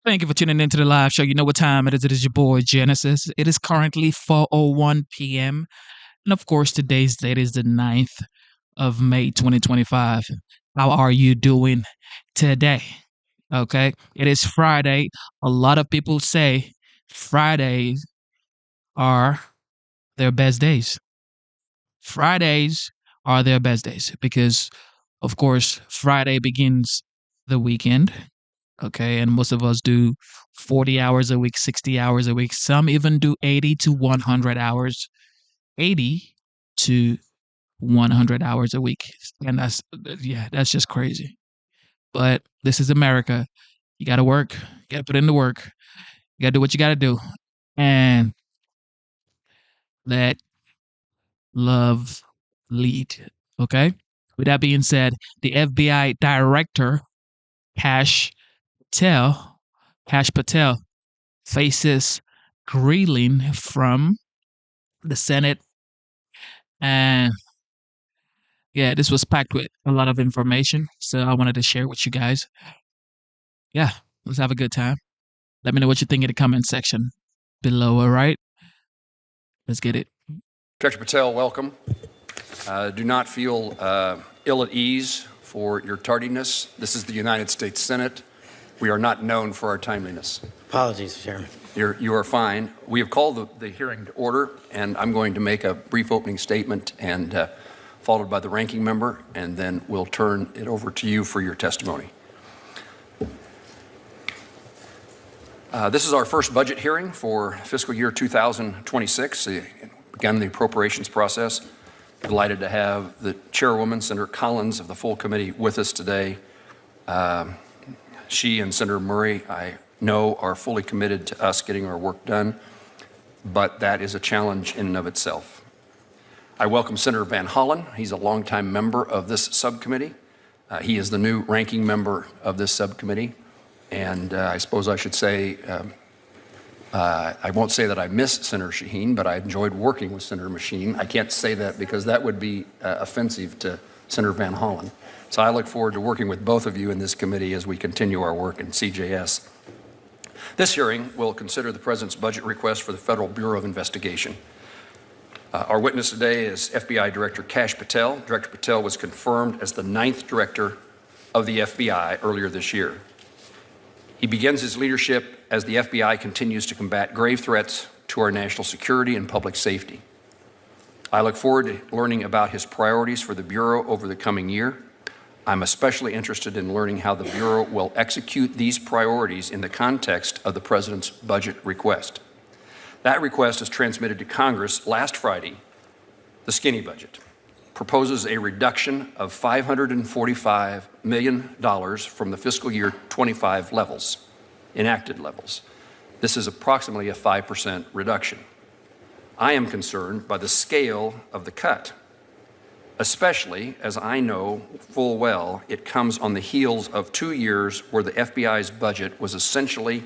Thank you for tuning into the live show. You know what time it is. It is your boy Genesis. It is currently 4:01 p.m. And of course, today's date is the 9th of May 2025. How are you doing today? Okay. It is Friday. A lot of people say Fridays are their best days. Fridays are their best days because, of course, Friday begins the weekend. Okay. And most of us do 40 hours a week, 60 hours a week. Some even do 80 to 100 hours, 80 to 100 hours a week. And that's just crazy. But this is America. You got to work, you got to put in the work, you got to do what you got to do. And let love lead. Okay. With that being said, the FBI director, Kash Patel, Kash Patel, faces grilling from the Senate. And yeah, this was packed with a lot of information. So I wanted to share with you guys. Yeah, let's have a good time. Let me know what you think in the comment section below. All right. Let's get it. Director Patel, welcome. Do not feel ill at ease for your tardiness. This is the United States Senate. We are not known for our timeliness. Apologies, Chairman. You are fine. We have called the hearing to order, and I'm going to make a brief opening statement and followed by the ranking member, and then we'll turn it over to you for your testimony. This is our first budget hearing for fiscal year 2026. We began the appropriations process. Delighted to have the chairwoman, Senator Collins, of the full committee with us today. She and Senator Murray, I know, are fully committed to us getting our work done, but that is a challenge in and of itself. I welcome Senator Van Hollen. He's a longtime member of this subcommittee. He is the new ranking member of this subcommittee. And I suppose I should say, I won't say that I miss Senator Shaheen, but I enjoyed working with Senator Shaheen. I can't say that because that would be offensive to Senator Van Hollen. So I look forward to working with both of you in this committee as we continue our work in CJS. This hearing will consider the President's budget request for the Federal Bureau of Investigation. Our witness today is FBI Director Kash Patel. Director Patel was confirmed as the 9th Director of the FBI earlier this year. He begins his leadership as the FBI continues to combat grave threats to our national security and public safety. I look forward to learning about his priorities for the Bureau over the coming year. I'm especially interested in learning how the Bureau will execute these priorities in the context of the President's budget request. That request is transmitted to Congress last Friday. The skinny budget proposes a reduction of $545 million from the fiscal year 25 levels, enacted levels. This is approximately a 5% reduction. I am concerned by the scale of the cut, especially as I know full well it comes on the heels of 2 years where the FBI's budget was essentially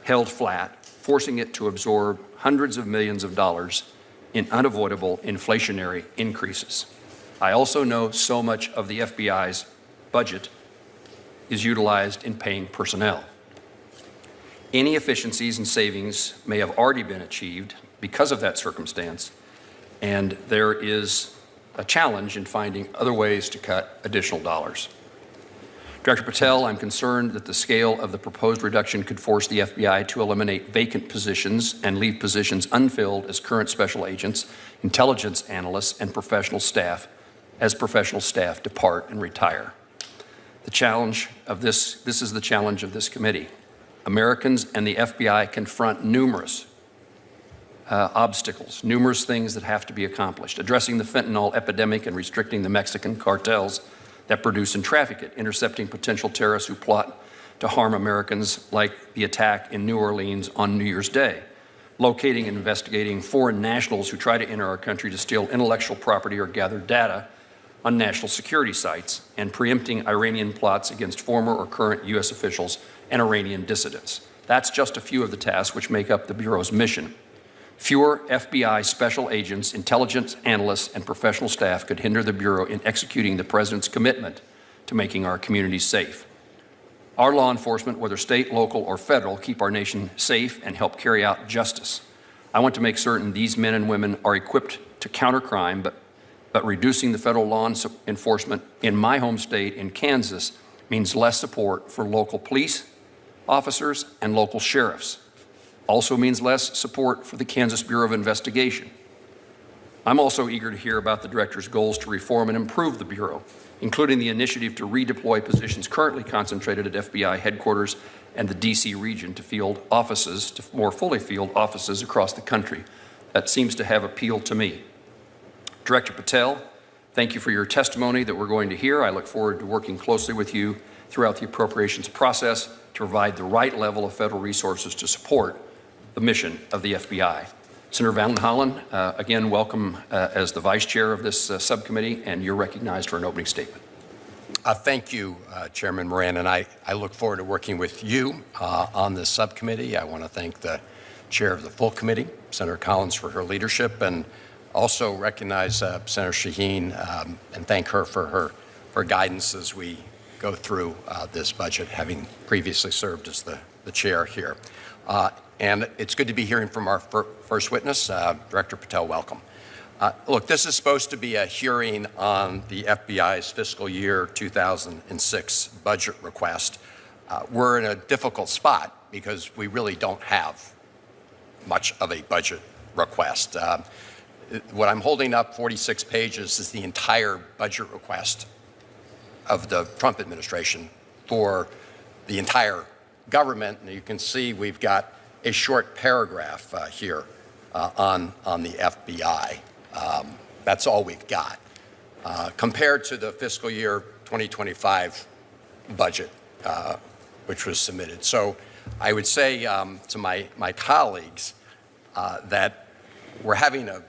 held flat, forcing it to absorb hundreds of millions of dollars in unavoidable inflationary increases. I also know so much of the FBI's budget is utilized in paying personnel. Any efficiencies and savings may have already been achieved because of that circumstance, and there is a challenge in finding other ways to cut additional dollars. Director Patel, I'm concerned that the scale of the proposed reduction could force the FBI to eliminate vacant positions and leave positions unfilled as current special agents, intelligence analysts, and professional staff as professional staff depart and retire. The challenge of this is the challenge of this committee. Americans and the FBI confront numerous obstacles, numerous things that have to be accomplished. Addressing the fentanyl epidemic and restricting the Mexican cartels that produce and traffic it, intercepting potential terrorists who plot to harm Americans like the attack in New Orleans on New Year's Day, locating and investigating foreign nationals who try to enter our country to steal intellectual property or gather data on national security sites, and preempting Iranian plots against former or current U.S. officials and Iranian dissidents. That's just a few of the tasks which make up the Bureau's mission. Fewer FBI special agents, intelligence analysts, and professional staff could hinder the Bureau in executing the President's commitment to making our communities safe. Our law enforcement, whether state, local, or federal, keep our nation safe and help carry out justice. I want to make certain these men and women are equipped to counter crime, but reducing the federal law enforcement in my home state, in Kansas, means less support for local police officers and local sheriffs. Also means less support for the Kansas Bureau of Investigation. I'm also eager to hear about the Director's goals to reform and improve the Bureau, including the initiative to redeploy positions currently concentrated at FBI headquarters and the D.C. region to field offices, to more fully field offices across the country. That seems to have appealed to me. Director Patel, thank you for your testimony that we're going to hear. I look forward to working closely with you throughout the appropriations process to provide the right level of federal resources to support the mission of the FBI. Senator Van Hollen, again, welcome as the Vice Chair of this subcommittee, and you're recognized for an opening statement. Thank you, Chairman Moran, and I look forward to working with you on this subcommittee. I want to thank the Chair of the full committee, Senator Collins, for her leadership, and also recognize Senator Shaheen and thank her for her guidance as we go through this budget, having previously served as the chair here. And it's good to be hearing from our first witness. Director Patel, welcome. Look, this is supposed to be a hearing on the FBI's fiscal year 2006 budget request. We're in a difficult spot because we really don't have much of a budget request. What I'm holding up, 46 pages, is the entire budget request of the Trump administration for the entire government. And you can see we've got a short paragraph here on the FBI. That's all we've got. Compared to the fiscal year 2025 budget, which was submitted. So I would say to my colleagues that we're having a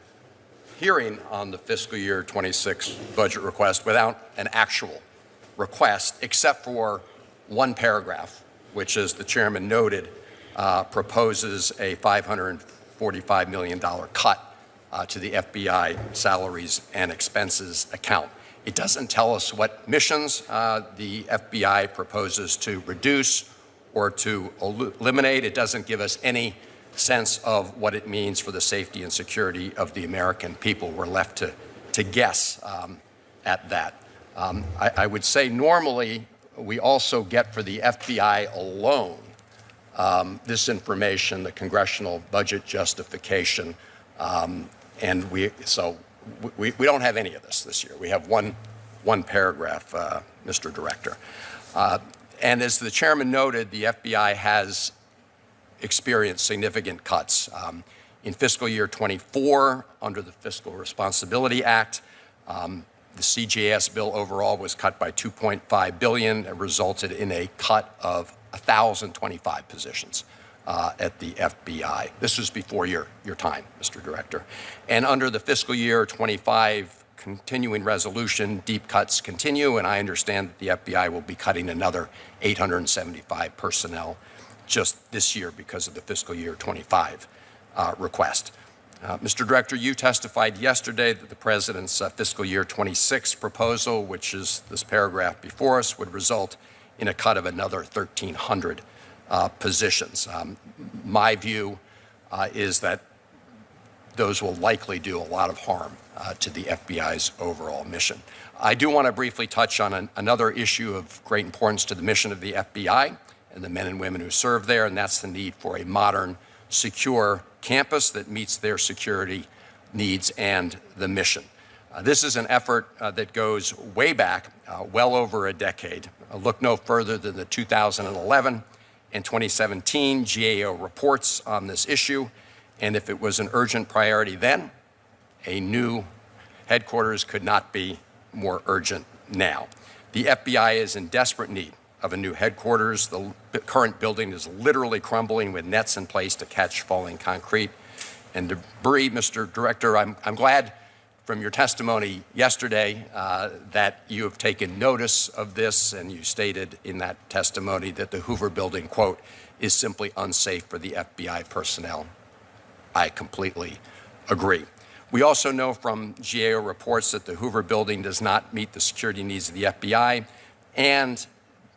hearing on the fiscal year 26 budget request without an actual request, except for one paragraph, which, as the chairman noted, proposes a $545 million cut to the FBI salaries and expenses account. It doesn't tell us what missions the FBI proposes to reduce or to eliminate. It doesn't give us any sense of what it means for the safety and security of the American people. We're left to guess at that. I would say normally we also get for the FBI alone this information, the congressional budget justification, and we don't have any of this year. We have one paragraph, Mr. Director. And as the chairman noted, the FBI has experienced significant cuts. In fiscal year 24, under the Fiscal Responsibility Act, the CJS bill overall was cut by $2.5 billion. It resulted in a cut of 1,025 positions at the FBI. This was before your time, Mr. Director. And under the fiscal year 25 continuing resolution, deep cuts continue, and I understand that the FBI will be cutting another 875 personnel just this year because of the fiscal year 25 request. Mr. Director, you testified yesterday that the President's fiscal year 26 proposal, which is this paragraph before us, would result in a cut of another 1,300 positions. My view is that those will likely do a lot of harm to the FBI's overall mission. I do want to briefly touch on another issue of great importance to the mission of the FBI and the men and women who serve there, and that's the need for a modern, secure campus that meets their security needs and the mission. This is an effort that goes way back, well over a decade. Look no further than the 2011 and 2017 GAO reports on this issue, and if it was an urgent priority then, a new headquarters could not be more urgent now. The FBI is in desperate need of a new headquarters. The current building is literally crumbling with nets in place to catch falling concrete and debris. Mr. Director, I'm glad from your testimony yesterday that you have taken notice of this, and you stated in that testimony that the Hoover building, quote, is simply unsafe for the FBI personnel. I completely agree. We also know from GAO reports that the Hoover building does not meet the security needs of the FBI, and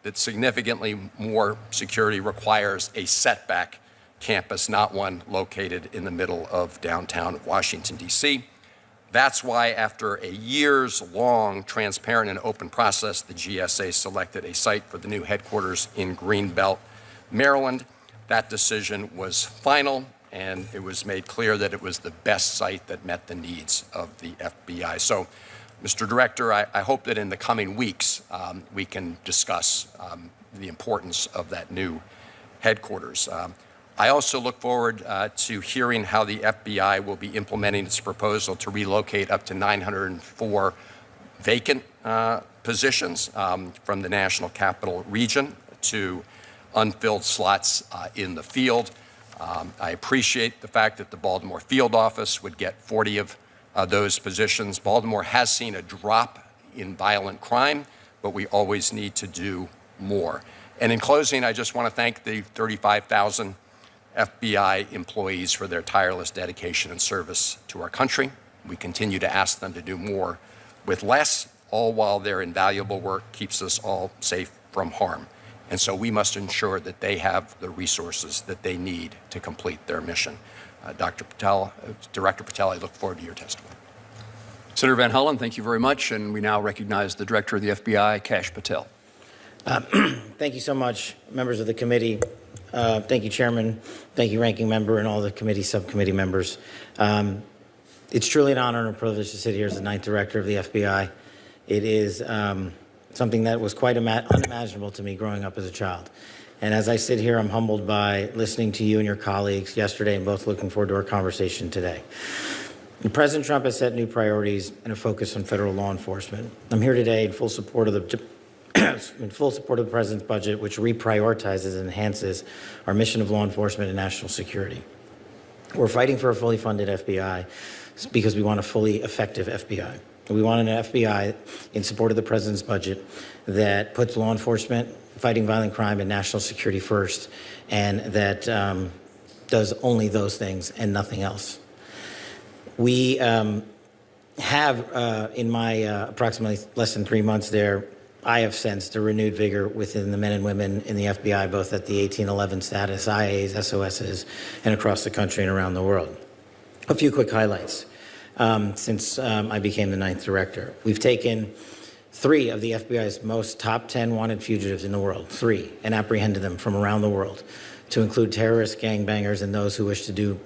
that significantly more security requires a setback campus, not one located in the middle of downtown Washington, D.C. That's why, after a years-long transparent and open process, the GSA selected a site for the new headquarters in Greenbelt, Maryland. That decision was final, and it was made clear that it was the best site that met the needs of the FBI. So, Mr. Director, I hope that in the coming weeks we can discuss the importance of that new headquarters. I also look forward to hearing how the FBI will be implementing its proposal to relocate up to 904 vacant positions from the National Capital Region to unfilled slots in the field. I appreciate the fact that the Baltimore field office would get 40 of those positions. Baltimore has seen a drop in violent crime, but we always need to do more. And in closing, I just want to thank the 35,000 FBI employees for their tireless dedication and service to our country. We continue to ask them to do more with less, all while their invaluable work keeps us all safe from harm. And so we must ensure that they have the resources that they need to complete their mission. Dr. Patel, Director Patel, I look forward to your testimony. Senator Van Hollen, thank you very much. And we now recognize the Director of the FBI, Kash Patel. Thank you so much, members of the committee. Thank you, Chairman. Thank you, Ranking Member, and all the committee, subcommittee members. It's truly an honor and a privilege to sit here as the 9th Director of the FBI. It is something that was quite unimaginable to me growing up as a child. And as I sit here, I'm humbled by listening to you and your colleagues yesterday, and both looking forward to our conversation today. President Trump has set new priorities and a focus on federal law enforcement. I'm here today in full support of the President's budget, which reprioritizes and enhances our mission of law enforcement and national security. We're fighting for a fully funded FBI because we want a fully effective FBI. We want an FBI in support of the President's budget that puts law enforcement, fighting violent crime, and national security first, and that does only those things and nothing else. We have, in my approximately less than 3 months there, I have sensed a renewed vigor within the men and women in the FBI, both at the 1811 status, IAs, SOSs, and across the country and around the world. A few quick highlights since I became the 9th Director. We've taken 3 of the FBI's most top 10 wanted fugitives in the world, 3, and apprehended them from around the world, to include terrorists, gangbangers, and those who wish to do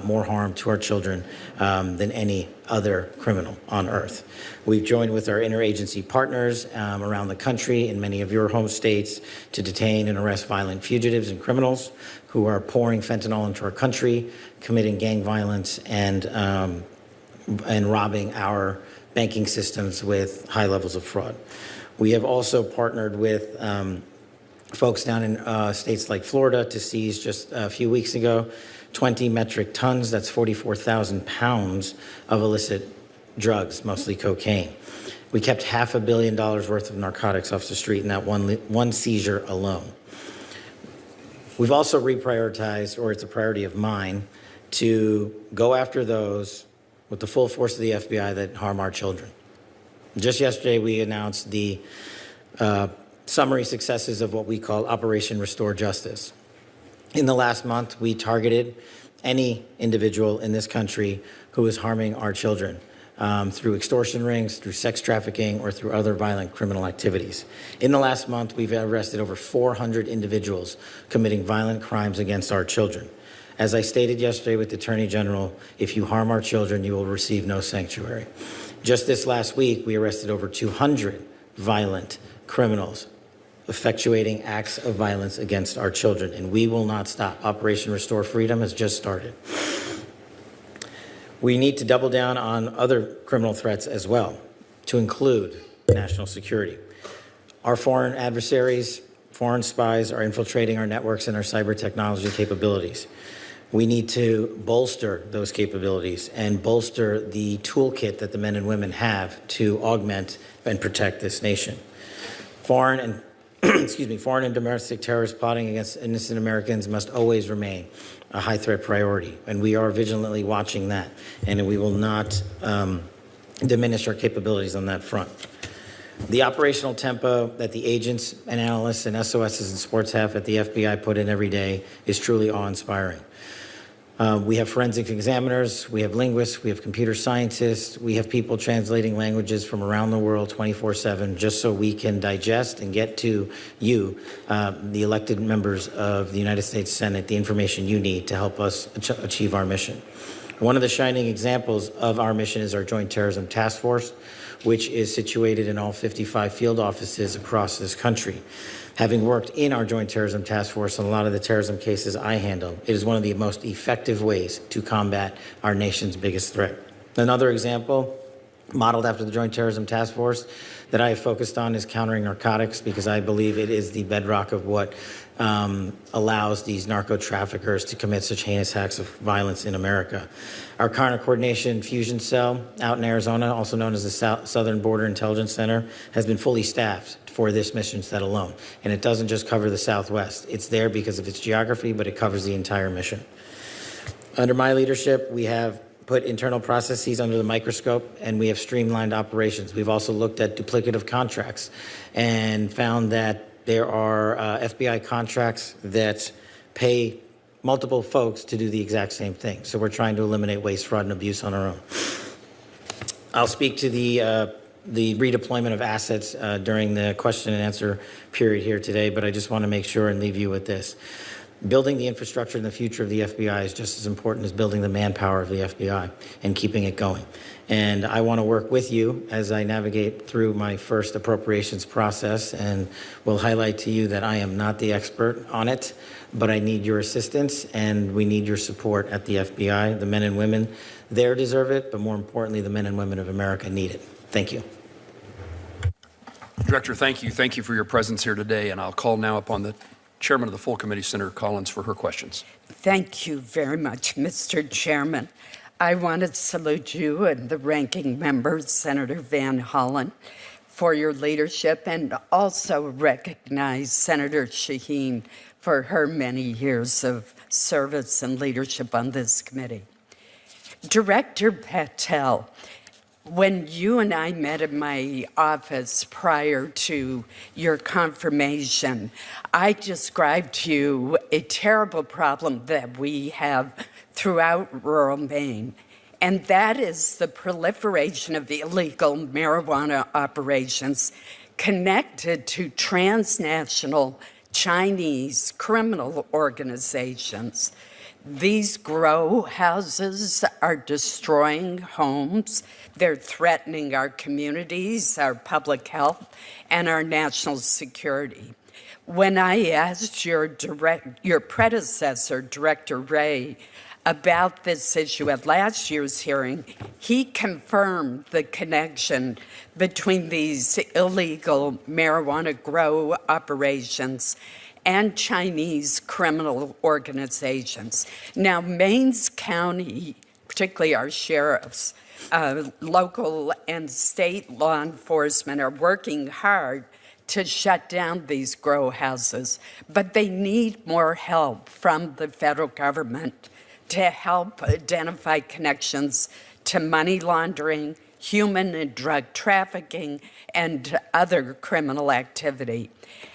more harm to our children than any other criminal on earth. We've joined with our interagency partners around the country in many of your home states to detain and arrest violent fugitives and criminals who are pouring fentanyl into our country, committing gang violence, and robbing our banking systems with high levels of fraud. We have also partnered with folks down in states like Florida to seize just a few weeks ago 20 metric tons, that's 44,000 pounds of illicit drugs, mostly cocaine. We kept $500 million worth of narcotics off the street in that one seizure alone. We've also reprioritized, or it's a priority of mine, to go after those with the full force of the FBI that harm our children. Just yesterday, we announced the summary successes of what we call Operation Restore Justice. In the last month, we targeted any individual in this country who is harming our children through extortion rings, through sex trafficking, or through other violent criminal activities. In the last month, we've arrested over 400 individuals committing violent crimes against our children. As I stated yesterday with the Attorney General, if you harm our children, you will receive no sanctuary. Just this last week, we arrested over 200 violent criminals effectuating acts of violence against our children, and we will not stop. Operation Restore Freedom has just started. We need to double down on other criminal threats as well, to include national security. Our foreign adversaries, foreign spies, are infiltrating our networks and our cyber technology capabilities. We need to bolster those capabilities and bolster the toolkit that the men and women have to augment and protect this nation. Foreign and domestic terrorist plotting against innocent Americans must always remain a high threat priority, and we are vigilantly watching that, and we will not diminish our capabilities on that front. The operational tempo that the agents and analysts and SOSs and support staff at the FBI put in every day is truly awe-inspiring. We have forensic examiners, we have linguists, we have computer scientists, we have people translating languages from around the world 24/7 just so we can digest and get to you, the elected members of the United States Senate, the information you need to help us achieve our mission. One of the shining examples of our mission is our Joint Terrorism Task Force, which is situated in all 55 field offices across this country. Having worked in our Joint Terrorism Task Force on a lot of the terrorism cases I handle, it is one of the most effective ways to combat our nation's biggest threat. Another example, modeled after the Joint Terrorism Task Force, that I have focused on is countering narcotics, because I believe it is the bedrock of what allows these narco traffickers to commit such heinous acts of violence in America. Our Counter Coordination Fusion Cell out in Arizona, also known as the Southern Border Intelligence Center, has been fully staffed for this mission set alone. And it doesn't just cover the Southwest. It's there because of its geography, but it covers the entire mission. Under my leadership, we have put internal processes under the microscope, and we have streamlined operations. We've also looked at duplicative contracts and found that there are FBI contracts that pay multiple folks to do the exact same thing. So we're trying to eliminate waste, fraud, and abuse on our own. I'll speak to the redeployment of assets during the question and answer period here today, but I just want to make sure and leave you with this. Building the infrastructure in the future of the FBI is just as important as building the manpower of the FBI and keeping it going. And I want to work with you as I navigate through my first appropriations process, and will highlight to you that I am not the expert on it, but I need your assistance and we need your support at the FBI. The men and women there deserve it, but more importantly, the men and women of America need it. Thank you. Director, thank you. Thank you for your presence here today, and I'll call now upon the Chairman of the full committee, Senator Collins, for her questions. Thank you very much, Mr. Chairman. I want to salute you and the ranking member, Senator Van Hollen, for your leadership, and also recognize Senator Shaheen for her many years of service and leadership on this committee. Director Patel, when you and I met in my office prior to your confirmation, I described to you a terrible problem that we have throughout rural Maine, and that is the proliferation of illegal marijuana operations connected to transnational Chinese criminal organizations. These grow houses are destroying homes. They're threatening our communities, our public health, and our national security. When I asked your predecessor, Director Wray, about this issue at last year's hearing, he confirmed the connection between these illegal marijuana grow operations and Chinese criminal organizations. Now, Maine's county, particularly our sheriffs, local and state law enforcement are working hard to shut down these grow houses, but they need more help from the federal government to help identify connections to money laundering, human and drug trafficking, and other criminal activity.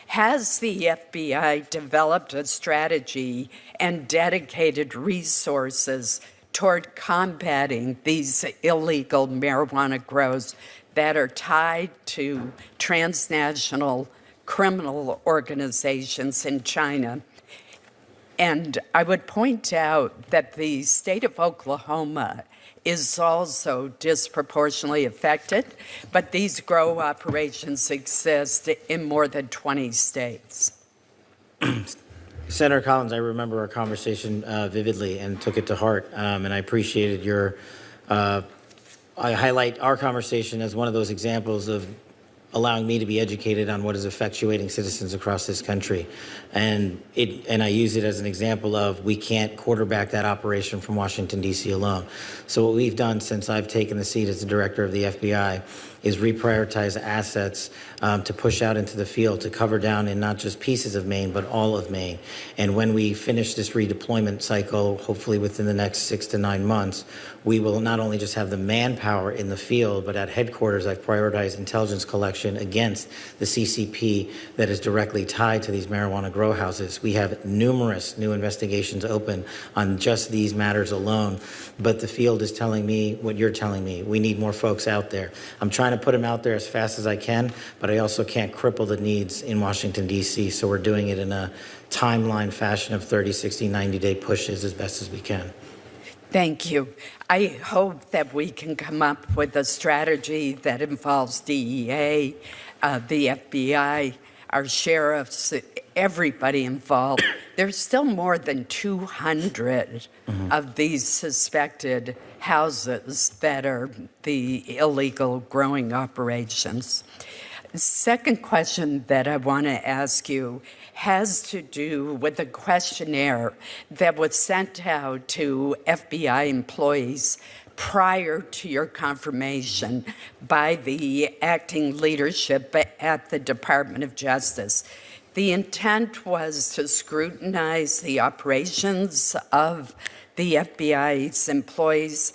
Has the FBI developed a strategy and dedicated resources toward combating these illegal marijuana grows that are tied to transnational criminal organizations in China? And I would point out that the state of Oklahoma is also disproportionately affected, but these grow operations exist in more than 20 states. Senator Collins, I remember our conversation vividly and took it to heart, and I appreciated your, I highlight our conversation as one of those examples of allowing me to be educated on what is effectuating citizens across this country. And I use it as an example of we can't quarterback that operation from Washington, D.C. alone. So what we've done since I've taken the seat as the director of the FBI is reprioritize assets to push out into the field, to cover down in not just pieces of Maine, but all of Maine. And when we finish this redeployment cycle, hopefully within the next 6 to 9 months, we will not only just have the manpower in the field, but at headquarters, I've prioritized intelligence collection against the CCP that is directly tied to these marijuana grow houses. We have numerous new investigations open on just these matters alone, but the field is telling me what you're telling me. We need more folks out there. I'm trying to put them out there as fast as I can, but I also can't cripple the needs in Washington, D.C., so we're doing it in a timeline fashion of 30, 60, 90-day pushes as best as we can. Thank you. I hope that we can come up with a strategy that involves DEA, the FBI, our sheriffs, everybody involved. There's still more than 200 of these suspected houses that are the illegal growing operations. Second question that I want to ask you has to do with a questionnaire that was sent out to FBI employees prior to your confirmation by the acting leadership at the Department of Justice. The intent was to scrutinize the operations of the FBI's employees,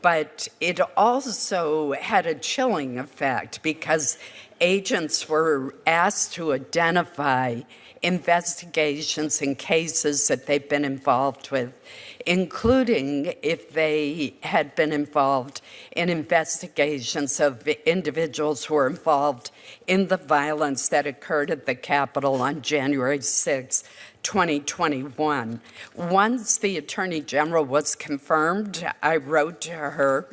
but it also had a chilling effect because agents were asked to identify investigations and cases that they've been involved with, including if they had been involved in investigations of individuals who were involved in the violence that occurred at the Capitol on January 6, 2021. Once the Attorney General was confirmed, I wrote to her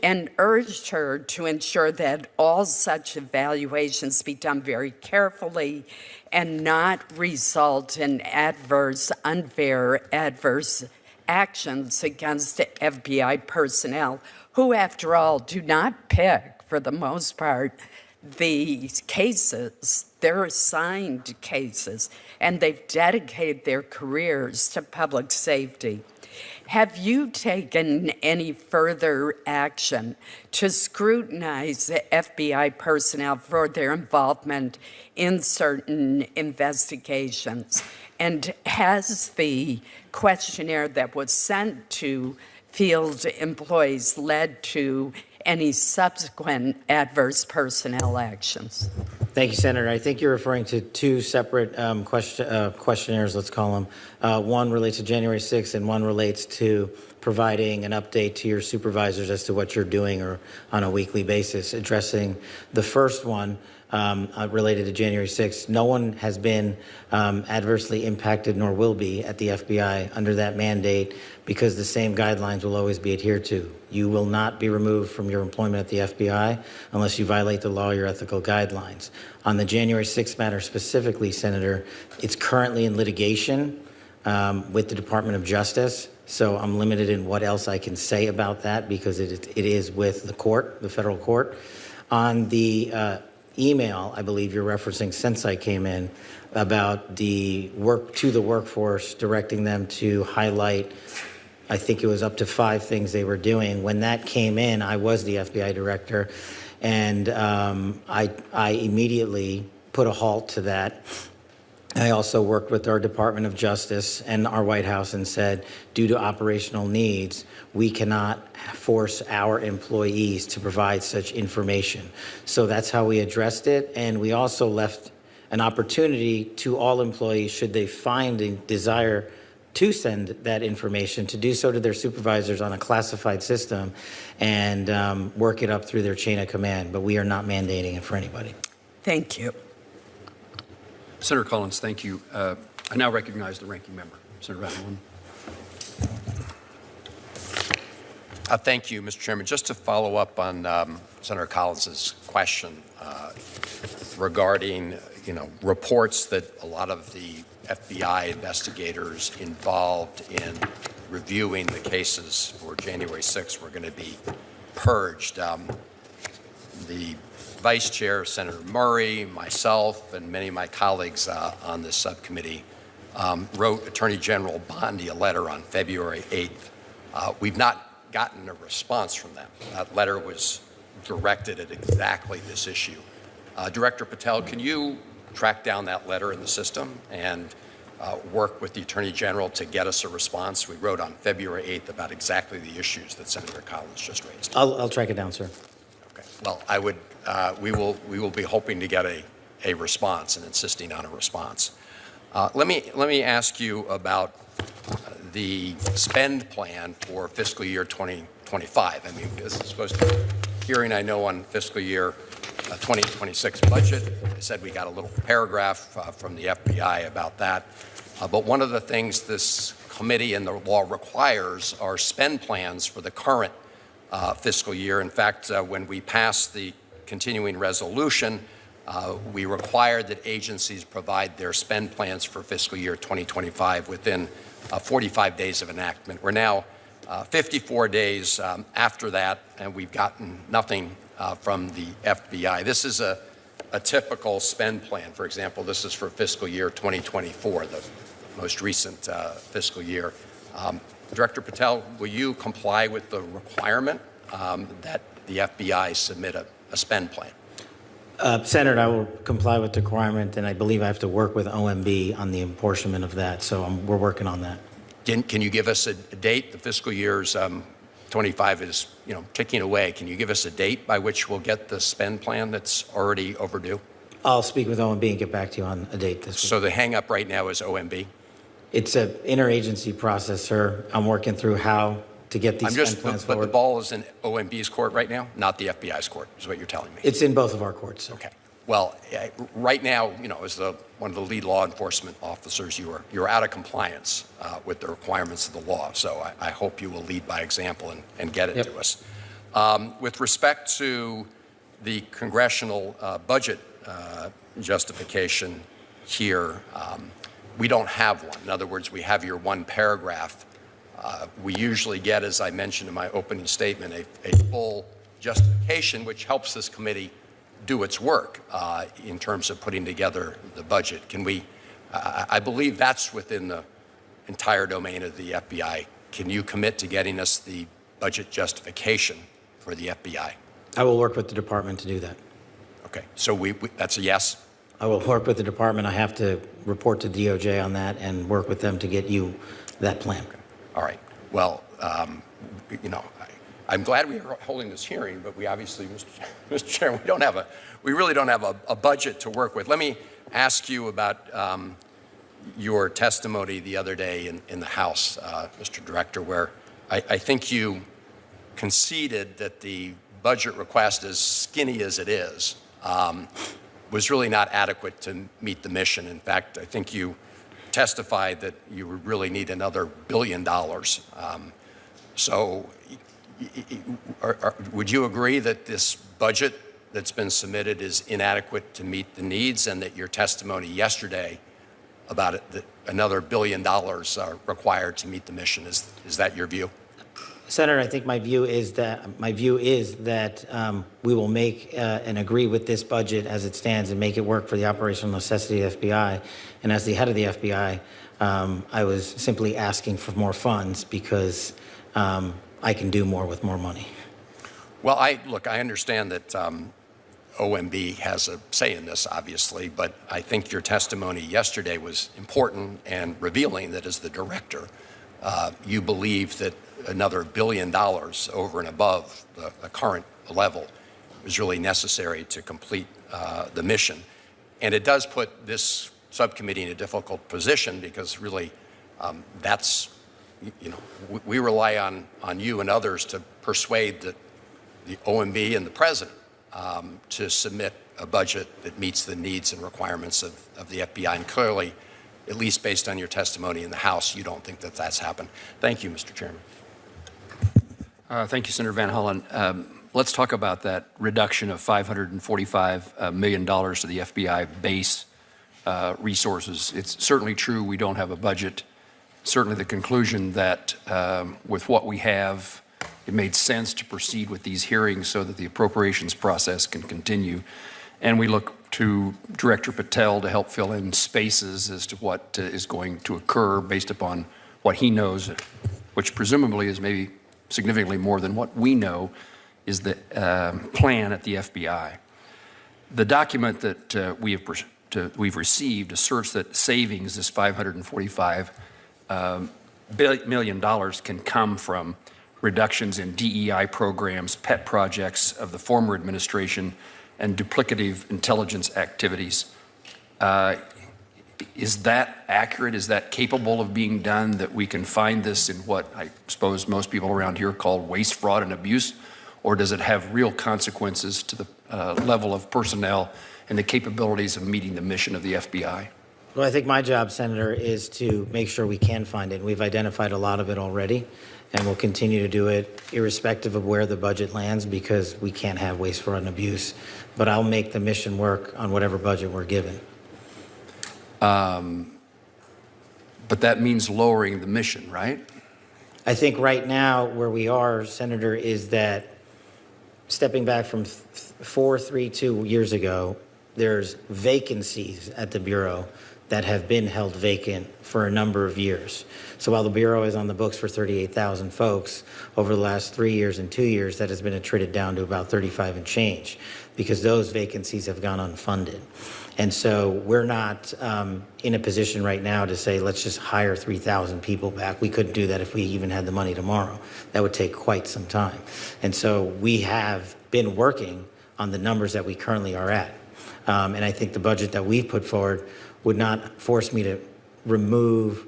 and urged her to ensure that all such evaluations be done very carefully and not result in unfair adverse actions against FBI personnel, who, after all, do not pick, for the most part, the cases. They're assigned cases, and they've dedicated their careers to public safety. Have you taken any further action to scrutinize the FBI personnel for their involvement in certain investigations? And has the questionnaire that was sent to field employees led to any subsequent adverse personnel actions? Thank you, Senator. I think you're referring to two separate questionnaires, let's call them. One relates to January 6th and one relates to providing an update to your supervisors as to what you're doing or on a weekly basis. Addressing the first one related to January 6th, no one has been adversely impacted nor will be at the FBI under that mandate because the same guidelines will always be adhered to. You will not be removed from your employment at the FBI unless you violate the law or your ethical guidelines. On the January 6th matter specifically, Senator, it's currently in litigation with the Department of Justice, so I'm limited in what else I can say about that because it is with the court, the federal court. On the email, I believe you're referencing since I came in, about the work to the workforce, directing them to highlight, I think it was up to 5 things they were doing. When that came in, I was the FBI director, and I immediately put a halt to that. I also worked with our Department of Justice and our White House and said, due to operational needs, we cannot force our employees to provide such information. So that's how we addressed it. And we also left an opportunity to all employees, should they find a desire to send that information, to do so to their supervisors on a classified system and work it up through their chain of command. But we are not mandating it for anybody. Thank you. Senator Collins, thank you. I now recognize the ranking member, Senator Van Hollen. Thank you, Mr. Chairman. Just to follow up on Senator Collins's question regarding, reports that a lot of the FBI investigators involved in reviewing the cases for January 6th were going to be purged. The Vice Chair, Senator Murray, myself, and many of my colleagues on this subcommittee wrote Attorney General Bondi a letter on February 8th. We've not gotten a response from them. That letter was directed at exactly this issue. Director Patel, can you track down that letter in the system and work with the Attorney General to get us a response? We wrote on February 8th about exactly the issues that Senator Collins just raised. I'll track it down, sir. Okay. Well, we will be hoping to get a response and insisting on a response. Let me ask you about the spend plan for fiscal year 2025. I mean, this is supposed to be a hearing, I know, on fiscal year 2026 budget. I said we got a little paragraph from the FBI about that. But one of the things this committee and the law requires are spend plans for the current fiscal year. In fact, when we passed the continuing resolution, we required that agencies provide their spend plans for fiscal year 2025 within 45 days of enactment. We're now 54 days after that, and we've gotten nothing from the FBI. This is a typical spend plan. For example, this is for fiscal year 2024, the most recent fiscal year. Director Patel, will you comply with the requirement that the FBI submit a spend plan? Senator, I will comply with the requirement, and I believe I have to work with OMB on the apportionment of that, so we're working on that. Can you give us a date? The fiscal year's 25 is, ticking away. Can you give us a date by which we'll get the spend plan that's already overdue? I'll speak with OMB and get back to you on a date this week. So the hang-up right now is OMB? It's an interagency process, sir. I'm working through how to get these spend plans but forward. the ball is in OMB's court right now, not the FBI's court, is what you're telling me. It's in both of our courts, sir. Okay. Well, right now, as one of the lead law enforcement officers, you're out of compliance with the requirements of the law. So I hope you will lead by example and get it to us. With respect to the congressional budget justification here, we don't have one. In other words, we have your one paragraph. We usually get, as I mentioned in my opening statement, a full justification, which helps this committee do its work in terms of putting together the budget. Can we, I believe that's within the entire domain of the FBI. Can you commit to getting us the budget justification for the FBI? I will work with the department to do that. Okay, so that's a yes? I will work with the department. I have to report to DOJ on that and work with them to get you that plan. Okay. All right. Well, I'm glad we are holding this hearing, but we obviously, Mr. Chairman, we really don't have a budget to work with. Let me ask you about your testimony the other day in the House, Mr. Director, where I think you conceded that the budget request, as skinny as it is, was really not adequate to meet the mission. In fact, I think you testified that you would really need another $1 billion. So would you agree that this budget that's been submitted is inadequate to meet the needs, and that your testimony yesterday about it, that another $1 billion are required to meet the mission? Is that your view? Senator, I think my view is that we will make and agree with this budget as it stands and make it work for the operational necessity of the FBI. And as the head of the FBI, I was simply asking for more funds because I can do more with more money. Well, I understand that OMB has a say in this, obviously, but I think your testimony yesterday was important and revealing that as the director, you believe that another $1 billion over and above the current level is really necessary to complete the mission. And it does put this subcommittee in a difficult position because really we rely on you and others to persuade the OMB and the president to submit a budget that meets the needs and requirements of the FBI. And clearly, at least based on your testimony in the House, you don't think that that's happened. Thank you, Mr. Chairman. Thank you, Senator Van Hollen. Let's talk about that reduction of $545 million to the FBI base resources. It's certainly true we don't have a budget. Certainly the conclusion that with what we have, it made sense to proceed with these hearings so that the appropriations process can continue. And we look to Director Patel to help fill in spaces as to what is going to occur based upon what he knows, which presumably is maybe significantly more than what we know is the plan at the FBI. The document that we've received asserts that savings, this $545 million, can come from reductions in DEI programs, pet projects of the former administration, and duplicative intelligence activities. Is that accurate? Is that capable of being done, that we can find this in what I suppose most people around here call waste, fraud, and abuse? Or does it have real consequences to the level of personnel and the capabilities of meeting the mission of the FBI? Well, I think my job, Senator, is to make sure we can find it. We've identified a lot of it already, and we'll continue to do it irrespective of where the budget lands, because we can't have waste, fraud, and abuse. But I'll make the mission work on whatever budget we're given. But that means lowering the mission, right? I think right now where we are, Senator, is that stepping back from 4-3-2 years ago, there's vacancies at the Bureau that have been held vacant for a number of years. So while the Bureau is on the books for 38,000 folks, over the last 3 years and 2 years, that has been attrited down to about 35 and change, because those vacancies have gone unfunded. And so we're not in a position right now to say, let's just hire 3,000 people back. We couldn't do that if we even had the money tomorrow. That would take quite some time. And so we have been working on the numbers that we currently are at. And I think the budget that we've put forward would not force me to remove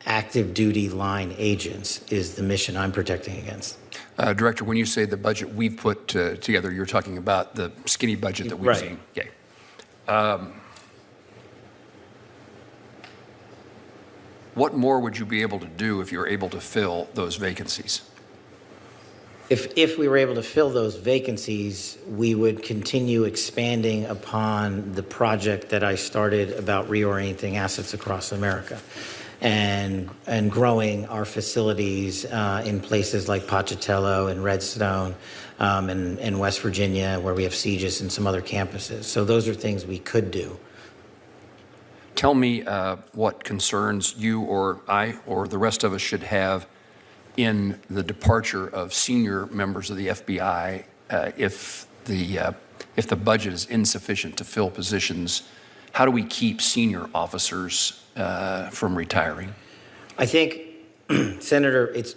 active duty line agents, is the mission I'm protecting against. Director, when you say the budget we've put together, you're talking about the skinny budget that we've Right. seen. Okay. What more would you be able to do if you're able to fill those vacancies? If we were able to fill those vacancies, we would continue expanding upon the project that I started about reorienting assets across America, and growing our facilities in places like Patel and Redstone and West Virginia, where we have sieges, and some other campuses. So those are things we could do. Tell me what concerns you or I or the rest of us should have in the departure of senior members of the FBI if the budget is insufficient to fill positions. How do we keep senior officers from retiring? I think, Senator, it's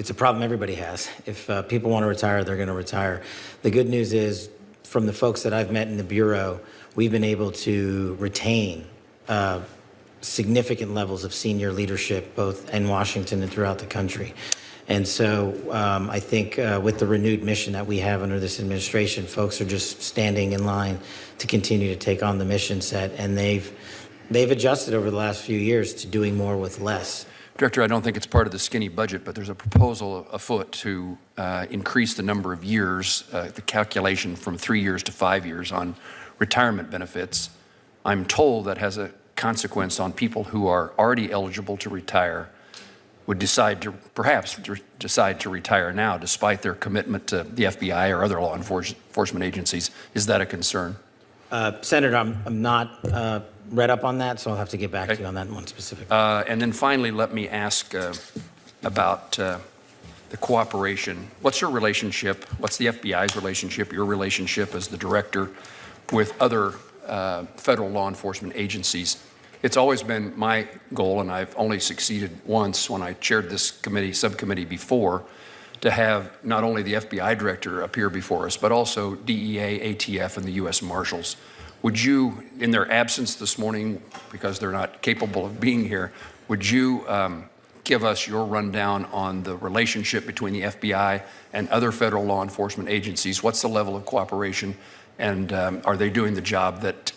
a problem everybody has. If people want to retire, they're going to retire. The good news is, from the folks that I've met in the Bureau, we've been able to retain significant levels of senior leadership, both in Washington and throughout the country. And so I think with the renewed mission that we have under this administration, folks are just standing in line to continue to take on the mission set, and they've adjusted over the last few years to doing more with less. Director, I don't think it's part of the skinny budget, but there's a proposal afoot to increase the number of years, the calculation from 3 years to 5 years on retirement benefits. I'm told that has a consequence on people who are already eligible to retire, would perhaps decide to retire now despite their commitment to the FBI or other law enforcement agencies. Is that a concern? Senator, I'm not read up on that, so I'll have to get back to you on that one specifically. And then finally, let me ask about the cooperation. What's your relationship? What's the FBI's relationship, your relationship as the director, with other federal law enforcement agencies? It's always been my goal, and I've only succeeded once when I chaired this subcommittee before, to have not only the FBI director appear before us, but also DEA, ATF, and the U.S. Marshals. Would you, in their absence this morning, because they're not capable of being here, would you give us your rundown on the relationship between the FBI and other federal law enforcement agencies? What's the level of cooperation? And are they doing the job that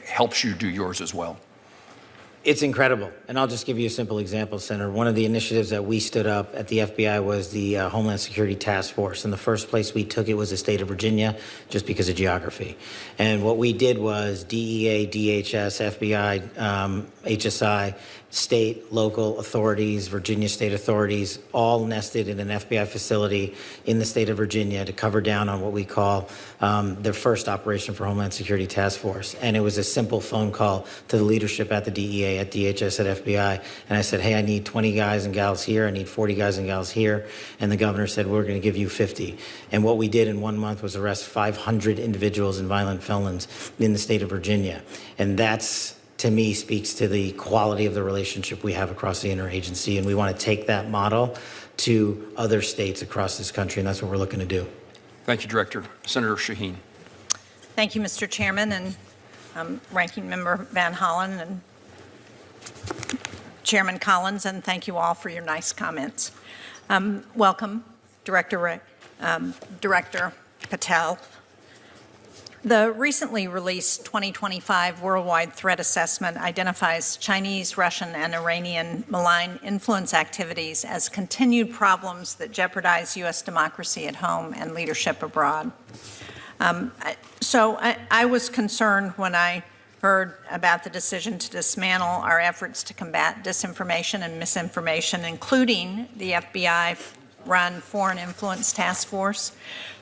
helps you do yours as well? It's incredible. And I'll just give you a simple example, Senator. One of the initiatives that we stood up at the FBI was the Homeland Security Task Force. And the first place we took it was the state of Virginia, just because of geography. And what we did was DEA, DHS, FBI, HSI state, local authorities, Virginia state authorities, all nested in an FBI facility in the state of Virginia to cover down on what we call their first operation for Homeland Security Task Force. And it was a simple phone call to the leadership at the DEA, at DHS, at FBI. And I said, hey, I need 20 guys and gals here. I need 40 guys and gals here. And the governor said, we're going to give you 50. And what we did in 1 month was arrest 500 individuals and violent felons in the state of Virginia. And that's, to me, speaks to the quality of the relationship we have across the interagency. And we want to take that model to other states across this country. And that's what we're looking to do. Thank you, Director. Senator Shaheen. Thank you, Mr. Chairman, and Ranking Member Van Hollen and Chairman Collins, and thank you all for your nice comments. Welcome, Director Patel. The recently released 2025 Worldwide Threat Assessment identifies Chinese, Russian, and Iranian malign influence activities as continued problems that jeopardize U.S. democracy at home and leadership abroad. So I was concerned when I heard about the decision to dismantle our efforts to combat disinformation and misinformation, including the FBI-run Foreign Influence Task Force.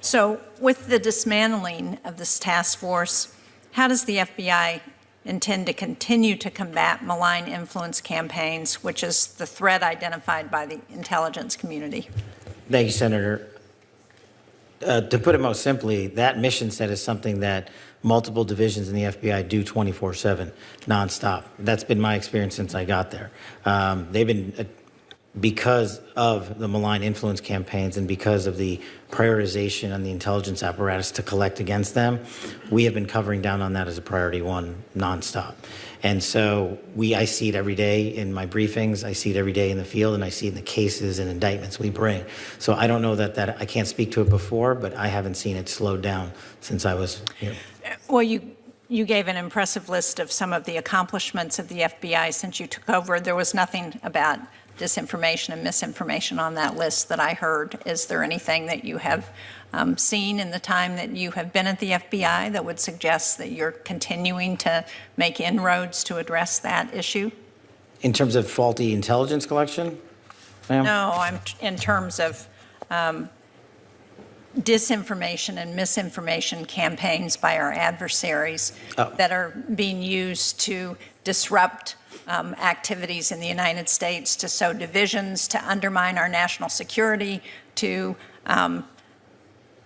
So with the dismantling of this task force, how does the FBI intend to continue to combat malign influence campaigns, which is the threat identified by the intelligence community? Thank you, Senator. To put it most simply, that mission set is something that multiple divisions in the FBI do 24/7, nonstop. That's been my experience since I got there. They've been, because of the malign influence campaigns and because of the prioritization on the intelligence apparatus to collect against them, we have been covering down on that as a priority one nonstop. And so I see it every day in my briefings, I see it every day in the field, and I see it in the cases and indictments we bring. So I don't know that I can't speak to it before, but I haven't seen it slowed down since I was here. Well, you gave an impressive list of some of the accomplishments of the FBI since you took over. There was nothing about disinformation and misinformation on that list that I heard. Is there anything that you have seen in the time that you have been at the FBI that would suggest that you're continuing to make inroads to address that issue? In terms of faulty intelligence collection, ma'am? No, I'm in terms of disinformation and misinformation campaigns by our adversaries that are being used to disrupt activities in the United States, to sow divisions, to undermine our national security, to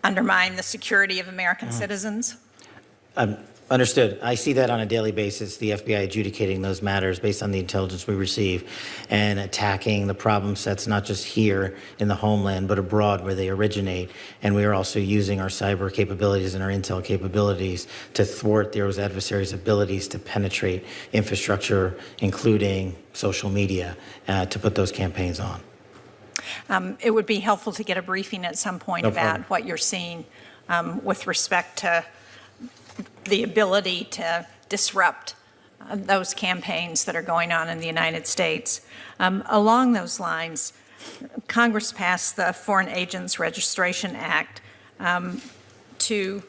undermine the security of American citizens? Understood. I see that on a daily basis, the FBI adjudicating those matters based on the intelligence we receive and attacking the problem sets, not just here in the homeland, but abroad where they originate. And we are also using our cyber capabilities and our intel capabilities to thwart those adversaries' abilities to penetrate infrastructure, including social media, to put those campaigns on. It would be helpful to get a briefing at some point about what you're seeing with respect to the ability to disrupt those campaigns that are going on in the United States. Along those lines, Congress passed the Foreign Agents Registration Act to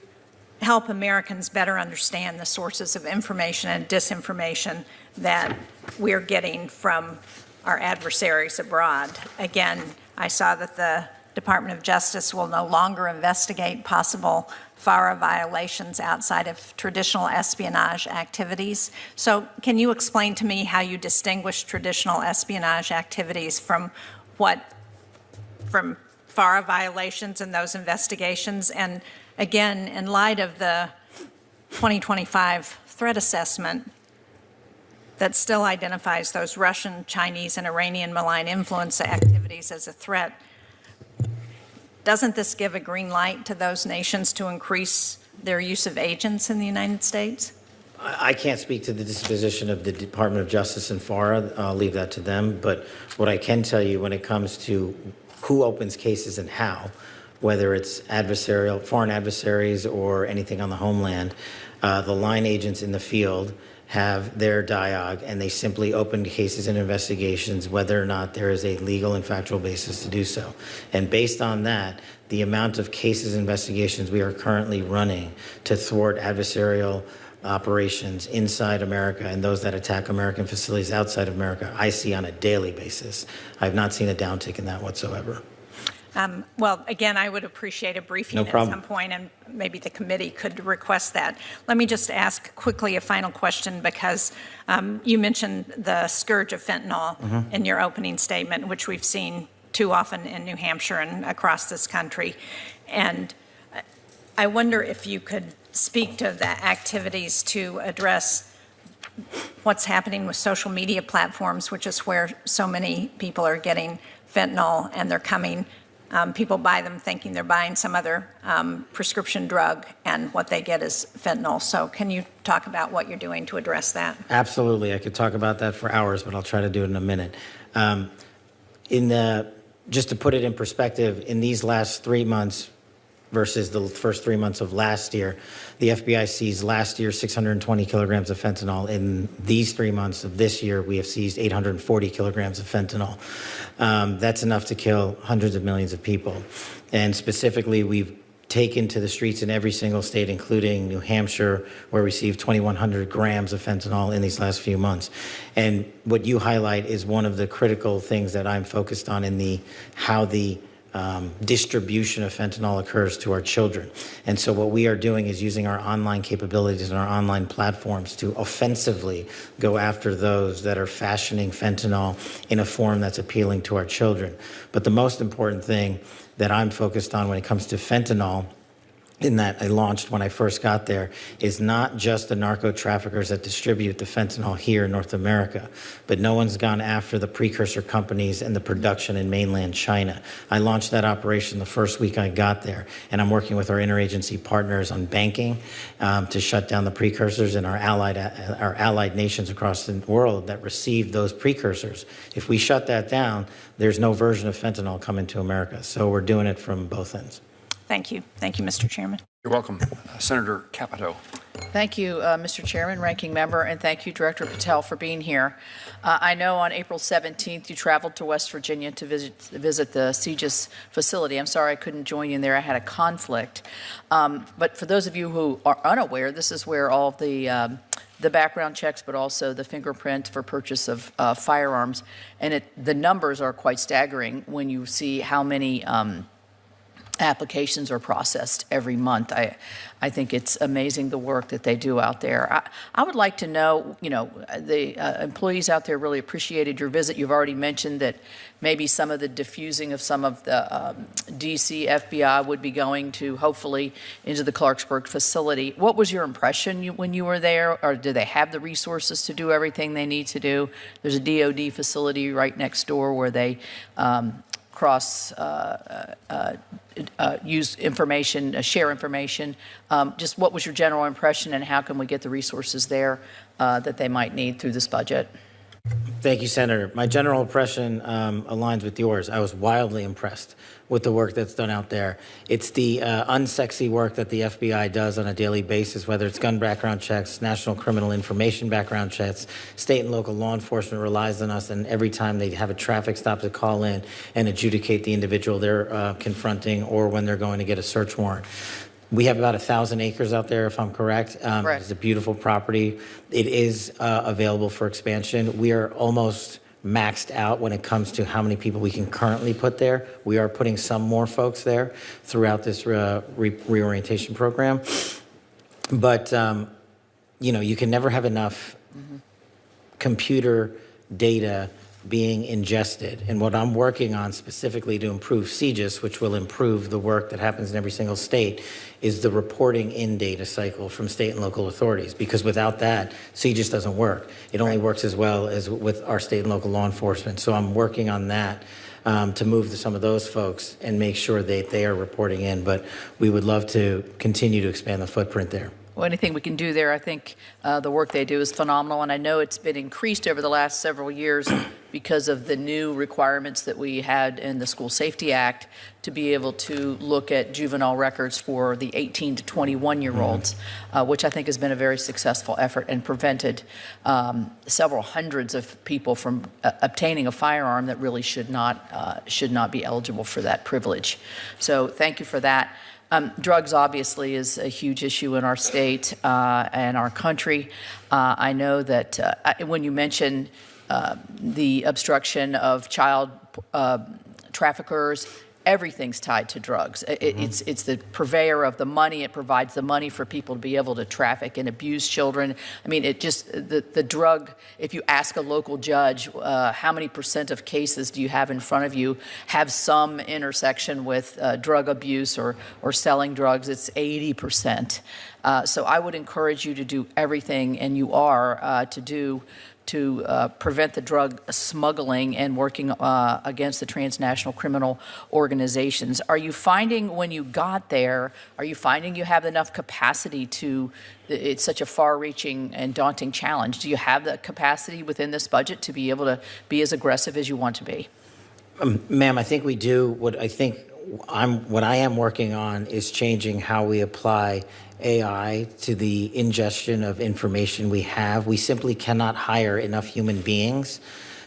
help Americans better understand the sources of information and disinformation that we're getting from our adversaries abroad. Again, I saw that the Department of Justice will no longer investigate possible FARA violations outside of traditional espionage activities. So can you explain to me how you distinguish traditional espionage activities from FARA violations in those investigations? And again, in light of the 2025 threat assessment that still identifies those Russian, Chinese, and Iranian malign influence activities as a threat, doesn't this give a green light to those nations to increase their use of agents in the United States? I can't speak to the disposition of the Department of Justice and FARA. I'll leave that to them. But what I can tell you when it comes to who opens cases and how, whether it's adversarial, foreign adversaries or anything on the homeland, the line agents in the field have their dialogue, and they simply open cases and investigations whether or not there is a legal and factual basis to do so. And based on that, the amount of cases and investigations we are currently running to thwart adversarial operations inside America and those that attack American facilities outside of America, I see on a daily basis. I've not seen a downtick in that whatsoever. Well, again, I would appreciate a briefing No at problem. some point, and maybe the committee could request that. Let me just ask quickly a final question, because you mentioned the scourge of fentanyl in your opening statement, which we've seen too often in New Hampshire and across this country. And I wonder if you could speak to the activities to address what's happening with social media platforms, which is where so many people are getting fentanyl, and they're coming. People buy them thinking they're buying some other prescription drug, and what they get is fentanyl. So can you talk about what you're doing to address that? Absolutely. I could talk about that for hours, but I'll try to do it in a minute. Just to put it in perspective, in these last 3 months versus the first 3 months of last year, the FBI seized last year 620 kilograms of fentanyl. In these 3 months of this year, we have seized 840 kilograms of fentanyl. That's enough to kill hundreds of millions of people. And specifically, we've taken to the streets in every single state, including New Hampshire, where we received 2,100 grams of fentanyl in these last few months. And what you highlight is one of the critical things that I'm focused on in how the distribution of fentanyl occurs to our children. And so what we are doing is using our online capabilities and our online platforms to offensively go after those that are fashioning fentanyl in a form that's appealing to our children. But the most important thing that I'm focused on when it comes to fentanyl, in that I launched when I first got there, is not just the narco traffickers that distribute the fentanyl here in North America, but no one's gone after the precursor companies and the production in mainland China. I launched that operation the first week I got there, and I'm working with our interagency partners on banking to shut down the precursors and our allied nations across the world that receive those precursors. If we shut that down, there's no version of fentanyl coming to America. So we're doing it from both ends. Thank you. Thank you, Mr. Chairman. You're welcome. Senator Capito. Thank you, Mr. Chairman, Ranking Member, and thank you, Director Patel, for being here. I know on April 17th you traveled to West Virginia to visit the CGIS facility. I'm sorry I couldn't join you in there. I had a conflict. But for those of you who are unaware, this is where all of the background checks, but also the fingerprint for purchase of firearms. And the numbers are quite staggering when you see how many applications are processed every month. I think it's amazing the work that they do out there. I would like to know, the employees out there really appreciated your visit. You've already mentioned that maybe some of the diffusing of some of the DC FBI would be going to, hopefully, into the Clarksburg facility. What was your impression when you were there? Or do they have the resources to do everything they need to do? There's a DOD facility right next door where they use information, share information. Just what was your general impression, and how can we get the resources there that they might need through this budget? Thank you, Senator. My general impression aligns with yours. I was wildly impressed with the work that's done out there. It's the unsexy work that the FBI does on a daily basis, whether it's gun background checks, national criminal information background checks. State and local law enforcement relies on us, and every time they have a traffic stop to call in and adjudicate the individual they're confronting, or when they're going to get a search warrant. We have about 1,000 acres out there, if I'm correct. Correct. It's a beautiful property. It is available for expansion. We are almost maxed out when it comes to how many people we can currently put there. We are putting some more folks there throughout this reorientation program. But, you can never have enough computer data being ingested. And what I'm working on specifically to improve CGIS, which will improve the work that happens in every single state, is the reporting in data cycle from state and local authorities. Because without that, CGIS doesn't work. It only works as well as with our state and local law enforcement. So I'm working on that to move to some of those folks and make sure that they are reporting in. But we would love to continue to expand the footprint there. Well, anything we can do there, I think the work they do is phenomenal, and I know it's been increased over the last several years because of the new requirements that we had in the School Safety Act to be able to look at juvenile records for the 18 to 21-year-olds, which I think has been a very successful effort and prevented several hundreds of people from obtaining a firearm that really should not be eligible for that privilege. So thank you for that. Drugs obviously is a huge issue in our state and our country. I know that when you mention the obstruction of child traffickers, everything's tied to drugs. It's the purveyor of the money. It provides the money for people to be able to traffic and abuse children. I mean, it just, the drug, if you ask a local judge, how many % of cases do you have in front of you have some intersection with drug abuse or selling drugs? It's 80%. So I would encourage you to do everything, and you are, to prevent the drug smuggling and working against the transnational criminal organizations. Are you finding when you got there, are you finding you have enough capacity to, it's such a far-reaching and daunting challenge. Do you have the capacity within this budget to be able to be as aggressive as you want to be? Ma'am, I think we do. What I am working on is changing how we apply AI to the ingestion of information we have. We simply cannot hire enough human beings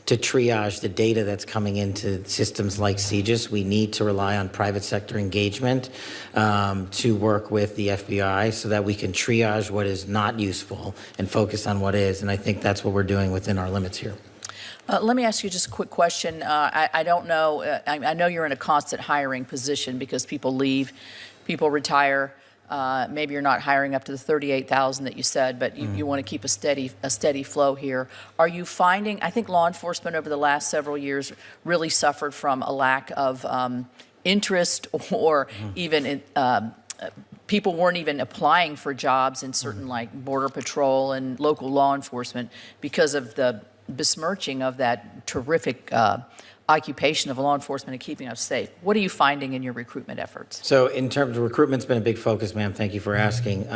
to triage the data that's coming into systems like CGIS. We need to rely on private sector engagement to work with the FBI so that we can triage what is not useful and focus on what is. And I think that's what we're doing within our limits here. Let me ask you just a quick question. I don't know, I know you're in a constant hiring position because people leave, people retire. Maybe you're not hiring up to the 38,000 that you said, but you want to keep a steady flow here. Are you finding, I think law enforcement over the last several years really suffered from a lack of interest or even people weren't even applying for jobs in certain like Border Patrol and local law enforcement because of the besmirching of that terrific occupation of law enforcement and keeping us safe. What are you finding in your recruitment efforts? So in terms of recruitment's been a big focus, ma'am. Thank you for asking.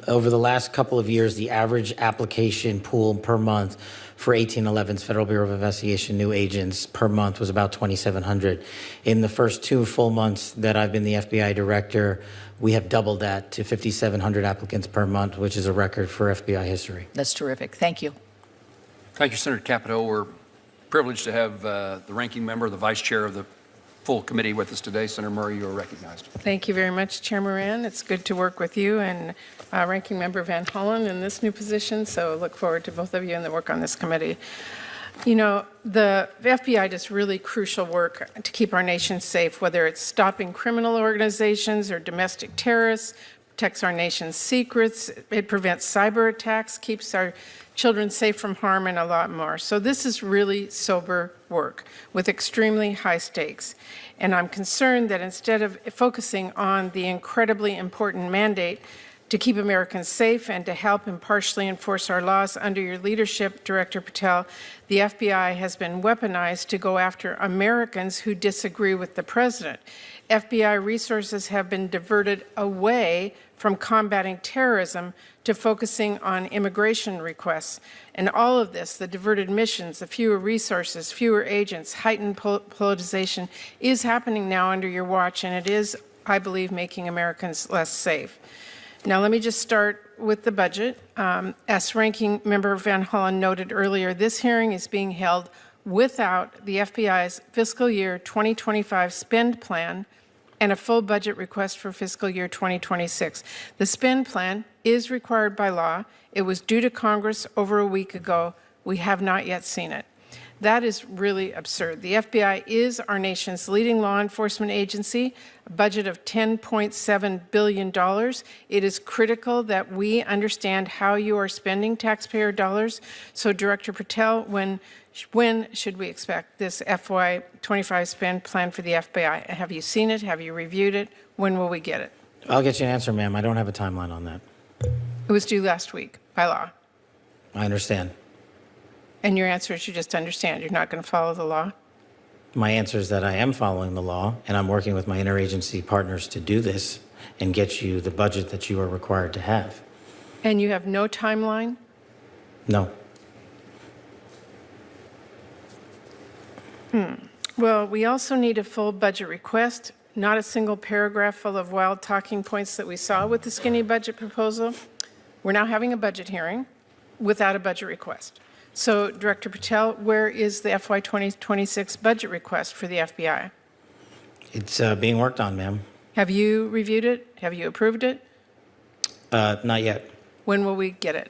Over the last couple of years, the average application pool per month for 1811's Federal Bureau of Investigation new agents per month was about 2,700. In the first 2 full months that I've been the FBI director, we have doubled that to 5,700 applicants per month, which is a record for FBI history. That's terrific. Thank you. Thank you, Senator Capito. We're privileged to have the ranking member, the vice chair of the full committee with us today. Senator Murray, you are recognized. Thank you very much, Chair Moran. It's good to work with you and Ranking Member Van Hollen in this new position, so look forward to both of you and the work on this committee. You know, the FBI does really crucial work to keep our nation safe, whether it's stopping criminal organizations or domestic terrorists, protects our nation's secrets, it prevents cyber attacks, keeps our children safe from harm, and a lot more. So this is really sober work with extremely high stakes. And I'm concerned that instead of focusing on the incredibly important mandate to keep Americans safe and to help impartially enforce our laws under your leadership, Director Patel, the FBI has been weaponized to go after Americans who disagree with the president. FBI resources have been diverted away from combating terrorism to focusing on immigration requests. And all of this, the diverted missions, the fewer resources, fewer agents, heightened politicization, is happening now under your watch, and it is, I believe, making Americans less safe. Now, let me just start with the budget. As Ranking Member Van Hollen noted earlier, this hearing is being held without the FBI's fiscal year 2025 spend plan and a full budget request for fiscal year 2026. The spend plan is required by law. It was due to Congress over a week ago. We have not yet seen it. That is really absurd. The FBI is our nation's leading law enforcement agency, a budget of $10.7 billion. It is critical that we understand how you are spending taxpayer dollars. So, Director Patel, when should we expect this FY25 spend plan for the FBI? Have you seen it? Have you reviewed it? When will we get it? I'll get you an answer, ma'am. I don't have a timeline on that. It was due last week by law. I understand. And your answer is you just understand. You're not going to follow the law? My answer is that I am following the law, and I'm working with my interagency partners to do this and get you the budget that you are required to have. And you have no timeline? No. Well, we also need a full budget request, not a single paragraph full of wild talking points that we saw with the skinny budget proposal. We're now having a budget hearing without a budget request. So, Director Patel, where is the FY 2026 budget request for the FBI? It's being worked on, ma'am. Have you reviewed it? Have you approved it? Not yet. When will we get it?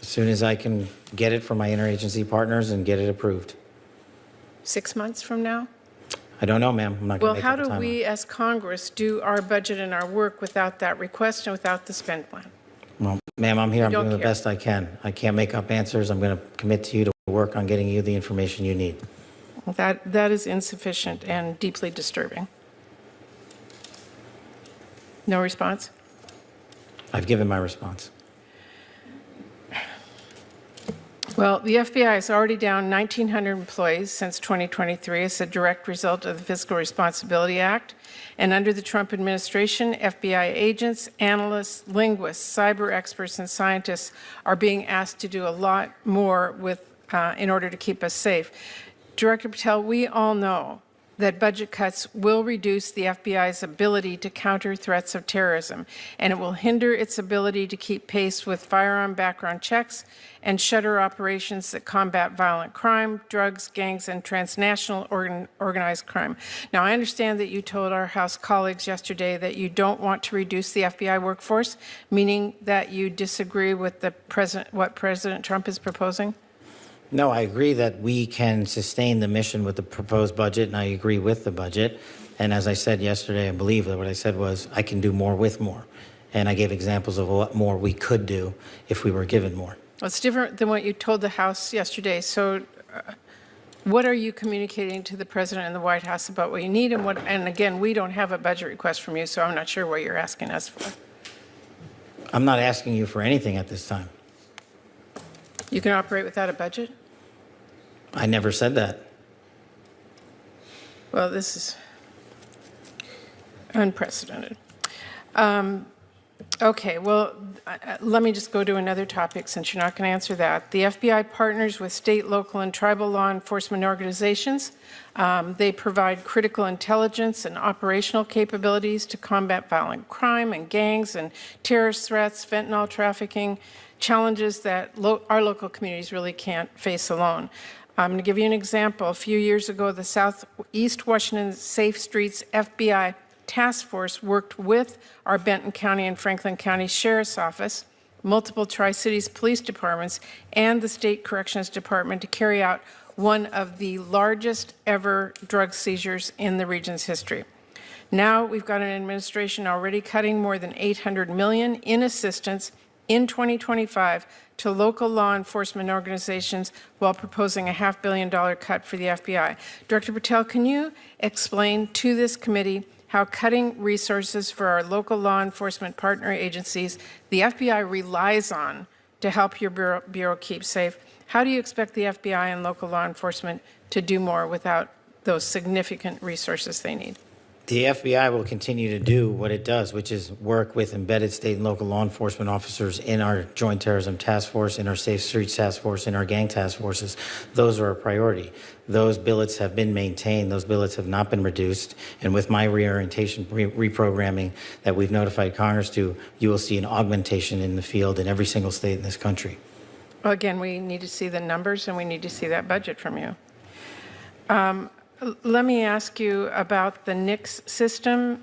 As soon as I can get it from my interagency partners and get it approved. 6 months from now? I don't know, ma'am. I'm not Well, going to how make up a do timeline. we as Congress do our budget and our work without that request and without the spend plan? Well, ma'am, I'm here. I'm don't doing the care. best I can. I can't make up answers. I'm going to commit to you to work on getting you the information you need. That is insufficient and deeply disturbing. No response? I've given my response. Well, the FBI is already down 1,900 employees since 2023 as a direct result of the Fiscal Responsibility Act. And under the Trump administration, FBI agents, analysts, linguists, cyber experts, and scientists are being asked to do a lot more in order to keep us safe. Director Patel, we all know that budget cuts will reduce the FBI's ability to counter threats of terrorism, and it will hinder its ability to keep pace with firearm background checks and shutter operations that combat violent crime, drugs, gangs, and transnational organized crime. Now, I understand that you told our House colleagues yesterday that you don't want to reduce the FBI workforce, meaning that you disagree with what President Trump is proposing? No, I agree that we can sustain the mission with the proposed budget, and I agree with the budget. And as I said yesterday, I believe that what I said was I can do more with more. And I gave examples of what more we could do if we were given more. Well, it's different than what you told the House yesterday. So what are you communicating to the President and the White House about what you need? And again, we don't have a budget request from you, so I'm not sure what you're asking us for. I'm not asking you for anything at this time. You can operate without a budget? I never said that. Well, this is unprecedented. Okay, well, let me just go to another topic since you're not going to answer that. The FBI partners with state, local, and tribal law enforcement organizations. They provide critical intelligence and operational capabilities to combat violent crime and gangs and terrorist threats, fentanyl trafficking, challenges that our local communities really can't face alone. I'm going to give you an example. A few years ago, the Southeast Washington Safe Streets FBI Task Force worked with our Benton County and Franklin County Sheriff's Office, multiple Tri-Cities police departments, and the State Corrections Department to carry out one of the largest ever drug seizures in the region's history. Now we've got an administration already cutting more than $800 million in assistance in 2025 to local law enforcement organizations while proposing a $500 million cut for the FBI. Director Patel, can you explain to this committee how cutting resources for our local law enforcement partner agencies the FBI relies on to help your bureau keep safe? How do you expect the FBI and local law enforcement to do more without those significant resources they need? The FBI will continue to do what it does, which is work with embedded state and local law enforcement officers in our Joint Terrorism Task Force, in our Safe Streets Task Force, in our gang task forces. Those are a priority. Those billets have been maintained. Those billets have not been reduced. And with my reorientation, reprogramming that we've notified Congress to, you will see an augmentation in the field in every single state in this country. Well, again, we need to see the numbers and we need to see that budget from you. Let me ask you about the NICS system.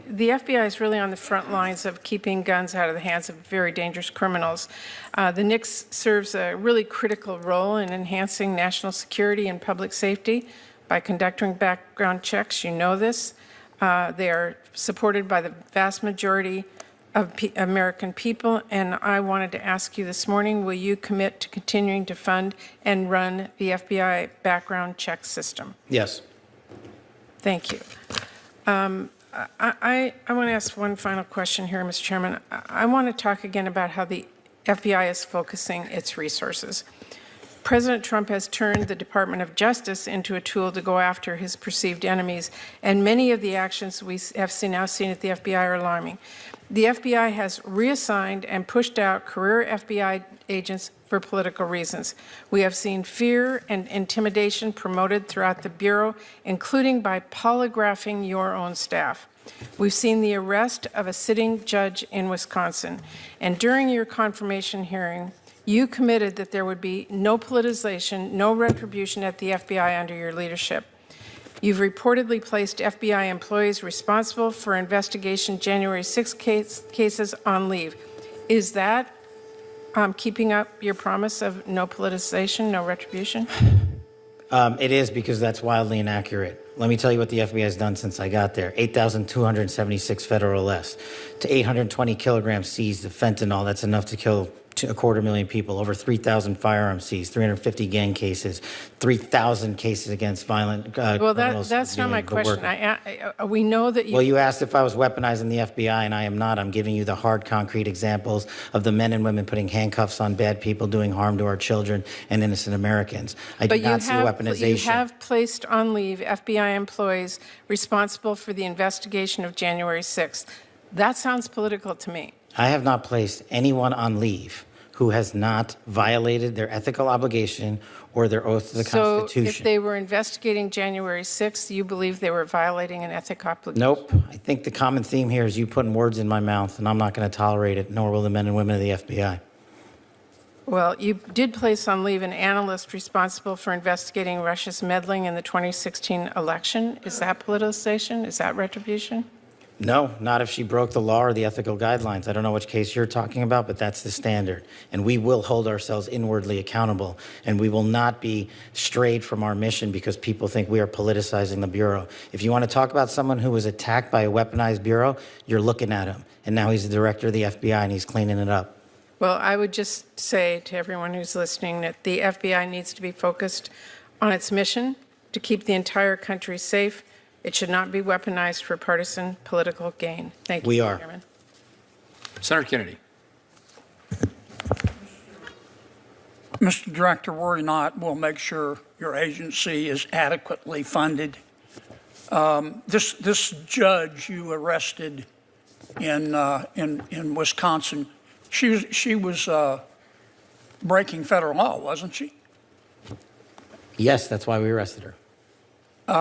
The FBI is really on the front lines of keeping guns out of the hands of very dangerous criminals. The NICS serves a really critical role in enhancing national security and public safety by conducting background checks. You know this. They are supported by the vast majority of American people, and I wanted to ask you this morning, will you commit to continuing to fund and run the FBI background check system? Yes. Thank you. I want to ask one final question here, Mr. Chairman. I want to talk again about how the FBI is focusing its resources. President Trump has turned the Department of Justice into a tool to go after his perceived enemies, and many of the actions we have now seen at the FBI are alarming. The FBI has reassigned and pushed out career FBI agents for political reasons. We have seen fear and intimidation promoted throughout the Bureau, including by polygraphing your own staff. We've seen the arrest of a sitting judge in Wisconsin, and during your confirmation hearing, you committed that there would be no politicization, no retribution at the FBI under your leadership. You've reportedly placed FBI employees responsible for investigation January 6 cases on leave. Is that keeping up your promise of no politicization, no retribution? It is, because that's wildly inaccurate. Let me tell you what the FBI has done since I got there. 8,276 federal arrests, to 820 kilograms seized of fentanyl. That's enough to kill 250,000 people. Over 3,000 firearms seized, 350 gang cases, 3,000 cases against violent Well, criminals. that's not my question. We know that you... Well, you asked if I was weaponizing the FBI, and I am not. I'm giving you the hard, concrete examples of the men and women putting handcuffs on bad people, doing harm to our children and innocent Americans. I do not see weaponization. You have placed on leave FBI employees responsible for the investigation of January 6th. That sounds political to me. I have not placed anyone on leave who has not violated their ethical obligation or their oath to the Constitution. So if they were investigating January 6th, you believe they were violating an ethic obligation? Nope. I think the common theme here is you putting words in my mouth, and I'm not going to tolerate it, nor will the men and women of the FBI. Well, you did place on leave an analyst responsible for investigating Russia's meddling in the 2016 election. Is that politicization? Is that retribution? No, not if she broke the law or the ethical guidelines. I don't know which case you're talking about, but that's the standard. And we will hold ourselves inwardly accountable, and we will not be strayed from our mission because people think we are politicizing the Bureau. If you want to talk about someone who was attacked by a weaponized Bureau, you're looking at him. And now he's the director of the FBI, and he's cleaning it up. Well, I would just say to everyone who's listening that the FBI needs to be focused on its mission to keep the entire country safe. It should not be weaponized for partisan political gain. Thank you, We are. Chairman. Senator Kennedy. Mr. Director, worry not. We'll make sure your agency is adequately funded. This judge you arrested in Wisconsin, she was breaking federal law, wasn't she? Yes, that's why we arrested her.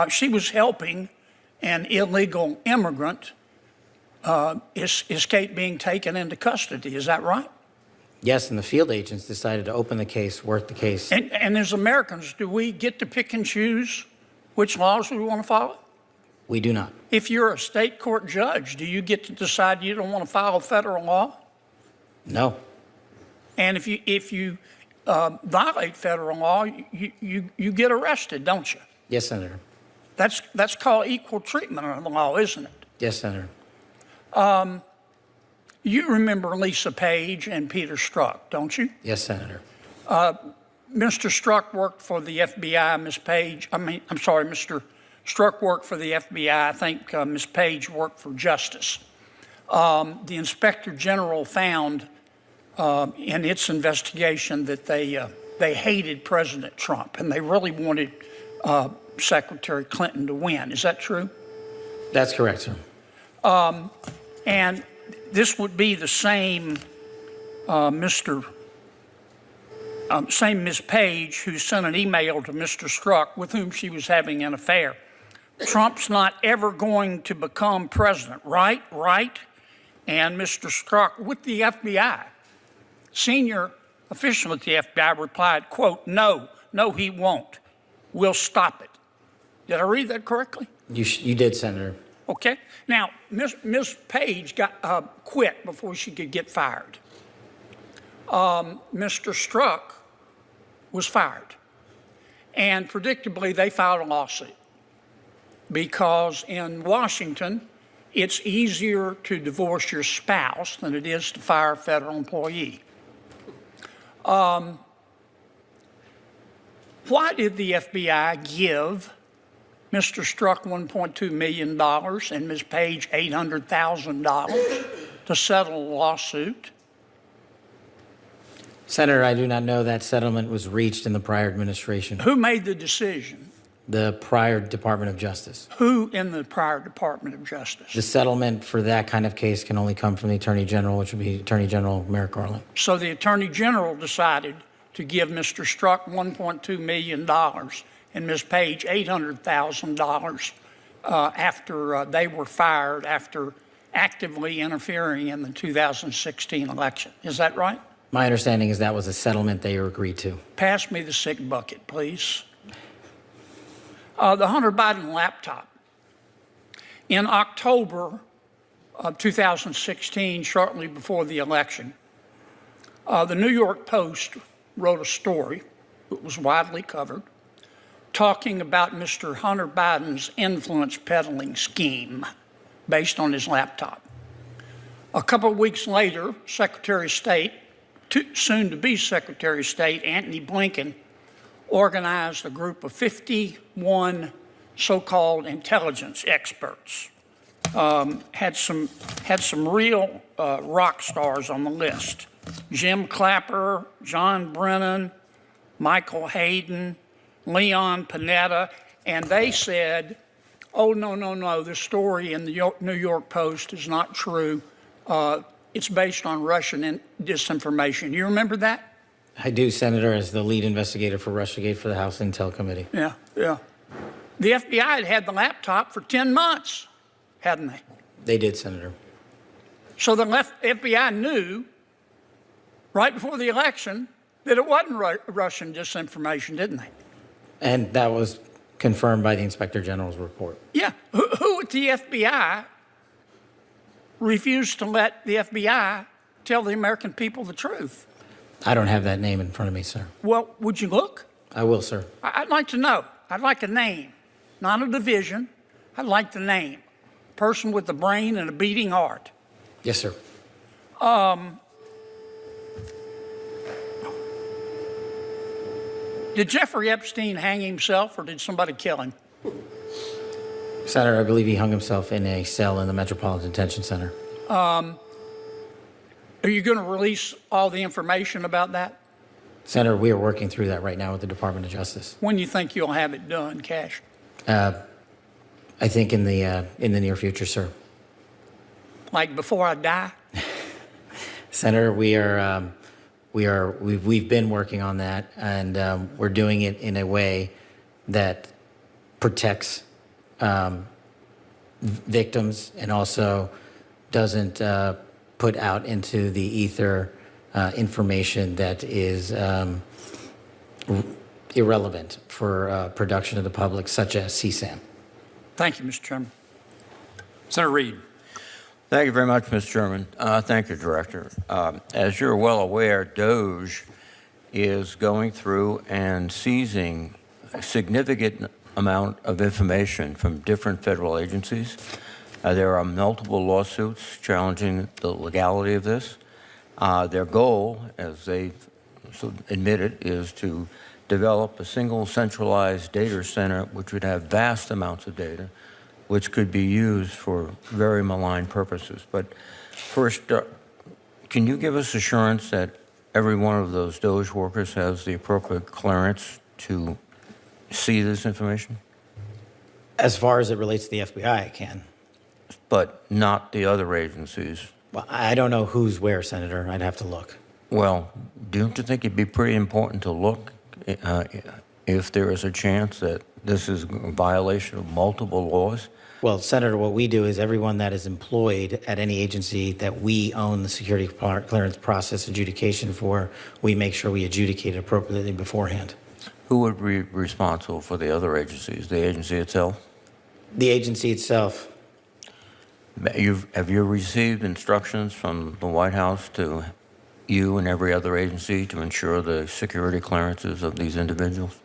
She was helping an illegal immigrant escape being taken into custody. Is that right? Yes, and the field agents decided to open the case, work the case. And as Americans, do we get to pick and choose which laws we want to follow? We do not. If you're a state court judge, do you get to decide you don't want to follow federal law? No. And if you violate federal law, you get arrested, don't you? Yes, Senator. That's called equal treatment under the law, isn't it? Yes, Senator. You remember Lisa Page and Peter Strzok, don't you? Yes, Senator. Mr. Strzok worked for the FBI, Mr. Strzok worked for the FBI. I think Ms. Page worked for Justice. The Inspector General found in its investigation that they hated President Trump and they really wanted Secretary Clinton to win. Is that true? That's correct, sir. And this would be the same same Ms. Page who sent an email to Mr. Strzok with whom she was having an affair. Trump's not ever going to become president, right? Right? And Mr. Strzok with the FBI, senior official at the FBI replied, quote, no, he won't. We'll stop it. Did I read that correctly? You did, Senator. Okay. Now, Ms. Page got quit before she could get fired. Mr. Strzok was fired. And predictably, they filed a lawsuit because in Washington, it's easier to divorce your spouse than it is to fire a federal employee. Why did the FBI give Mr. Strzok $1.2 million and Ms. Page $800,000 to settle a lawsuit? Senator, I do not know that settlement was reached in the prior administration. Who made the decision? The prior Department of Justice. Who in the prior Department of Justice? The settlement for that kind of case can only come from the Attorney General, which would be Attorney General Merrick Garland. So the Attorney General decided to give Mr. Strzok $1.2 million and Ms. Page $800,000 after they were fired after actively interfering in the 2016 election. Is that right? My understanding is that was a settlement they agreed to. Pass me the sick bucket, please. The Hunter Biden laptop. In October of 2016, shortly before the election, the New York Post wrote a story that was widely covered talking about Mr. Hunter Biden's influence peddling scheme based on his laptop. A couple of weeks later, Secretary of State, soon to be Secretary of State, Antony Blinken, organized a group of 51 so-called intelligence experts. Had some real rock stars on the list. Jim Clapper, John Brennan, Michael Hayden, Leon Panetta, and they said, oh, no, this story in the New York Post is not true. It's based on Russian disinformation. You remember that? I do, Senator, as the lead investigator for Russiagate for the House Intel Committee. Yeah. The FBI had had the laptop for 10 months, hadn't they? They did, Senator. So the FBI knew right before the election that it wasn't Russian disinformation, didn't they? And that was confirmed by the Inspector General's report. Yeah. Who at the FBI refused to let the FBI tell the American people the truth? I don't have that name in front of me, sir. Well, would you look? I will, sir. I'd like to know. I'd like a name, not a division. I'd like the name. Person with a brain and a beating heart. Yes, sir. Did Jeffrey Epstein hang himself or did somebody kill him? Senator, I believe he hung himself in a cell in the Metropolitan Detention Center. Are you going to release all the information about that? Senator, we are working through that right now with the Department of Justice. When do you think you'll have it done, Kash? I think in the near future, sir. Like before I die? Senator, we've been working on that, and we're doing it in a way that protects victims and also doesn't put out into the ether information that is irrelevant for production of the public, such as CSAM. Thank you, Mr. Chairman. Senator Reed. Thank you very much, Mr. Chairman. Thank you, Director. As you're well aware, DOJ is going through and seizing a significant amount of information from different federal agencies. There are multiple lawsuits challenging the legality of this. Their goal, as they've admitted, is to develop a single centralized data center which would have vast amounts of data which could be used for very malign purposes. But first, can you give us assurance that every one of those DOJ workers has the appropriate clearance to see this information? As far as it relates to the FBI, I can. But not the other agencies? Well, I don't know who's where, Senator. I'd have to look. Well, don't you think it'd be pretty important to look if there is a chance that this is a violation of multiple laws? Well, Senator, what we do is everyone that is employed at any agency that we own the security clearance process adjudication for, we make sure we adjudicate it appropriately beforehand. Who would be responsible for the other agencies? The agency itself? The agency itself. Have you received instructions from the White House to you and every other agency to ensure the security clearances of these individuals?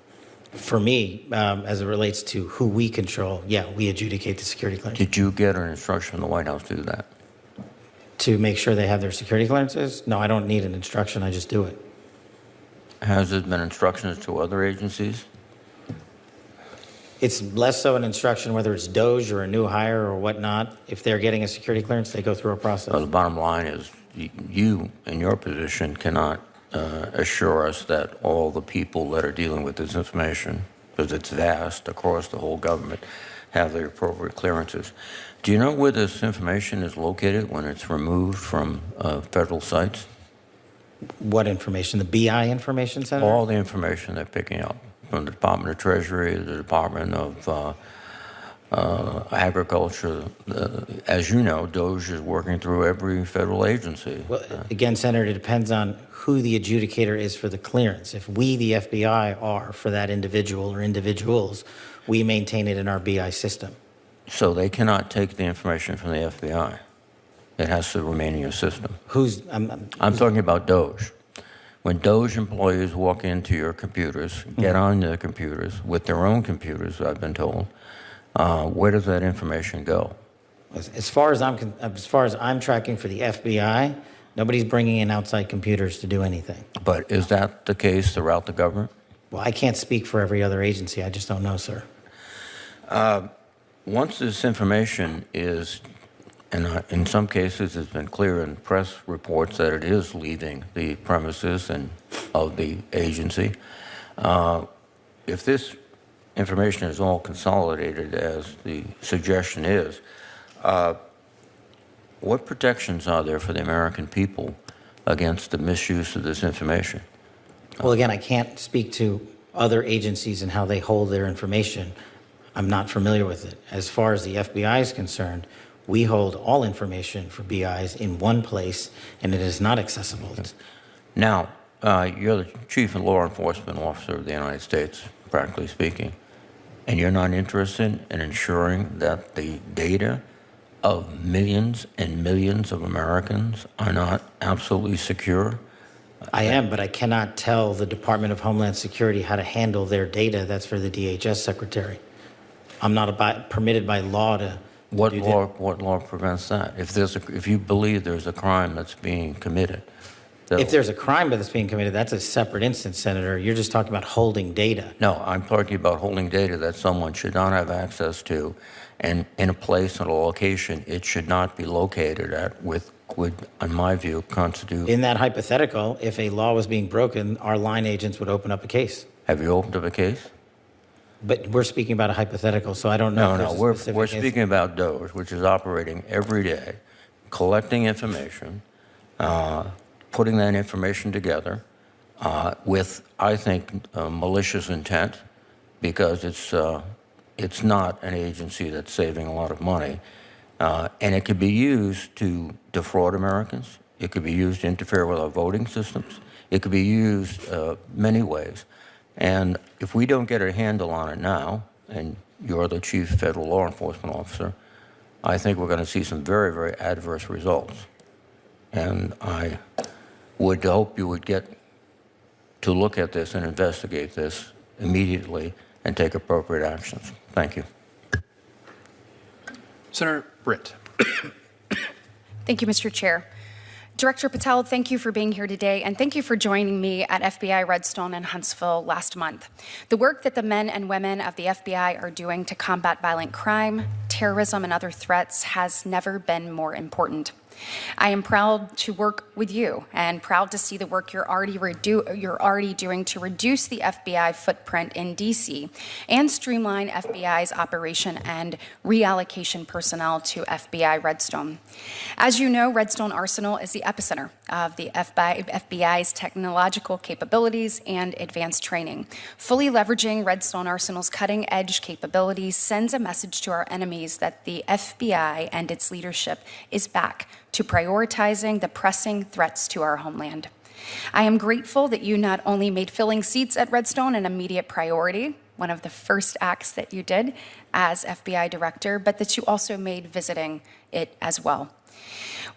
For me, as it relates to who we control, yeah, we adjudicate the security clearance. Did you get an instruction from the White House to do that? To make sure they have their security clearances? No, I don't need an instruction. I just do it. Has there been instructions to other agencies? It's less so an instruction whether it's DOJ or a new hire or whatnot. If they're getting a security clearance, they go through a process. Well, the bottom line is you, in your position, cannot assure us that all the people that are dealing with this information, because it's vast across the whole government, have the appropriate clearances. Do you know where this information is located when it's removed from federal sites? What information? The BI information, Senator? All the information they're picking up from the Department of Treasury, the Department of agriculture. As you know, DOJ is working through every federal agency. Well, again, Senator, it depends on who the adjudicator is for the clearance. If we, the FBI, are for that individual or individuals, we maintain it in our BI system. So they cannot take the information from the FBI. It has to remain in your system. I'm talking about DOJ. When DOJ employees walk into your computers, get on their computers, with their own computers, I've been told, where does that information go? As far as I'm tracking for the FBI, nobody's bringing in outside computers to do anything. But is that the case throughout the government? Well, I can't speak for every other agency. I just don't know, sir. Once this information is, and in some cases it's been clear in press reports that it is leaving the premises and of the agency, if this information is all consolidated, as the suggestion is, what protections are there for the American people against the misuse of this information? Well, again, I can't speak to other agencies and how they hold their information. I'm not familiar with it. As far as the FBI is concerned, we hold all information for BIs in one place, and it is not accessible. Now, you're the Chief Law Enforcement Officer of the United States, practically speaking, and you're not interested in ensuring that the data of millions and millions of Americans are not absolutely secure? I am, but I cannot tell the Department of Homeland Security how to handle their data. That's for the DHS Secretary. I'm not permitted by law to What do law? that. What law prevents that? If you believe there's a crime that's being committed, If there's a crime that's being committed, that's a separate instance, Senator. You're just talking about holding data. no, I'm talking about holding data that someone should not have access to, and in a place and a location it should not be located at, would, in my view, constitute. In that hypothetical, if a law was being broken, our line agents would open up a case. Have you opened up a case? But we're speaking about a hypothetical, so I don't know. No, if no, there's a specific we're case. speaking about DOJ, which is operating every day, collecting information, putting that information together with, I think, malicious intent, because it's not an agency that's saving a lot of money. And it could be used to defraud Americans. It could be used to interfere with our voting systems. It could be used many ways. And if we don't get a handle on it now, and you're the Chief Federal Law Enforcement Officer, I think we're going to see some very, very adverse results. And I would hope you would get to look at this and investigate this immediately and take appropriate actions. Thank you. Senator Britt. Thank you, Mr. Chair. Director Patel, thank you for being here today, and thank you for joining me at FBI Redstone in Huntsville last month. The work that the men and women of the FBI are doing to combat violent crime, terrorism, and other threats has never been more important. I am proud to work with you and proud to see the work you're already doing to reduce the FBI footprint in DC and streamline FBI's operation and reallocation personnel to FBI Redstone. As you know, Redstone Arsenal is the epicenter of the FBI's technological capabilities and advanced training. Fully leveraging Redstone Arsenal's cutting-edge capabilities sends a message to our enemies that the FBI and its leadership is back to prioritizing the pressing threats to our homeland. I am grateful that you not only made filling seats at Redstone an immediate priority, one of the first acts that you did as FBI director, but that you also made visiting it as well.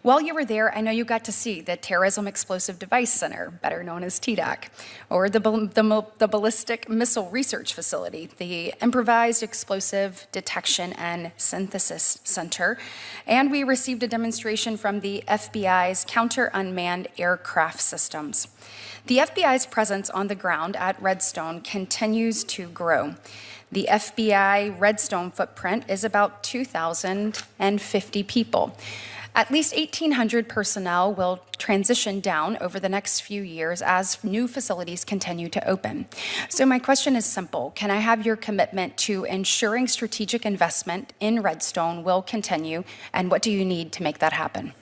While you were there, I know you got to see the Terrorism Explosive Device Center, better known as TDAC, or the Ballistic Missile Research Facility, the Improvised Explosive Detection and Synthesis Center, and we received a demonstration from the FBI's Counter-Unmanned Aircraft Systems. The FBI's presence on the ground at Redstone continues to grow. The FBI Redstone footprint is about 2,050 people. At least 1,800 personnel will transition down over the next few years as new facilities continue to open. So my question is simple. Can I have your commitment to ensuring strategic investment in Redstone will continue, and what do you need to make that happen?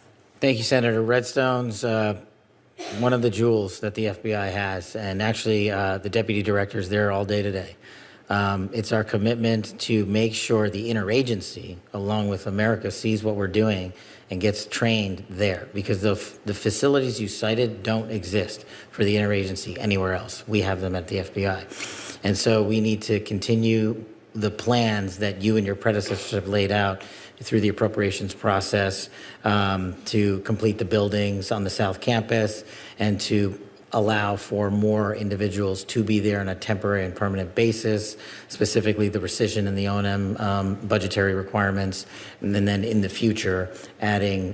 Thank you, Senator. Redstone's one of the jewels that the FBI has, and actually the deputy director is there all day today. It's our commitment to make sure the interagency, along with America, sees what we're doing and gets trained there, because the facilities you cited don't exist for the interagency anywhere else. We have them at the FBI. And so we need to continue the plans that you and your predecessors have laid out through the appropriations process to complete the buildings on the South Campus and to allow for more individuals to be there on a temporary and permanent basis, specifically the rescission and the O&M budgetary requirements, and then in the future adding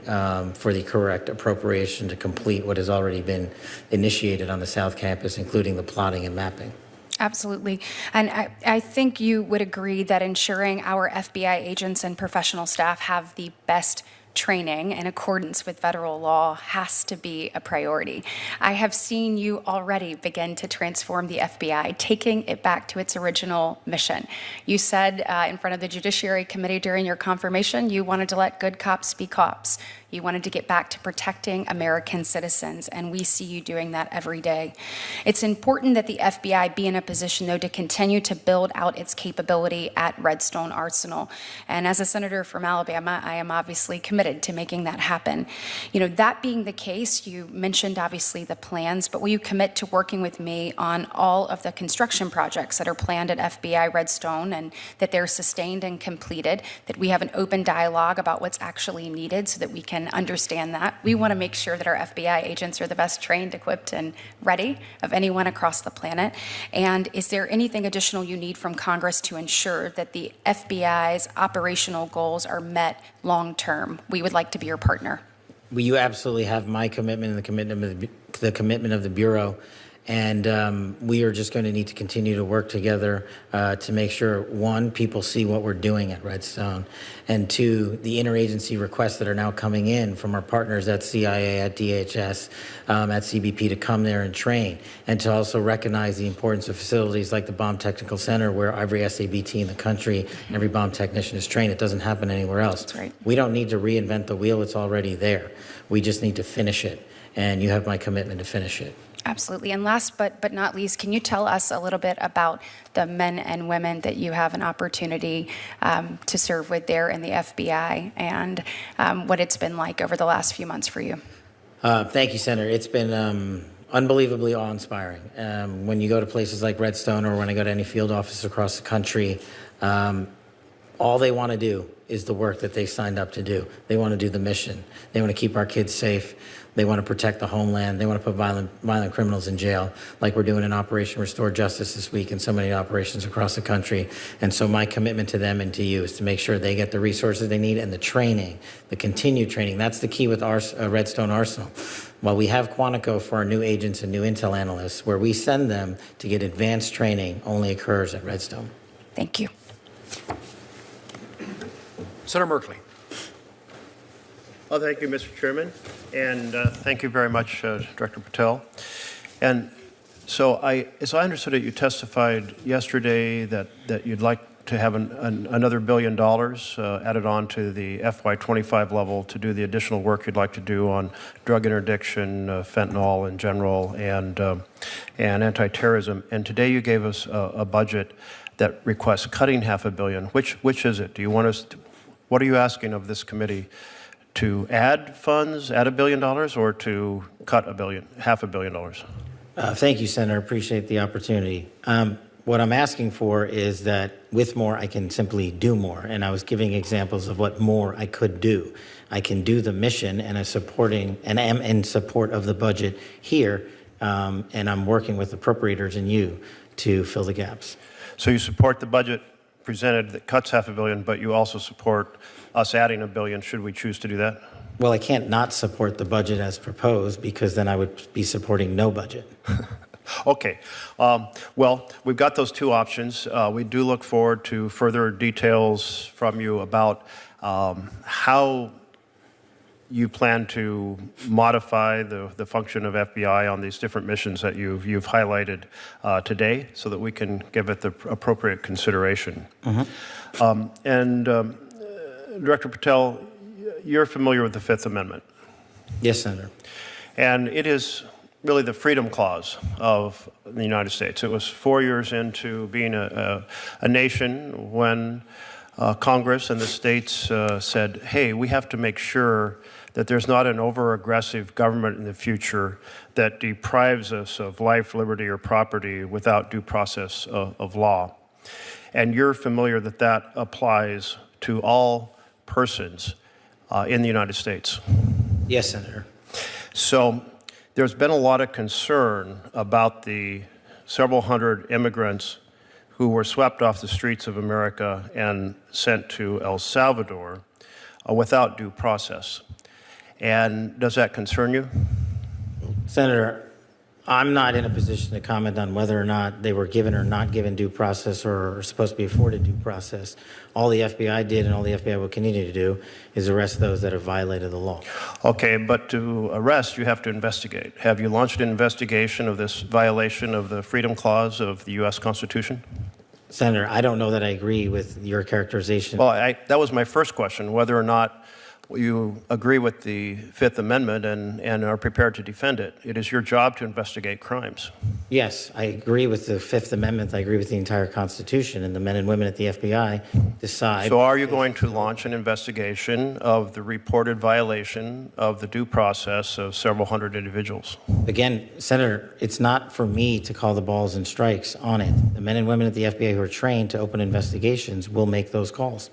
for the correct appropriation to complete what has already been initiated on the South Campus, including the plotting and mapping. Absolutely. And I think you would agree that ensuring our FBI agents and professional staff have the best training in accordance with federal law has to be a priority. I have seen you already begin to transform the FBI, taking it back to its original mission. You said in front of the Judiciary Committee during your confirmation, you wanted to let good cops be cops. You wanted to get back to protecting American citizens, and we see you doing that every day. It's important that the FBI be in a position, though, to continue to build out its capability at Redstone Arsenal. And as a senator from Alabama, I am obviously committed to making that happen. You know, that being the case, you mentioned obviously the plans, but will you commit to working with me on all of the construction projects that are planned at FBI Redstone and that they're sustained and completed, that we have an open dialogue about what's actually needed so that we can understand that? We want to make sure that our FBI agents are the best trained, equipped, and ready of anyone across the planet. And is there anything additional you need from Congress to ensure that the FBI's operational goals are met long term? We would like to be your partner. Well, you absolutely have my commitment and the commitment of the Bureau. And we are just going to need to continue to work together to make sure, one, people see what we're doing at Redstone, and two, the interagency requests that are now coming in from our partners at CIA, at DHS, at CBP to come there and train, and to also recognize the importance of facilities like the Bomb Technical Center, where every SABT in the country, every bomb technician is trained. It doesn't happen anywhere else. That's right. We don't need to reinvent the wheel. It's already there. We just need to finish it, and you have my commitment to finish it. Absolutely. And last but not least, can you tell us a little bit about the men and women that you have an opportunity to serve with there in the FBI and what it's been like over the last few months for you? Thank you, Senator. It's been unbelievably awe-inspiring. When you go to places like Redstone or when I go to any field office across the country, all they want to do is the work that they signed up to do. They want to do the mission. They want to keep our kids safe. They want to protect the homeland. They want to put violent criminals in jail, like we're doing in Operation Restore Justice this week and so many operations across the country. And so my commitment to them and to you is to make sure they get the resources they need and the training, the continued training. That's the key with Redstone Arsenal. While we have Quantico for our new agents and new intel analysts, where we send them to get advanced training only occurs at Redstone. Thank you. Senator Merkley. Well, thank you, Mr. Chairman, and thank you very much, Director Patel. And so as I understood it, you testified yesterday that you'd like to have another $1 billion added on to the FY25 level to do the additional work you'd like to do on drug interdiction, fentanyl in general, and anti-terrorism. And today you gave us a budget that requests cutting $500 million. Which is it? Do you want us to, what are you asking of this committee? To add funds, add $1 billion, or to cut $500 million? Thank you, Senator. Appreciate the opportunity. What I'm asking for is that with more, I can simply do more. And I was giving examples of what more I could do. I can do the mission, and am in support of the budget here, and I'm working with appropriators and you to fill the gaps. So you support the budget presented that cuts $500 million, but you also support us adding $1 billion, should we choose to do that? Well, I can't not support the budget as proposed, because then I would be supporting no budget. Okay. Well, we've got those two options. We do look forward to further details from you about how you plan to modify the function of FBI on these different missions that you've highlighted today, so that we can give it the appropriate consideration. Mm-hmm. Director Patel, you're familiar with the Fifth Amendment. Yes, Senator. And it is really the freedom clause of the United States. It was 4 years into being a nation when Congress and the states said, hey, we have to make sure that there's not an over-aggressive government in the future that deprives us of life, liberty, or property without due process of law. And you're familiar that that applies to all persons in the United States. Yes, Senator. So there's been a lot of concern about the several hundred immigrants who were swept off the streets of America and sent to El Salvador without due process. And does that concern you? Senator, I'm not in a position to comment on whether or not they were given or not given due process or are supposed to be afforded due process. All the FBI did and all the FBI will continue to do is arrest those that have violated the law. Okay, but to arrest, you have to investigate. Have you launched an investigation of this violation of the Freedom Clause of the U.S. Constitution? Senator, I don't know that I agree with your characterization. Well, that was my first question, whether or not you agree with the Fifth Amendment and are prepared to defend it. It is your job to investigate crimes. Yes, I agree with the Fifth Amendment. I agree with the entire Constitution, and the men and women at the FBI decide. So are you going to launch an investigation of the reported violation of the due process of several hundred individuals? Again, Senator, it's not for me to call the balls and strikes on it. The men and women at the FBI who are trained to open investigations will make those calls.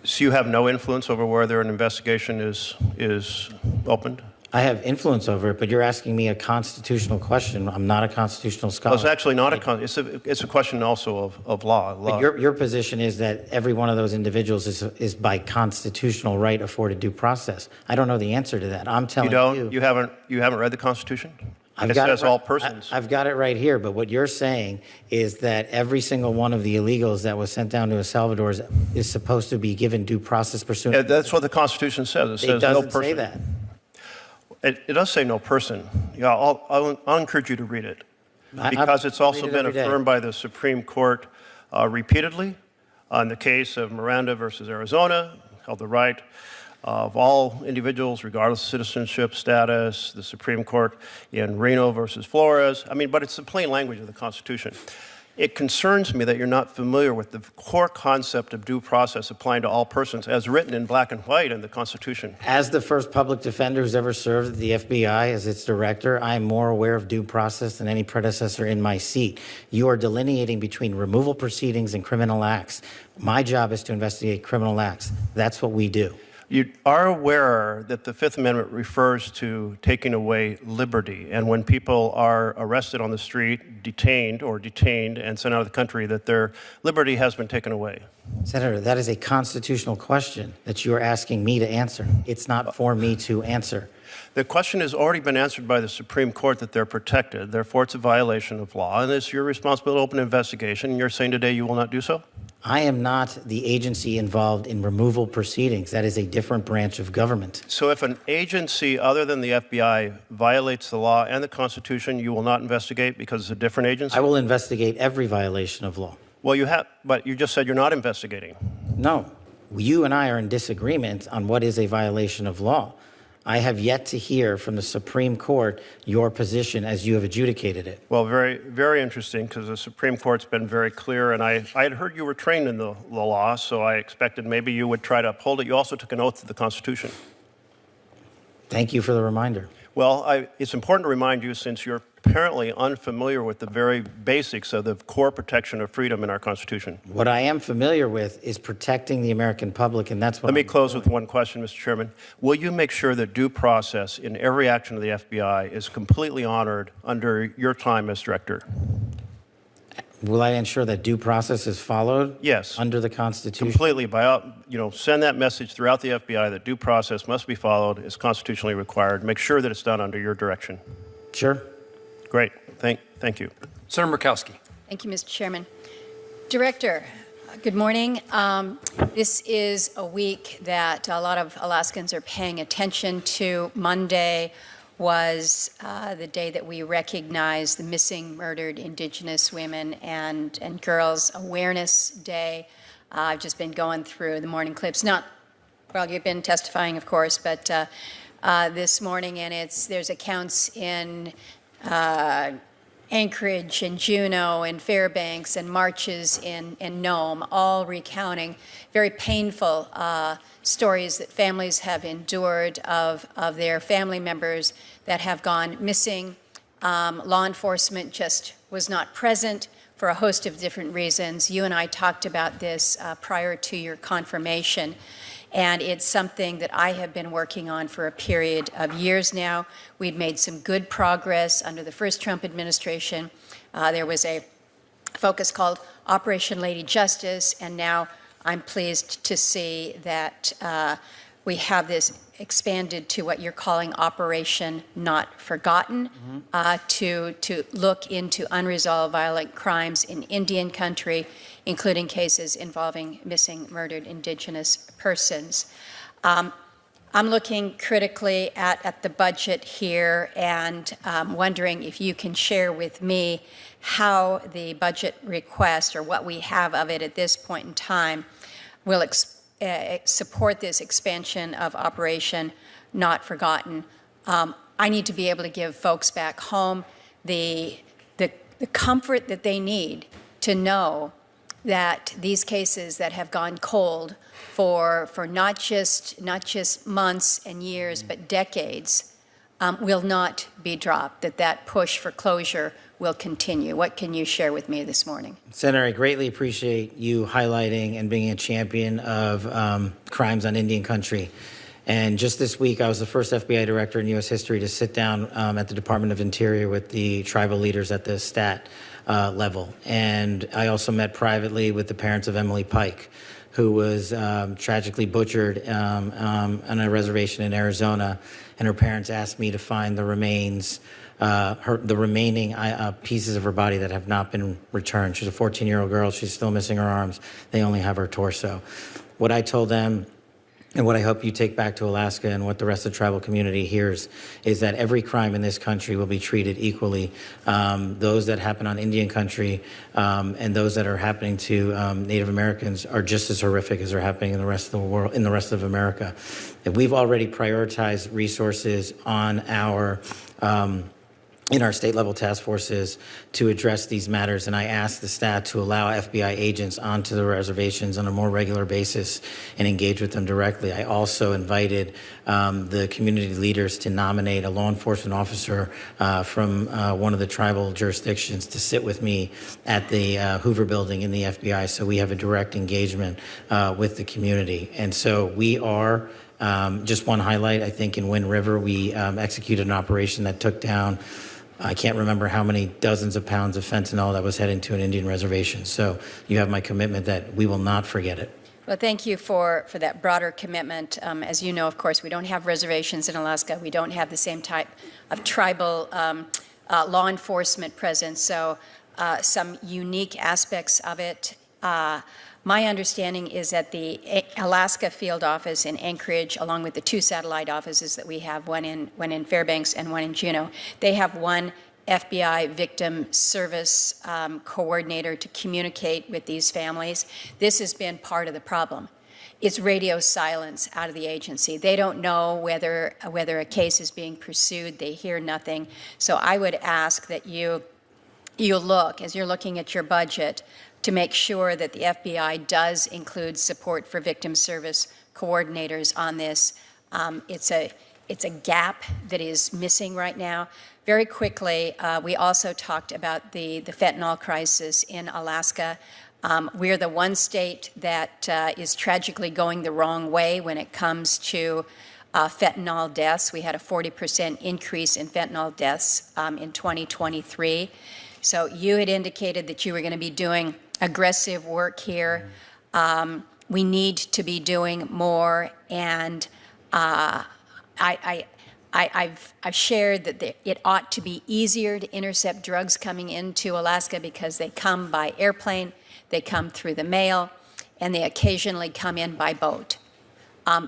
So you have no influence over whether an investigation is opened? I have influence over it, but you're asking me a constitutional question. I'm not a constitutional scholar. Well, it's actually not it's a question also of law. But your position is that every one of those individuals is by constitutional right afforded due process. I don't know the answer to that. I'm telling you. You haven't read the Constitution? It says all persons. I've got it right here, but what you're saying is that every single one of the illegals that was sent down to El Salvador is supposed to be given due process pursuant. Yeah, that's what the Constitution says. It says no person. It doesn't say that. It does say no person. Yeah, I'll encourage you to read it because it's also been affirmed by the Supreme Court repeatedly on the case of Miranda versus Arizona, held the right of all individuals, regardless of citizenship status, the Supreme Court in Reno versus Flores. I mean, but it's the plain language of the Constitution. It concerns me that you're not familiar with the core concept of due process applying to all persons as written in black and white in the Constitution. As the first public defender who's ever served at the FBI as its director, I am more aware of due process than any predecessor in my seat. You are delineating between removal proceedings and criminal acts. My job is to investigate criminal acts. That's what we do. You are aware that the Fifth Amendment refers to taking away liberty, and when people are arrested on the street, detained and sent out of the country, that their liberty has been taken away. Senator, that is a constitutional question that you are asking me to answer. It's not for me to answer. The question has already been answered by the Supreme Court that they're protected. Therefore, it's a violation of law, and it's your responsibility to open an investigation. And you're saying today you will not do so? I am not the agency involved in removal proceedings. That is a different branch of government. So if an agency other than the FBI violates the law and the Constitution, you will not investigate because it's a different agency? I will investigate every violation of law. Well, you have, but you just said you're not investigating. No. You and I are in disagreement on what is a violation of law. I have yet to hear from the Supreme Court your position as you have adjudicated it. Well, very, very interesting, because the Supreme Court's been very clear, and I had heard you were trained in the law, so I expected maybe you would try to uphold it. You also took an oath to the Constitution. Thank you for the reminder. Well, it's important to remind you, since you're apparently unfamiliar with the very basics of the core protection of freedom in our Constitution. What I am familiar with is protecting the American public, and that's what Let me close with one question, Mr. Chairman. Will you make sure that due process in every action of the FBI is completely honored under your time as director? Will I ensure that due process is followed? Yes. Under the Constitution? Completely. Send that message throughout the FBI that due process must be followed, is constitutionally required. Make sure that it's done under your direction. Sure. Great. Thank you. Senator Murkowski. Thank you, Mr. Chairman. Director, good morning. This is a week that a lot of Alaskans are paying attention to. Monday was the day that we recognize the missing, murdered Indigenous women and girls Awareness Day. I've just been going through the morning clips. You've been testifying, of course, but this morning, and there's accounts in Anchorage and Juneau and Fairbanks and marches in Nome, all recounting very painful stories that families have endured of their family members that have gone missing. Law enforcement just was not present for a host of different reasons. You and I talked about this prior to your confirmation, and it's something that I have been working on for a period of years now. We've made some good progress under the first Trump administration. There was a focus called Operation Lady Justice, and now I'm pleased to see that we have this expanded to what you're calling Operation Not Forgotten, to look into unresolved violent crimes in Indian country, including cases involving missing, murdered Indigenous persons. I'm looking critically at the budget here and wondering if you can share with me how the budget request, or what we have of it at this point in time, will support this expansion of Operation Not Forgotten. I need to be able to give folks back home the comfort that they need to know that these cases that have gone cold for not just months and years, but decades, will not be dropped, that push for closure will continue. What can you share with me this morning? Senator, I greatly appreciate you highlighting and being a champion of crimes on Indian country. And just this week, I was the first FBI director in U.S. history to sit down at the Department of Interior with the tribal leaders at the stat level. And I also met privately with the parents of Emily Pike, who was tragically butchered on a reservation in Arizona. And her parents asked me to find the remains, the remaining pieces of her body that have not been returned. She's a 14-year-old girl. She's still missing her arms. They only have her torso. What I told them, and what I hope you take back to Alaska and what the rest of the tribal community hears, is that every crime in this country will be treated equally. Those that happen on Indian country and those that are happening to Native Americans are just as horrific as are happening in the rest of the world, in the rest of America. And we've already prioritized resources on our in our state level task forces to address these matters. And I asked the staff to allow FBI agents onto the reservations on a more regular basis and engage with them directly. I also invited the community leaders to nominate a law enforcement officer from one of the tribal jurisdictions to sit with me at the Hoover building in the FBI, so we have a direct engagement with the community. And so we are, just one highlight, I think in Wind River, we executed an operation that took down, I can't remember how many dozens of pounds of fentanyl that was heading to an Indian reservation. So you have my commitment that we will not forget it. Well, thank you for that broader commitment. As you know, of course, we don't have reservations in Alaska. We don't have the same type of tribal law enforcement presence, so some unique aspects of it. My understanding is that the Alaska field office in Anchorage, along with the two satellite offices that we have, one in Fairbanks and one in Juneau, they have one FBI victim service coordinator to communicate with these families. This has been part of the problem. It's radio silence out of the agency. They don't know whether a case is being pursued. They hear nothing. So I would ask that you look, as you're looking at your budget, to make sure that the FBI does include support for victim service coordinators on this. It's a gap that is missing right now. Very quickly, we also talked about the fentanyl crisis in Alaska. We're the one state that is tragically going the wrong way when it comes to fentanyl deaths. We had a 40% increase in fentanyl deaths in 2023. So you had indicated that you were going to be doing aggressive work here. We need to be doing more, and I've shared that it ought to be easier to intercept drugs coming into Alaska because they come by airplane, they come through the mail, and they occasionally come in by boat.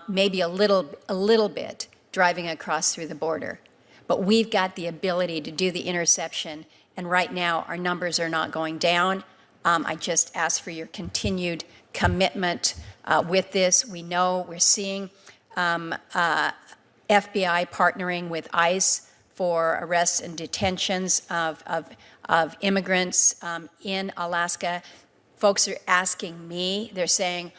Maybe a little bit driving across through the border. But we've got the ability to do the interception, and right now our numbers are not going down. I just ask for your continued commitment with this. We know we're seeing FBI partnering with ICE for arrests and detentions of immigrants in Alaska. Folks are asking me, they're saying,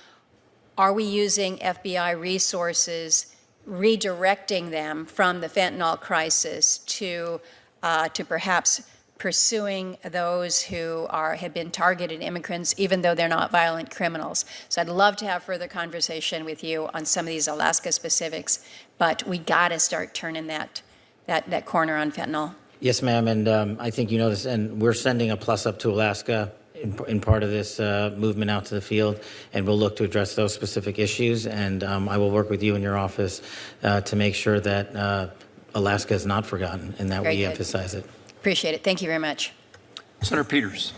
are we using FBI resources, redirecting them from the fentanyl crisis to perhaps pursuing those who have been targeted immigrants, even though they're not violent criminals? So I'd love to have further conversation with you on some of these Alaska specifics, but we got to start turning that corner on fentanyl. Yes, ma'am, and I think you know this, and we're sending a plus up to Alaska in part of this movement out to the field, and we'll look to address those specific issues, and I will work with you in your office to make sure that Alaska is not forgotten and that we emphasize it. Appreciate it. Thank you very much. Senator Peters.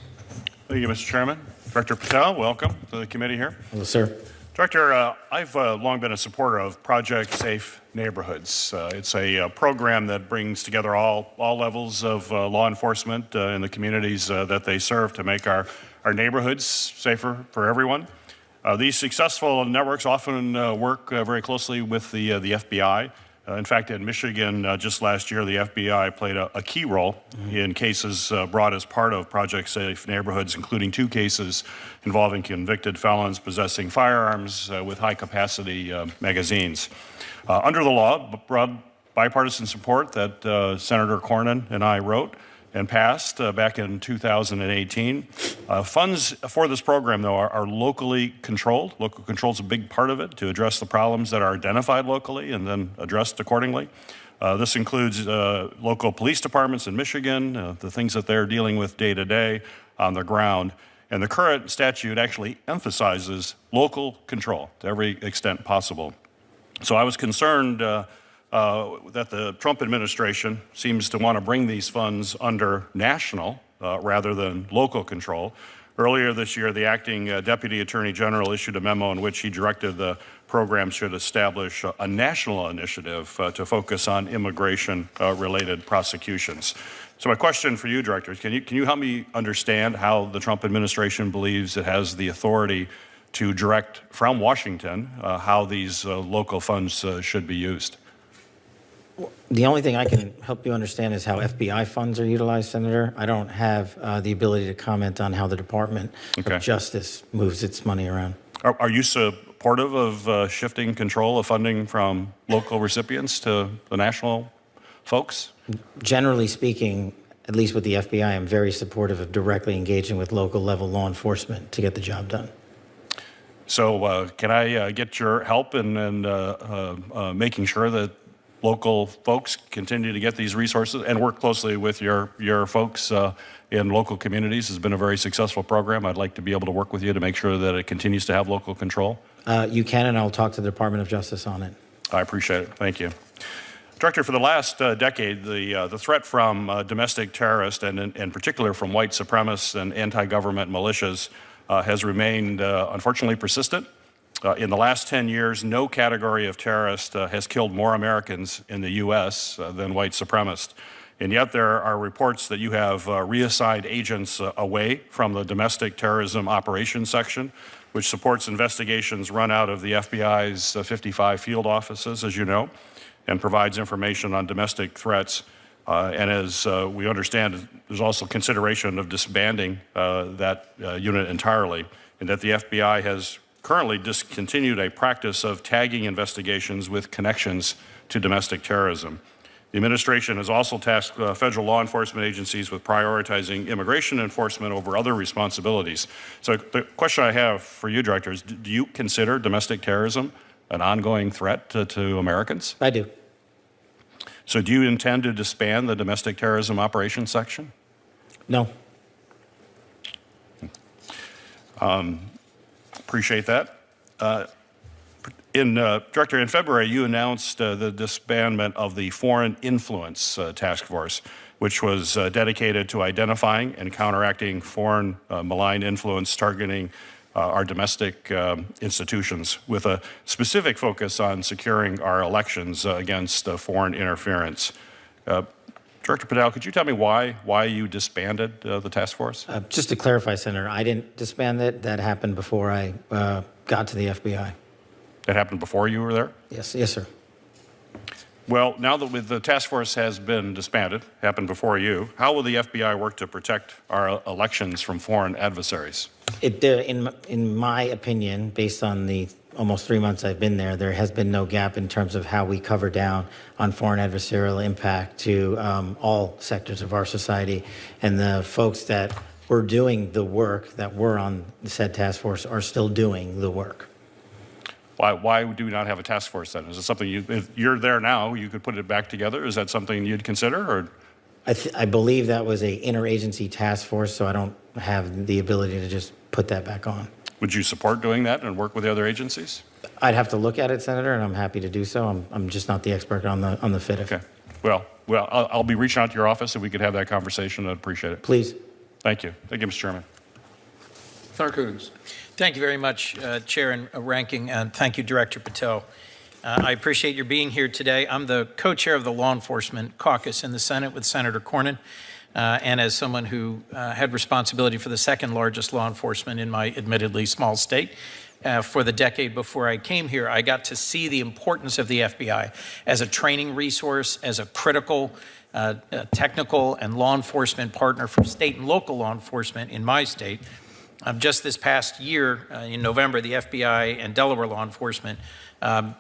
Thank you, Mr. Chairman. Director Patel, welcome to the committee here. Hello, sir. Director, I've long been a supporter of Project Safe Neighborhoods. It's a program that brings together all levels of law enforcement in the communities that they serve to make our neighborhoods safer for everyone. These successful networks often work very closely with the FBI. In fact, in Michigan, just last year, the FBI played a key role in cases brought as part of Project Safe Neighborhoods, including 2 cases involving convicted felons possessing firearms with high-capacity magazines. Under the law, broad bipartisan support that Senator Cornyn and I wrote and passed back in 2018. Funds for this program, though, are locally controlled. Local control is a big part of it to address the problems that are identified locally and then addressed accordingly. This includes local police departments in Michigan, the things that they're dealing with day to day on the ground. And the current statute actually emphasizes local control to every extent possible. So I was concerned that the Trump administration seems to want to bring these funds under national rather than local control. Earlier this year, the acting Deputy Attorney General issued a memo in which he directed the program should establish a national initiative to focus on immigration-related prosecutions. So my question for you, Director, can you help me understand how the Trump administration believes it has the authority to direct from Washington how these local funds should be used? The only thing I can help you understand is how FBI funds are utilized, Senator. I don't have the ability to comment on how the Department of Justice moves its money around. Are you supportive of shifting control of funding from local recipients to the national folks? Generally speaking, at least with the FBI, I'm very supportive of directly engaging with local level law enforcement to get the job done. So can I get your help in making sure that local folks continue to get these resources and work closely with your folks in local communities? Has been a very successful program. I'd like to be able to work with you to make sure that it continues to have local control. You can, and I'll talk to the Department of Justice on it. I appreciate it. Thank you. Director, for the last decade, the threat from domestic terrorists, and in particular from white supremacists and anti-government militias, has remained unfortunately persistent. In the last 10 years, no category of terrorist has killed more Americans in the U.S. Than white supremacists. And yet there are reports that you have reassigned agents away from the domestic terrorism operations section, which supports investigations run out of the FBI's 55 field offices, as you know, and provides information on domestic threats. And as we understand, there's also consideration of disbanding that unit entirely, and that the FBI has currently discontinued a practice of tagging investigations with connections to domestic terrorism. The administration has also tasked federal law enforcement agencies with prioritizing immigration enforcement over other responsibilities. So the question I have for you, Director, is do you consider domestic terrorism an ongoing threat to Americans? I do. So do you intend to disband the domestic terrorism operations section? No. Appreciate that. Director, in February, you announced the disbandment of the Foreign Influence Task Force, which was dedicated to identifying and counteracting foreign malign influence targeting our domestic institutions, with a specific focus on securing our elections against foreign interference. Director Patel, could you tell me why you disbanded the task force? Just to clarify, Senator, I didn't disband it. That happened before I got to the FBI. That happened before you were there? Yes, sir. Well, now that the task force has been disbanded, happened before you, how will the FBI work to protect our elections from foreign adversaries? In my opinion, based on the almost 3 months I've been there has been no gap in terms of how we cover down on foreign adversarial impact to all sectors of our society. And the folks that were doing the work that were on the said task force are still doing the work. Why do we not have a task force then? Is it something if you're there now, you could put it back together? Is that something you'd consider, or? I believe that was a interagency task force, so I don't have the ability to just put that back on. Would you support doing that and work with the other agencies? I'd have to look at it, Senator, and I'm happy to do so. I'm just not the expert on the FIDF. Okay. Well, I'll be reaching out to your office if we could have that conversation. I'd appreciate it. Please. Thank you. Thank you, Mr. Chairman. Senator Coons. Thank you very much, Chair and Ranking, and thank you, Director Patel. I appreciate your being here today. I'm the co-chair of the Law Enforcement Caucus in the Senate with Senator Cornyn, and as someone who had responsibility for the second largest law enforcement in my admittedly small state for the decade before I came here, I got to see the importance of the FBI as a training resource, as a critical technical and law enforcement partner for state and local law enforcement in my state. Just this past year, in November, the FBI and Delaware law enforcement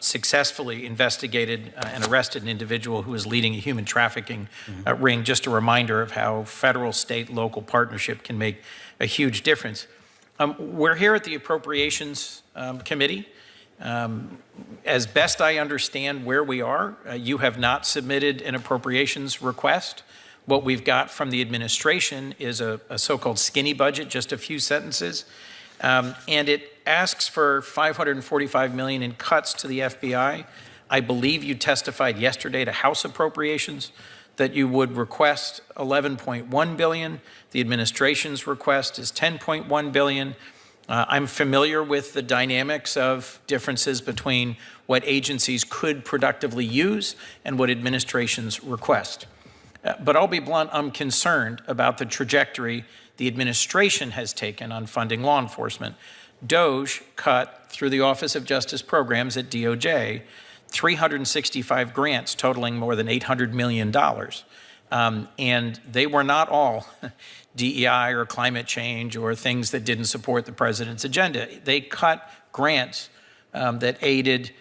successfully investigated and arrested an individual who was leading a human trafficking ring. Just a reminder of how federal, state, local partnership can make a huge difference. We're here at the Appropriations Committee. As best I understand where we are, you have not submitted an appropriations request. What we've got from the administration is a so-called skinny budget, just a few sentences, and it asks for $545 million in cuts to the FBI. I believe you testified yesterday to House Appropriations that you would request $11.1 billion. The administration's request is $10.1 billion. I'm familiar with the dynamics of differences between what agencies could productively use and what administrations request. But I'll be blunt, I'm concerned about the trajectory the administration has taken on funding law enforcement. DOJ cut, through the Office of Justice Programs at DOJ, 365 grants totaling more than $800 million. And they were not all DEI or climate change or things that didn't support the president's agenda. They cut grants that aided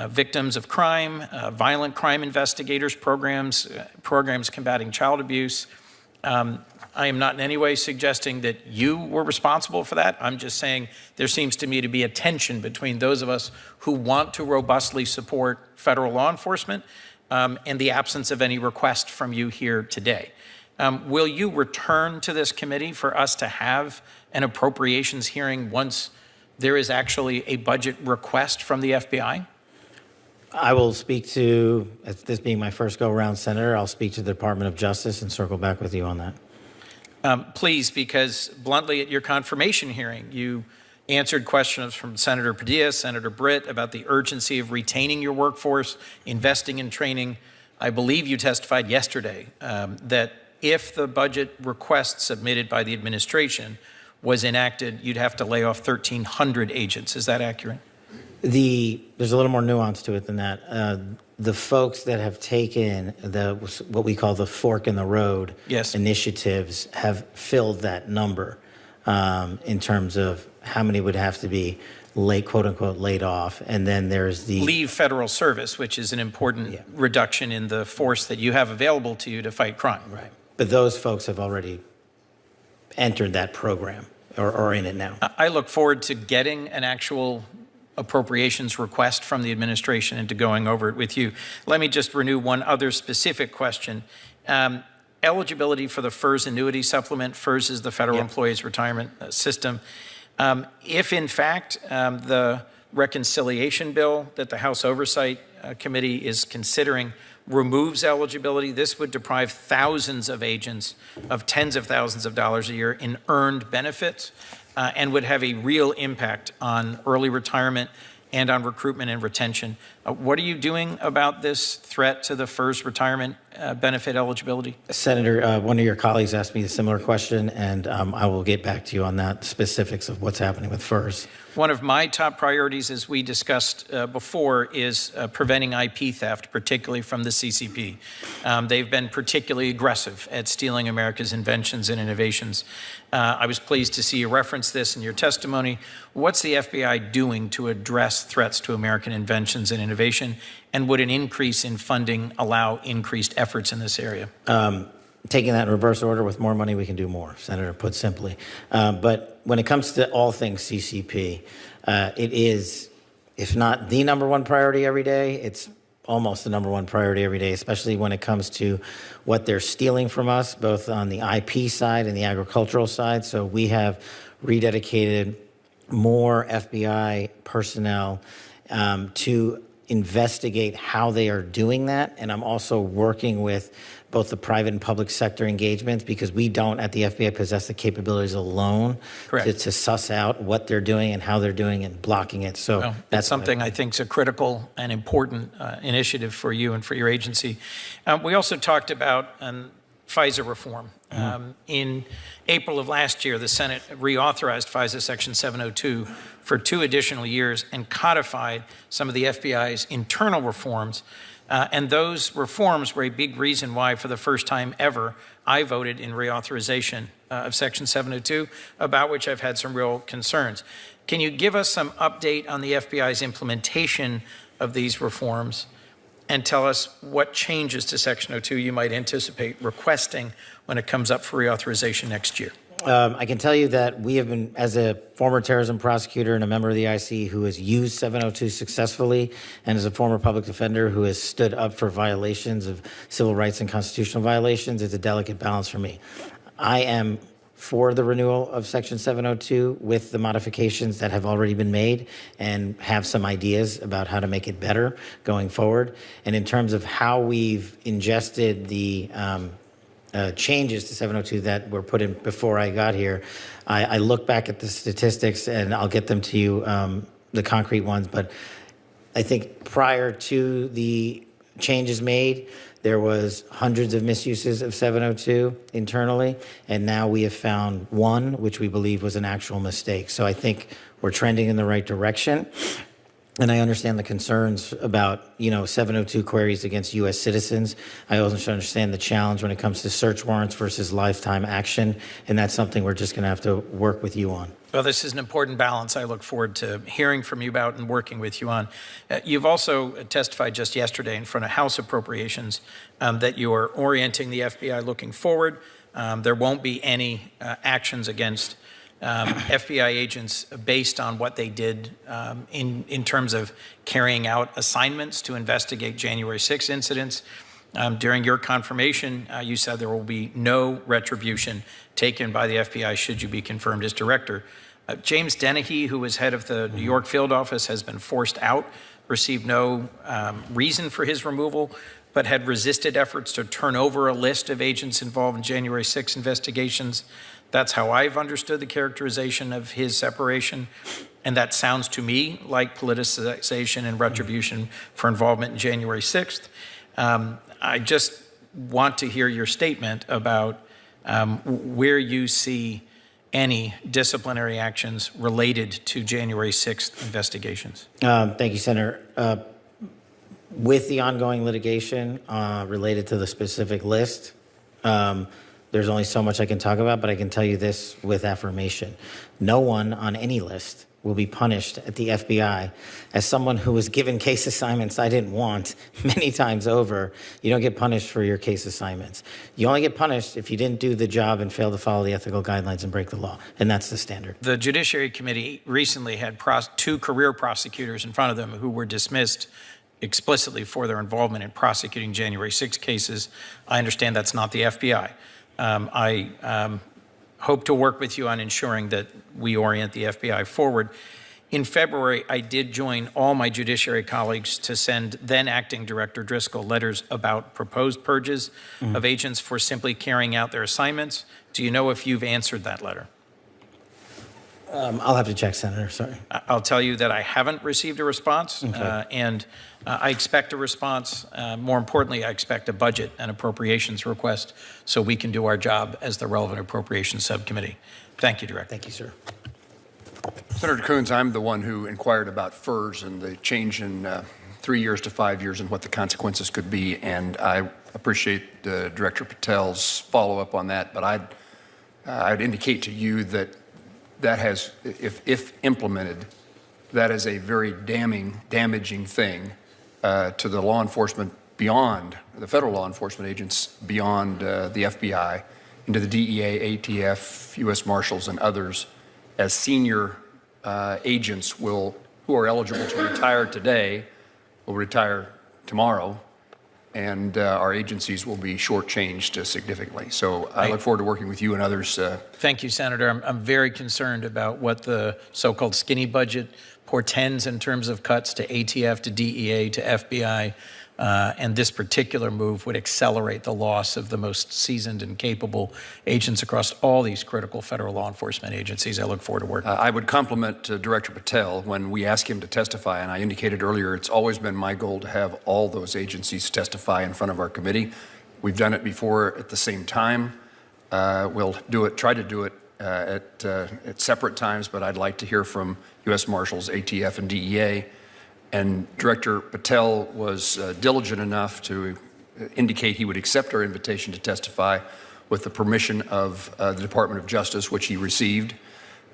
victims of crime, violent crime investigators programs, programs combating child abuse. I am not in any way suggesting that you were responsible for that. I'm just saying there seems to me to be a tension between those of us who want to robustly support federal law enforcement and the absence of any request from you here today. Will you return to this committee for us to have an appropriations hearing once there is actually a budget request from the FBI? I will speak to, this being my first go-around, Senator, I'll speak to the Department of Justice and circle back with you on that. Please, because bluntly at your confirmation hearing, you answered questions from Senator Padilla, Senator Britt about the urgency of retaining your workforce, investing in training. I believe you testified yesterday that if the budget request submitted by the administration was enacted, you'd have to lay off 1,300 agents. Is that accurate? There's a little more nuance to it than that. The folks that have taken what we call the fork in the road initiatives have filled that number in terms of how many would have to be quote unquote laid off. And then there's the leave federal service, which is an important reduction in the force that you have available to you to fight crime. Right. But those folks have already entered that program or are in it now. I look forward to getting an actual appropriations request from the administration and to going over it with you. Let me just renew one other specific question. Eligibility for the FERS annuity supplement. FERS is the Federal Employees Retirement System. If in fact the reconciliation bill that the House Oversight Committee is considering removes eligibility, this would deprive thousands of agents of tens of thousands of dollars a year in earned benefits and would have a real impact on early retirement and on recruitment and retention. What are you doing about this threat to the FERS retirement benefit eligibility? Senator, one of your colleagues asked me a similar question, and I will get back to you on that, specifics of what's happening with FERS. One of my top priorities, as we discussed before, is preventing IP theft, particularly from the CCP. They've been particularly aggressive at stealing America's inventions and innovations. I was pleased to see you reference this in your testimony. What's the FBI doing to address threats to American inventions and innovation? And would an increase in funding allow increased efforts in this area? Taking that in reverse order, with more money, we can do more, Senator, put simply. But when it comes to all things CCP, it is, if not the #1 priority every day, it's almost the #1 priority every day, especially when it comes to what they're stealing from us, both on the IP side and the agricultural side. So we have rededicated more FBI personnel to investigate how they are doing that. And I'm also working with both the private and public sector engagements, because we don't at the FBI possess the capabilities alone to suss out what they're doing and how they're doing and blocking it. So well, that's something I think is a critical and important initiative for you and for your agency. We also talked about FISA reform. In April of last year, the Senate reauthorized FISA Section 702 for 2 additional years and codified some of the FBI's internal reforms. And those reforms were a big reason why, for the first time ever, I voted in reauthorization of Section 702, about which I've had some real concerns. Can you give us some update on the FBI's implementation of these reforms, and tell us what changes to Section 02 you might anticipate requesting when it comes up for reauthorization next year? I can tell you that we have been, as a former terrorism prosecutor and a member of the IC who has used 702 successfully, and as a former public defender who has stood up for violations of civil rights and constitutional violations, it's a delicate balance for me. I am for the renewal of Section 702 with the modifications that have already been made, and have some ideas about how to make it better going forward. And in terms of how we've ingested the changes to 702 that were put in before I got here, I look back at the statistics, and I'll get them to you, the concrete ones. But I think prior to the changes made, there was hundreds of misuses of 702 internally, and now we have found one, which we believe was an actual mistake. So I think we're trending in the right direction. And I understand the concerns about, 702 queries against U.S. citizens. I also understand the challenge when it comes to search warrants versus lifetime action, and that's something we're just going to have to work with you on. Well, this is an important balance I look forward to hearing from you about and working with you on. You've also testified just yesterday in front of House Appropriations that you are orienting the FBI looking forward. There won't be any actions against FBI agents based on what they did in terms of carrying out assignments to investigate January 6 incidents. During your confirmation, you said there will be no retribution taken by the FBI should you be confirmed as director. James Dennehy, who was head of the New York field office, has been forced out, received no reason for his removal, but had resisted efforts to turn over a list of agents involved in January 6 investigations. That's how I've understood the characterization of his separation. And that sounds to me like politicization and retribution for involvement in January 6th. I just want to hear your statement about where you see any disciplinary actions related to January 6th investigations. Thank you, Senator. With the ongoing litigation related to the specific list, there's only so much I can talk about, but I can tell you this with affirmation. No one on any list will be punished at the FBI. As someone who was given case assignments I didn't want many times over, you don't get punished for your case assignments. You only get punished if you didn't do the job and fail to follow the ethical guidelines and break the law, and that's the standard. The Judiciary Committee recently had 2 career prosecutors in front of them who were dismissed explicitly for their involvement in prosecuting January 6 cases. I understand that's not the FBI. I hope to work with you on ensuring that we orient the FBI forward. In February, I did join all my judiciary colleagues to send then Acting Director Driscoll letters about proposed purges of agents for simply carrying out their assignments. Do you know if you've answered that letter? I'll have to check, Senator, sorry. I'll tell you that I haven't received a response, and I expect a response. More importantly, I expect a budget and appropriations request so we can do our job as the relevant appropriations subcommittee. Thank you, Director. Thank you, sir. Senator Coons, I'm the one who inquired about FERS and the change in 3 years to 5 years and what the consequences could be, and I appreciate Director Patel's follow-up on that, but I'd indicate to you that that has, if implemented, that is a very damaging thing to the law enforcement beyond, the federal law enforcement agents beyond the FBI, into the DEA, ATF, U.S. Marshals, and others, as senior agents who are eligible to retire today will retire tomorrow, and our agencies will be shortchanged significantly. So I look forward to working with you and others. Thank you, Senator. I'm very concerned about what the so-called skinny budget portends in terms of cuts to ATF, to DEA, to FBI, and this particular move would accelerate the loss of the most seasoned and capable agents across all these critical federal law enforcement agencies. I look forward to working. I would compliment Director Patel when we ask him to testify, and I indicated earlier it's always been my goal to have all those agencies testify in front of our committee. We've done it before at the same time. We'll try to do it at separate times, but I'd like to hear from U.S. Marshals, ATF, and DEA. And Director Patel was diligent enough to indicate he would accept our invitation to testify with the permission of the Department of Justice, which he received.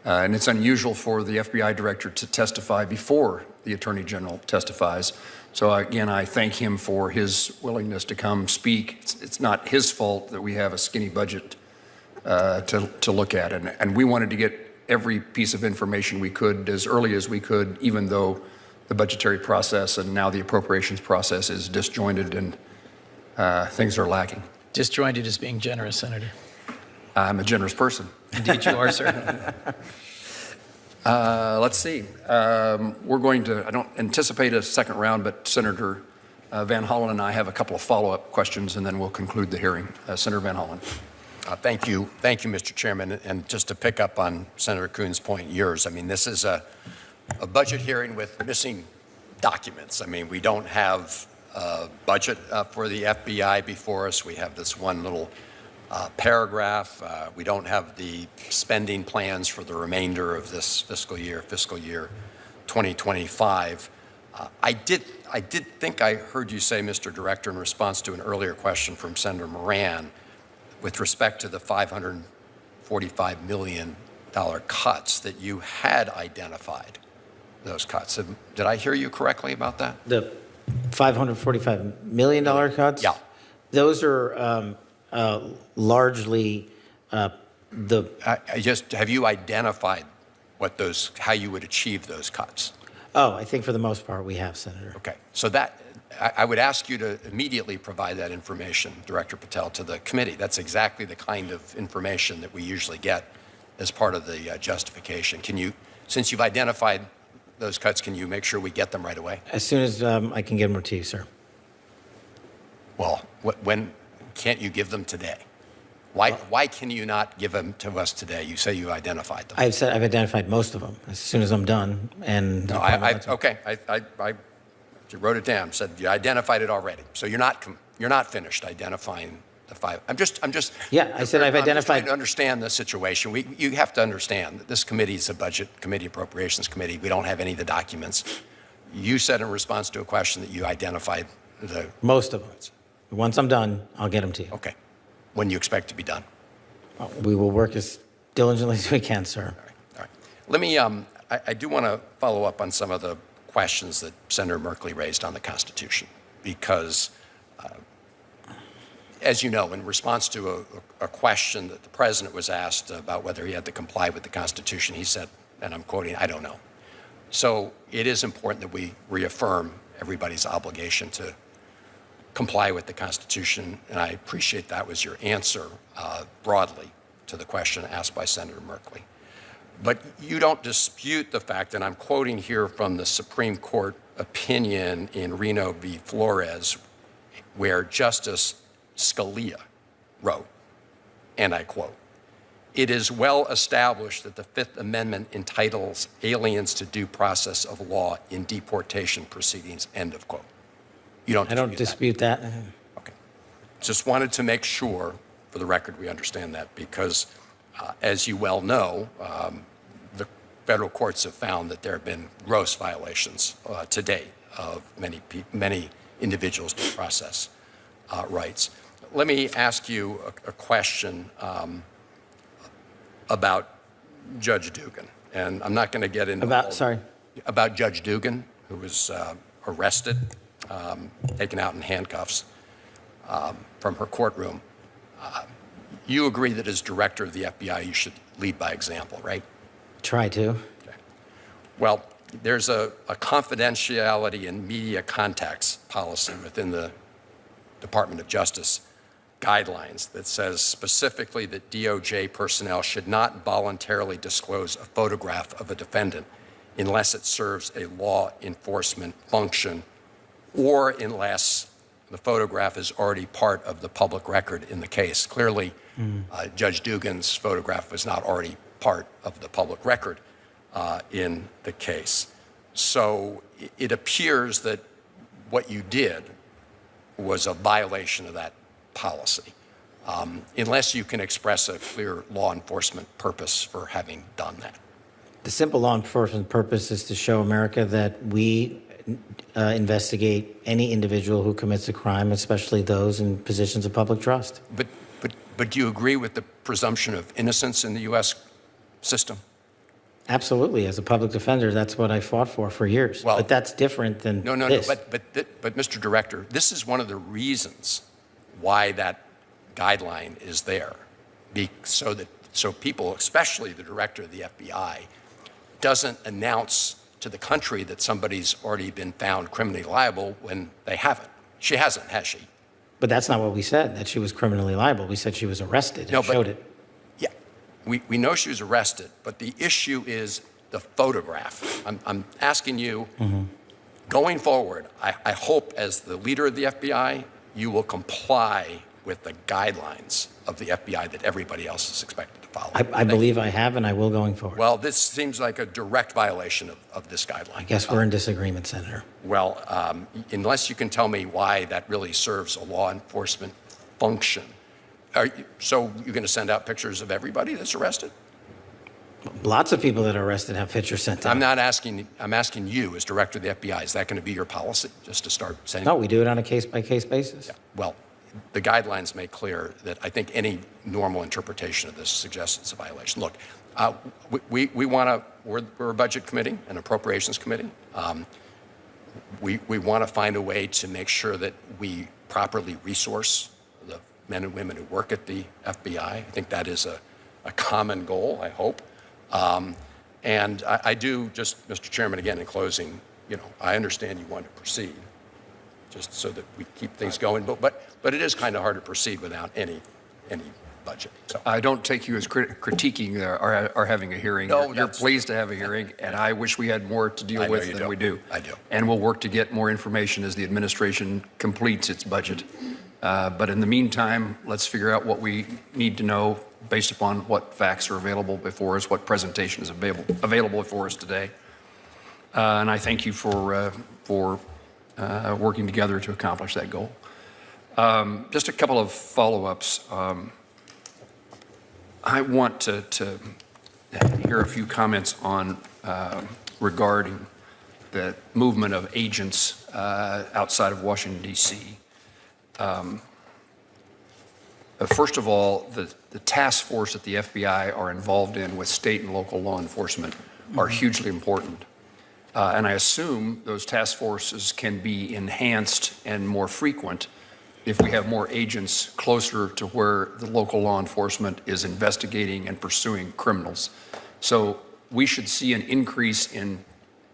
And it's unusual for the FBI director to testify before the Attorney General testifies. So again, I thank him for his willingness to come speak. It's not his fault that we have a skinny budget to look at. And we wanted to get every piece of information we could as early as we could, even though the budgetary process and now the appropriations process is disjointed and things are lacking. Disjointed is being generous, Senator. I'm a generous person. Indeed you are, sir. Let's see. We're going to, I don't anticipate a second round, but Senator Van Hollen and I have a couple of follow-up questions, and then we'll conclude the hearing. Senator Van Hollen. Thank you, Mr. Chairman. And just to pick up on Senator Coons' point, yours, I mean, this is a budget hearing with missing documents. I mean, we don't have a budget for the FBI before us. We have this one little paragraph. We don't have the spending plans for the remainder of this fiscal year 2025. I did think I heard you say, Mr. Director, in response to an earlier question from Senator Moran, with respect to the $545 million cuts, that you had identified those cuts. Did I hear you correctly about that? The $545 million cuts? Yeah. Those are largely have you identified what those, how you would achieve those cuts? Oh, I think for the most part we have, Senator. Okay. So that, I would ask you to immediately provide that information, Director Patel, to the committee. That's exactly the kind of information that we usually get as part of the justification. Can you, since you've identified those cuts, can you make sure we get them right away? As soon as I can get them to you, sir. Well, when can't you give them today? Why can you not give them to us today? You say you identified them. I've said I've identified most of them as soon as I'm done. And no, I wrote it down. Said you identified it already. So you're not finished identifying the five. I'm just. Yeah, I said I've identified. Just trying to understand the situation. You have to understand that this committee is a budget committee, appropriations committee. We don't have any of the documents. You said in response to a question that you identified the most of them. Once I'm done, I'll get them to you. Okay. When you expect to be done? We will work as diligently as we can, sir. All right. Let me. I do want to follow up on some of the questions that Senator Merkley raised on the Constitution, because, as you know, in response to a question that the President was asked about whether he had to comply with the Constitution, he said, and I'm quoting, "I don't know." So it is important that we reaffirm everybody's obligation to comply with the Constitution, and I appreciate that was your answer broadly to the question asked by Senator Merkley. But you don't dispute the fact, and I'm quoting here from the Supreme Court opinion in Reno v. Flores, where Justice Scalia wrote, and I quote, It is well established that the Fifth Amendment entitles aliens to due process of law in deportation proceedings, end of quote. You don't dispute I don't dispute that. Okay. Just wanted to make sure, for the record, we understand that, because as you well know, the federal courts have found that there have been gross violations to date of many individuals' due process rights. Let me ask you a question about Judge Dugan, and I'm not going to get into about Judge Dugan, who was arrested, taken out in handcuffs from her courtroom. You agree that as director of the FBI, you should lead by example, right? Try to. Okay. Well, there's a confidentiality and media contacts policy within the Department of Justice guidelines that says specifically that DOJ personnel should not voluntarily disclose a photograph of a defendant unless it serves a law enforcement function or unless the photograph is already part of the public record in the case. Clearly, Judge Dugan's photograph was not already part of the public record in the case. So it appears that what you did was a violation of that policy, unless you can express a clear law enforcement purpose for having done that. The simple law enforcement purpose is to show America that we investigate any individual who commits a crime, especially those in positions of public trust. But do you agree with the presumption of innocence in the U.S. system? Absolutely. As a public defender, that's what I fought for years. Well, but that's different than this. But Mr. Director, this is one of the reasons why that guideline is there, so people, especially the director of the FBI, doesn't announce to the country that somebody's already been found criminally liable when they haven't. She hasn't, has she? But that's not what we said, that she was criminally liable. We said she was arrested and showed it. Yeah, we know she was arrested, but the issue is the photograph. I'm asking you, going forward, I hope as the leader of the FBI, you will comply with the guidelines of the FBI that everybody else is expected to follow. I believe I have, and I will going forward. Well, this seems like a direct violation of this guideline. I guess we're in disagreement, Senator. Well, unless you can tell me why that really serves a law enforcement function. So you're going to send out pictures of everybody that's arrested? Lots of people that are arrested have pictures sent out. I'm asking you as director of the FBI, is that going to be your policy, just to start sending? No, we do it on a case-by-case basis. Yeah. Well, the guidelines make clear that I think any normal interpretation of this suggests it's a violation. Look, we want to, we're a budget committee, an appropriations committee. We want to find a way to make sure that we properly resource the men and women who work at the FBI. I think that is a common goal, I hope. And I do just, Mr. Chairman, again, in closing, I understand you want to proceed, just so that we keep things going, but it is kind of hard to proceed without any budget. So. I don't take you as critiquing our having a hearing. No, you're pleased to have a hearing, and I wish we had more to deal with than we do. I do. And we'll work to get more information as the administration completes its budget. But in the meantime, let's figure out what we need to know based upon what facts are available before us, what presentation is available for us today. And I thank you for working together to accomplish that goal. Just a couple of follow-ups. I want to hear a few comments on regarding the movement of agents outside of Washington, D.C. First of all, the task force that the FBI are involved in with state and local law enforcement are hugely important. And I assume those task forces can be enhanced and more frequent if we have more agents closer to where the local law enforcement is investigating and pursuing criminals. So we should see an increase in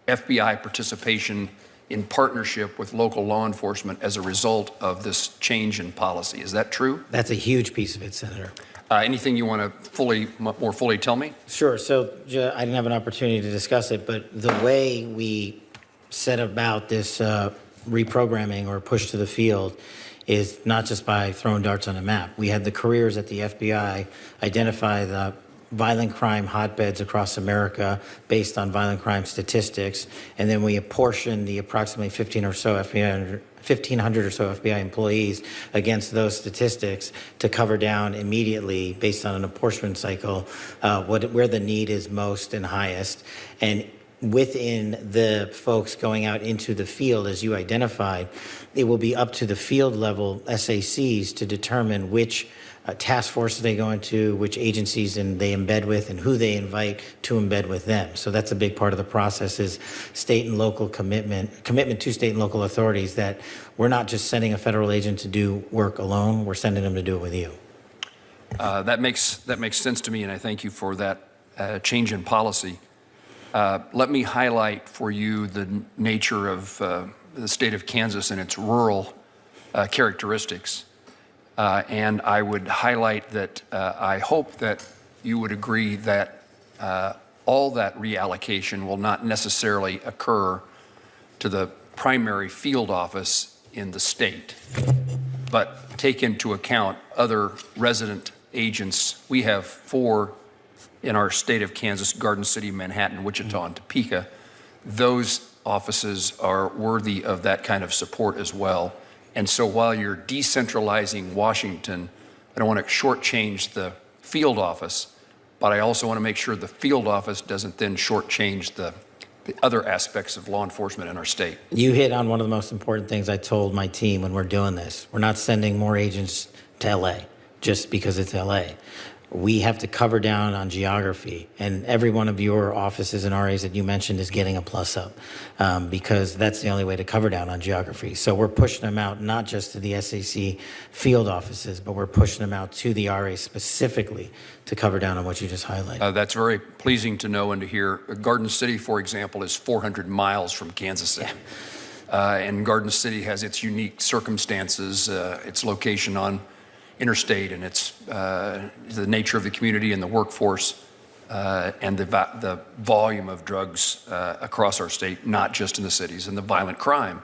FBI participation in partnership with local law enforcement as a result of this change in policy. Is that true? That's a huge piece of it, Senator. Anything you want to more fully tell me? Sure. So I didn't have an opportunity to discuss it, but the way we set about this reprogramming or push to the field is not just by throwing darts on a map. We had the careers at the FBI identify the violent crime hotbeds across America based on violent crime statistics, and then we apportion the approximately 1,500 or so FBI employees against those statistics to cover down immediately based on an apportionment cycle where the need is most and highest. And within the folks going out into the field, as you identified, it will be up to the field level SACs to determine which task forces they go into, which agencies and they embed with, and who they invite to embed with them. So that's a big part of the process, is state and local commitment to state and local authorities that we're not just sending a federal agent to do work alone, we're sending them to do it with you. That makes sense to me, and I thank you for that change in policy. Let me highlight for you the nature of the state of Kansas and its rural characteristics. And I would highlight that I hope that you would agree that all that reallocation will not necessarily occur to the primary field office in the state, but take into account other resident agents. We have 4 in our state of Kansas: Garden City, Manhattan, Wichita, and Topeka. Those offices are worthy of that kind of support as well. And so while you're decentralizing Washington, I don't want to shortchange the field office, but I also want to make sure the field office doesn't then shortchange the other aspects of law enforcement in our state. You hit on one of the most important things I told my team when we're doing this. We're not sending more agents to LA just because it's LA. We have to cover down on geography, and every one of your offices and RAs that you mentioned is getting a plus up because that's the only way to cover down on geography. So we're pushing them out not just to the SAC field offices, but we're pushing them out to the RAs specifically to cover down on what you just highlighted. That's very pleasing to know and to hear. Garden City, for example, is 400 miles from Kansas City. Yeah. And Garden City has its unique circumstances, its location on interstate, and it's the nature of the community and the workforce and the volume of drugs across our state, not just in the cities, and the violent crime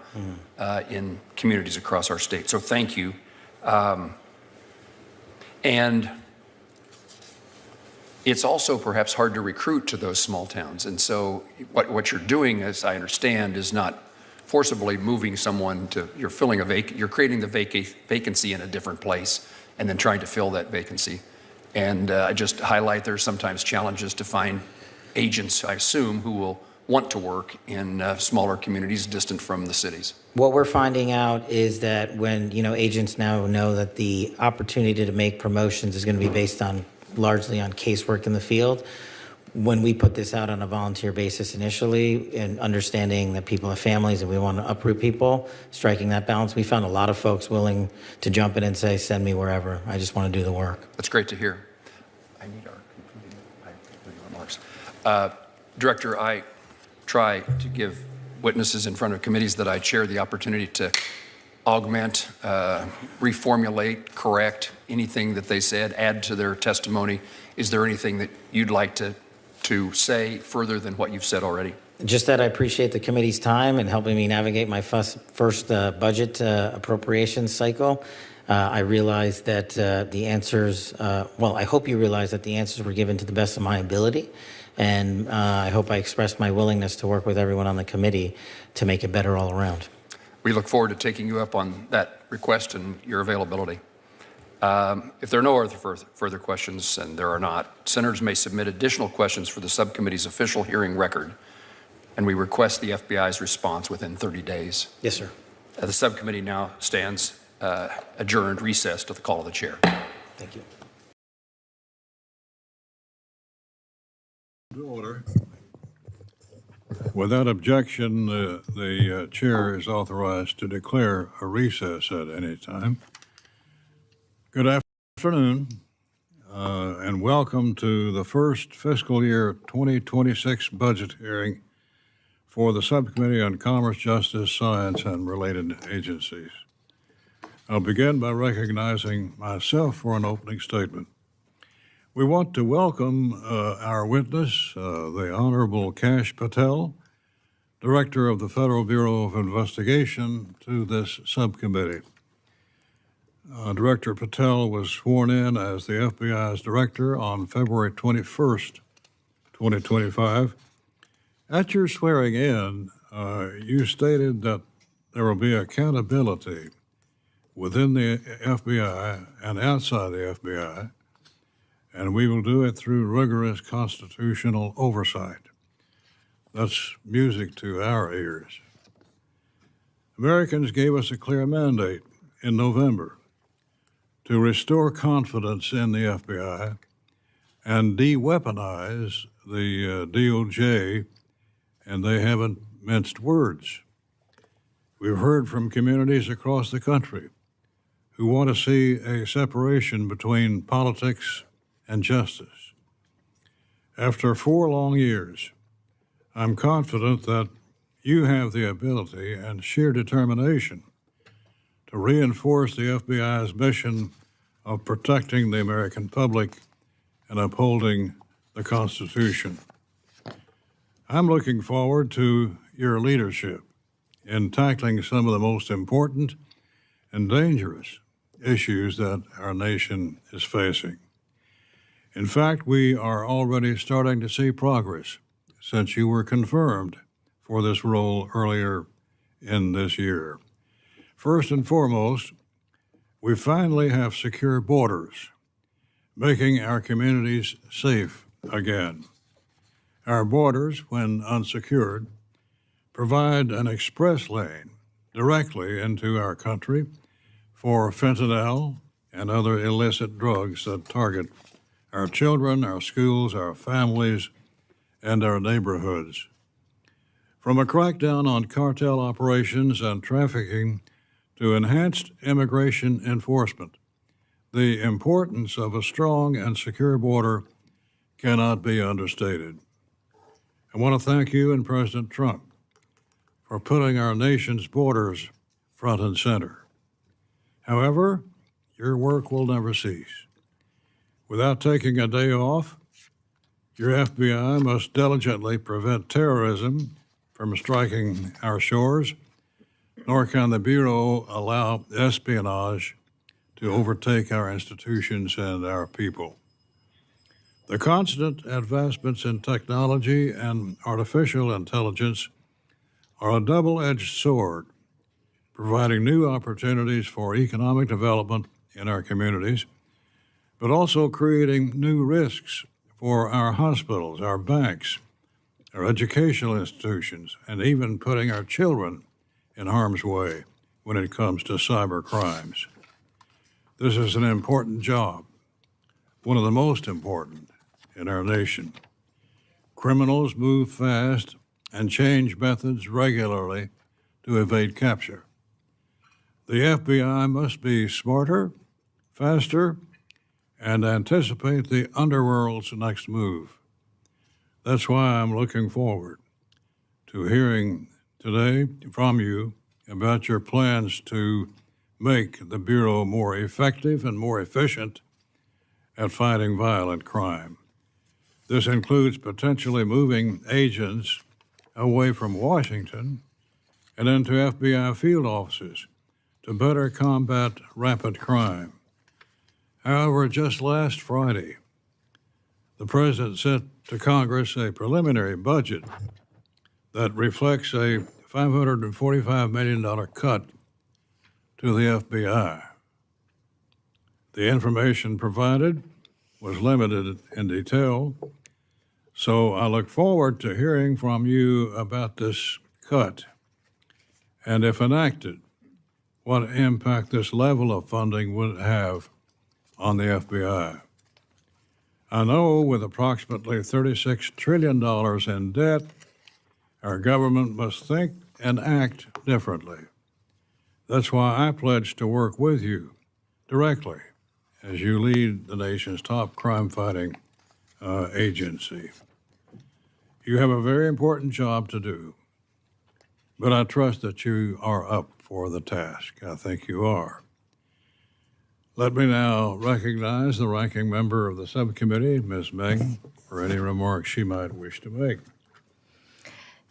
in communities across our state. So thank you. And it's also perhaps hard to recruit to those small towns. And so what you're doing, as I understand, is not forcibly moving someone to, you're creating the vacancy in a different place and then trying to fill that vacancy. And I just highlight there's sometimes challenges to find agents, I assume, who will want to work in smaller communities distant from the cities. What we're finding out is that when agents now know that the opportunity to make promotions is going to be based on largely on casework in the field, when we put this out on a volunteer basis initially, and understanding that people have families and we want to uproot people, striking that balance, we found a lot of folks willing to jump in and say, send me wherever. I just want to do the work. That's great to hear. I need our concluding remarks. Director, I try to give witnesses in front of committees that I chair the opportunity to augment, reformulate, correct anything that they said, add to their testimony. Is there anything that you'd like to say further than what you've said already? Just that I appreciate the committee's time in helping me navigate my first budget appropriations cycle. I realize that the answers, I hope you realize that the answers were given to the best of my ability. And I hope I expressed my willingness to work with everyone on the committee to make it better all around. We look forward to taking you up on that request and your availability. If there are no further questions, and there are not, senators may submit additional questions for the subcommittee's official hearing record, and we request the FBI's response within 30 days. Yes, sir. The subcommittee now stands adjourned, recessed at the call of the chair. Thank you. Order. Without objection, the chair is authorized to declare a recess at any time. Good afternoon, and welcome to the first fiscal year 2026 budget hearing for the Subcommittee on Commerce, Justice, Science, and Related Agencies. I'll begin by recognizing myself for an opening statement. We want to welcome our witness, the Honorable Kash Patel, Director of the Federal Bureau of Investigation, to this subcommittee. Director Patel was sworn in as the FBI's director on February 21st, 2025. At your swearing in, you stated that there will be accountability within the FBI and outside the FBI, and we will do it through rigorous constitutional oversight. That's music to our ears. Americans gave us a clear mandate in November to restore confidence in the FBI and de-weaponize the DOJ, and they haven't minced words. We've heard from communities across the country who want to see a separation between politics and justice. After 4 long years, I'm confident that you have the ability and sheer determination to reinforce the FBI's mission of protecting the American public and upholding the Constitution. I'm looking forward to your leadership in tackling some of the most important and dangerous issues that our nation is facing. In fact, we are already starting to see progress since you were confirmed for this role earlier in this year. First and foremost, we finally have secure borders, making our communities safe again. Our borders, when unsecured, provide an express lane directly into our country for fentanyl and other illicit drugs that target our children, our schools, our families, and our neighborhoods. From a crackdown on cartel operations and trafficking to enhanced immigration enforcement, the importance of a strong and secure border cannot be understated. I want to thank you and President Trump for putting our nation's borders front and center. However, your work will never cease. Without taking a day off, your FBI must diligently prevent terrorism from striking our shores, nor can the Bureau allow espionage to overtake our institutions and our people. The constant advancements in technology and artificial intelligence are a double-edged sword, providing new opportunities for economic development in our communities, but also creating new risks for our hospitals, our banks, our educational institutions, and even putting our children in harm's way when it comes to cyber crimes. This is an important job, one of the most important in our nation. Criminals move fast and change methods regularly to evade capture. The FBI must be smarter, faster, and anticipate the underworld's next move. That's why I'm looking forward to hearing today from you about your plans to make the Bureau more effective and more efficient at fighting violent crime. This includes potentially moving agents away from Washington and into FBI field offices to better combat rampant crime. However, just last Friday, the President sent to Congress a preliminary budget that reflects a $545 million cut to the FBI. The information provided was limited in detail, so I look forward to hearing from you about this cut and, if enacted, what impact this level of funding would have on the FBI. I know with approximately $36 trillion in debt, our government must think and act differently. That's why I pledge to work with you directly as you lead the nation's top crime-fighting agency. You have a very important job to do, but I trust that you are up for the task. I think you are. Let me now recognize the ranking member of the subcommittee, Ms. Meng, for any remarks she might wish to make.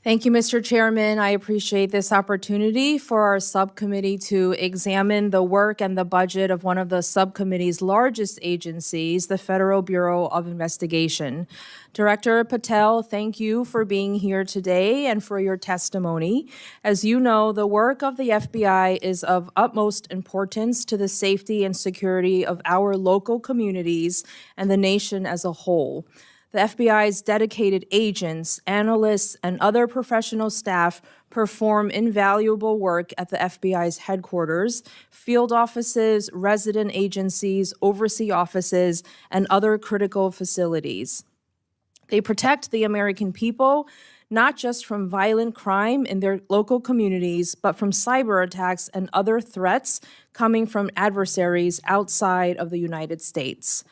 Thank you, Mr. Chairman. I appreciate this opportunity for our subcommittee to examine the work and the budget of one of the subcommittee's largest agencies, the Federal Bureau of Investigation. Director Patel, thank you for being here today and for your testimony. As you know, the work of the FBI is of utmost importance to the safety and security of our local communities and the nation as a whole. The FBI's dedicated agents, analysts, and other professional staff perform invaluable work at the FBI's headquarters, field offices, resident agencies, overseas offices, and other critical facilities. They protect the American people, not just from violent crime in their local communities, but from cyber attacks and other threats coming from adversaries outside of the United States.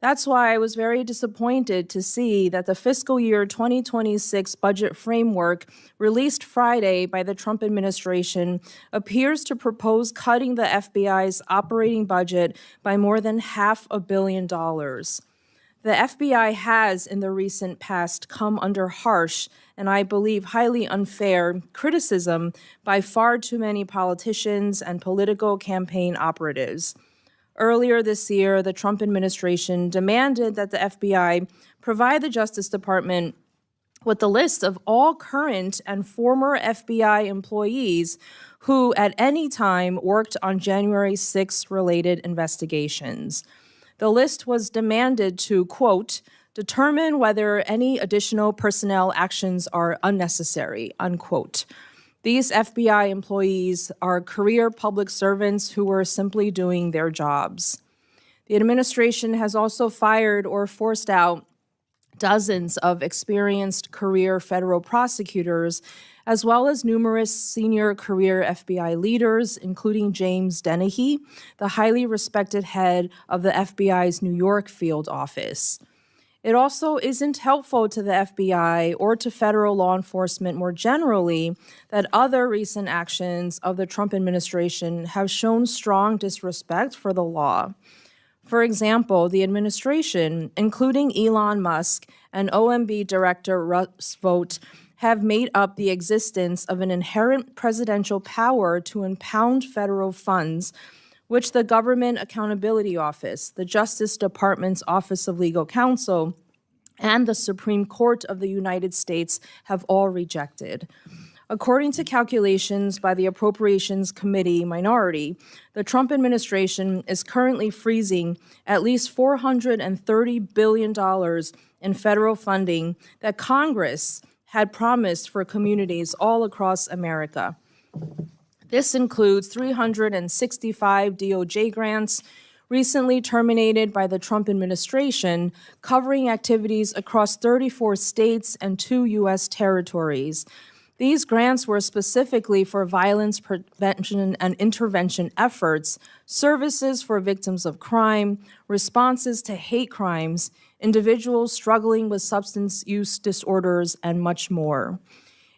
That's why I was very disappointed to see that the fiscal year 2026 budget framework released Friday by the Trump administration appears to propose cutting the FBI's operating budget by more than $500 million. The FBI has, in the recent past, come under harsh and I believe highly unfair criticism by far too many politicians and political campaign operatives. Earlier this year, the Trump administration demanded that the FBI provide the Justice Department with a list of all current and former FBI employees who at any time worked on January 6 related investigations. The list was demanded to, quote, determine whether any additional personnel actions are unnecessary, unquote. These FBI employees are career public servants who were simply doing their jobs. The administration has also fired or forced out dozens of experienced career federal prosecutors, as well as numerous senior career FBI leaders, including James Dennehy, the highly respected head of the FBI's New York field office. It also isn't helpful to the FBI or to federal law enforcement more generally that other recent actions of the Trump administration have shown strong disrespect for the law. For example, the administration, including Elon Musk and OMB Director Russ Vought, have made up the existence of an inherent presidential power to impound federal funds, which the Government Accountability Office, the Justice Department's Office of Legal Counsel, and the Supreme Court of the United States have all rejected. According to calculations by the Appropriations Committee minority, the Trump administration is currently freezing at least $430 billion in federal funding that Congress had promised for communities all across America. This includes 365 DOJ grants recently terminated by the Trump administration, covering activities across 34 states and 2 U.S. territories. These grants were specifically for violence prevention and intervention efforts, services for victims of crime, responses to hate crimes, individuals struggling with substance use disorders, and much more.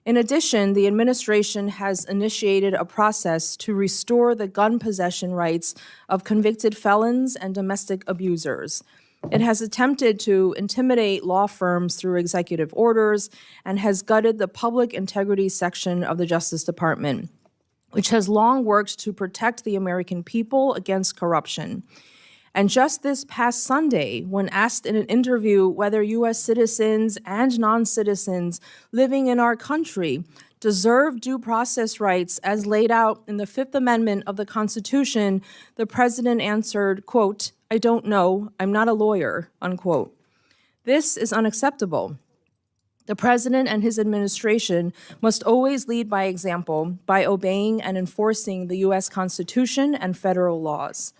In addition, the administration has initiated a process to restore the gun possession rights of convicted felons and domestic abusers. It has attempted to intimidate law firms through executive orders and has gutted the public integrity section of the Justice Department, which has long worked to protect the American people against corruption. And just this past Sunday, when asked in an interview whether U.S. citizens and non-citizens living in our country deserve due process rights as laid out in the Fifth Amendment of the Constitution, the president answered, quote, "I don't know, I'm not a lawyer," unquote. This is unacceptable. The president and his administration must always lead by example by obeying and enforcing the U.S. Constitution and federal laws.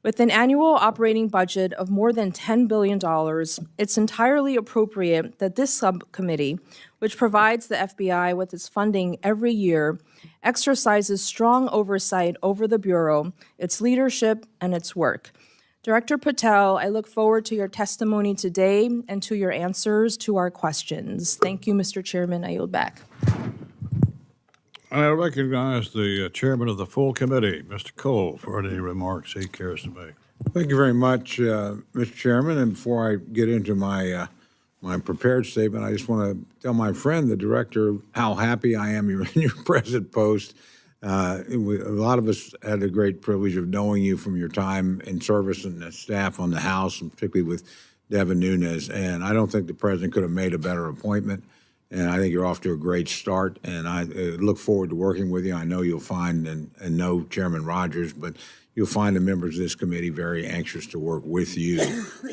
With an annual operating budget of more than $10 billion, it's entirely appropriate that this subcommittee, which provides the FBI with its funding every year, exercises strong oversight over the Bureau, its leadership, and its work. Director Patel, I look forward to your testimony today and to your answers to our questions. Thank you, Mr. Chairman. I yield back. I recognize the chairman of the full committee, Mr. Cole, for any remarks he cares to make. Thank you very much, Mr. Chairman. And before I get into my my prepared statement, I just want to tell my friend, the director, how happy I am you're in your present post. A lot of us had the great privilege of knowing you from your time in service and the staff on the House, and particularly with Devin Nunes. And I don't think the president could have made a better appointment. And I think you're off to a great start. And I look forward to working with you. I know you'll find, and know Chairman Rogers, but you'll find the members of this committee very anxious to work with you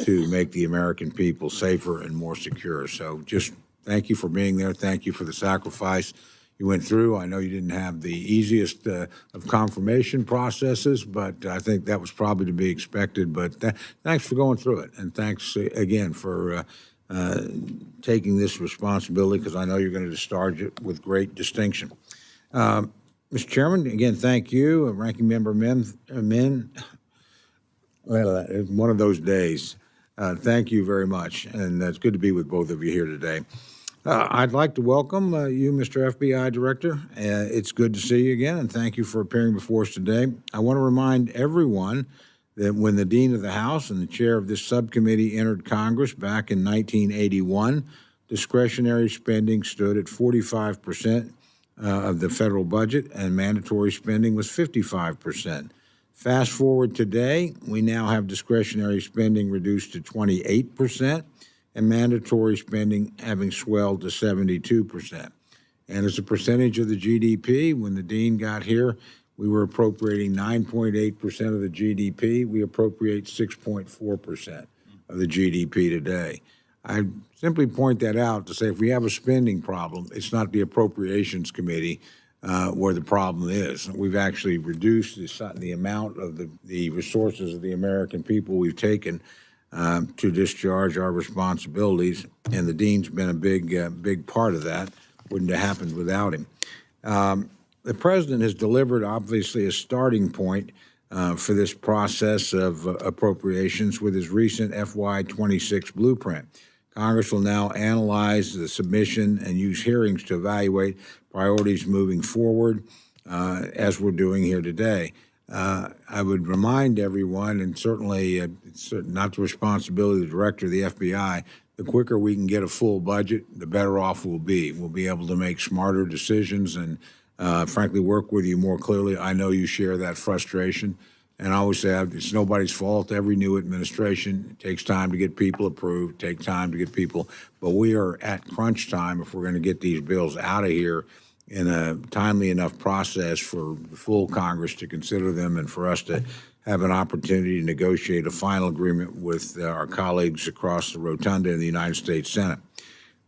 to make the American people safer and more secure. So just thank you for being there. Thank you for the sacrifice you went through. I know you didn't have the easiest of confirmation processes, but I think that was probably to be expected. But thanks for going through it. And thanks again for taking this responsibility, because I know you're going to discharge it with great distinction. Mr. Chairman, again, thank you. Ranking Member Min, well, it's one of those days. Thank you very much, and it's good to be with both of you here today. I'd like to welcome you, Mr. FBI Director. It's good to see you again, and thank you for appearing before us today. I want to remind everyone that when the Dean of the House and the chair of this subcommittee entered Congress back in 1981, discretionary spending stood at 45% of the federal budget, and mandatory spending was 55%. Fast forward today, we now have discretionary spending reduced to 28%, and mandatory spending having swelled to 72%. And as a percentage of the GDP, when the Dean got here, we were appropriating 9.8% of the GDP. We appropriate 6.4% of the GDP today. I simply point that out to say if we have a spending problem, it's not the Appropriations Committee where the problem is. We've actually reduced the amount of the resources of the American people we've taken to discharge our responsibilities, and the Dean's been a big part of that. Wouldn't have happened without him. The President has delivered, obviously, a starting point for this process of appropriations with his recent FY26 blueprint. Congress will now analyze the submission and use hearings to evaluate priorities moving forward, as we're doing here today. I would remind everyone, and certainly it's not the responsibility of the director of the FBI, the quicker we can get a full budget, the better off we'll be. We'll be able to make smarter decisions and, frankly, work with you more clearly. I know you share that frustration. And I always say it's nobody's fault. Every new administration takes time to get people approved, takes time to get people. But we are at crunch time if we're going to get these bills out of here in a timely enough process for the full Congress to consider them and for us to have an opportunity to negotiate a final agreement with our colleagues across the rotunda in the United States Senate.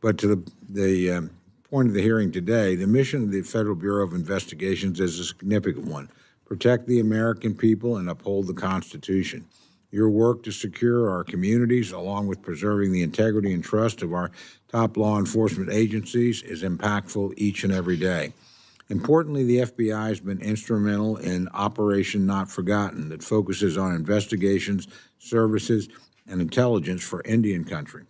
But to the point of the hearing today, the mission of the Federal Bureau of Investigations is a significant one. Protect the American people and uphold the Constitution. Your work to secure our communities, along with preserving the integrity and trust of our top law enforcement agencies, is impactful each and every day. Importantly, the FBI has been instrumental in Operation Not Forgotten that focuses on investigations, services, and intelligence for Indian country.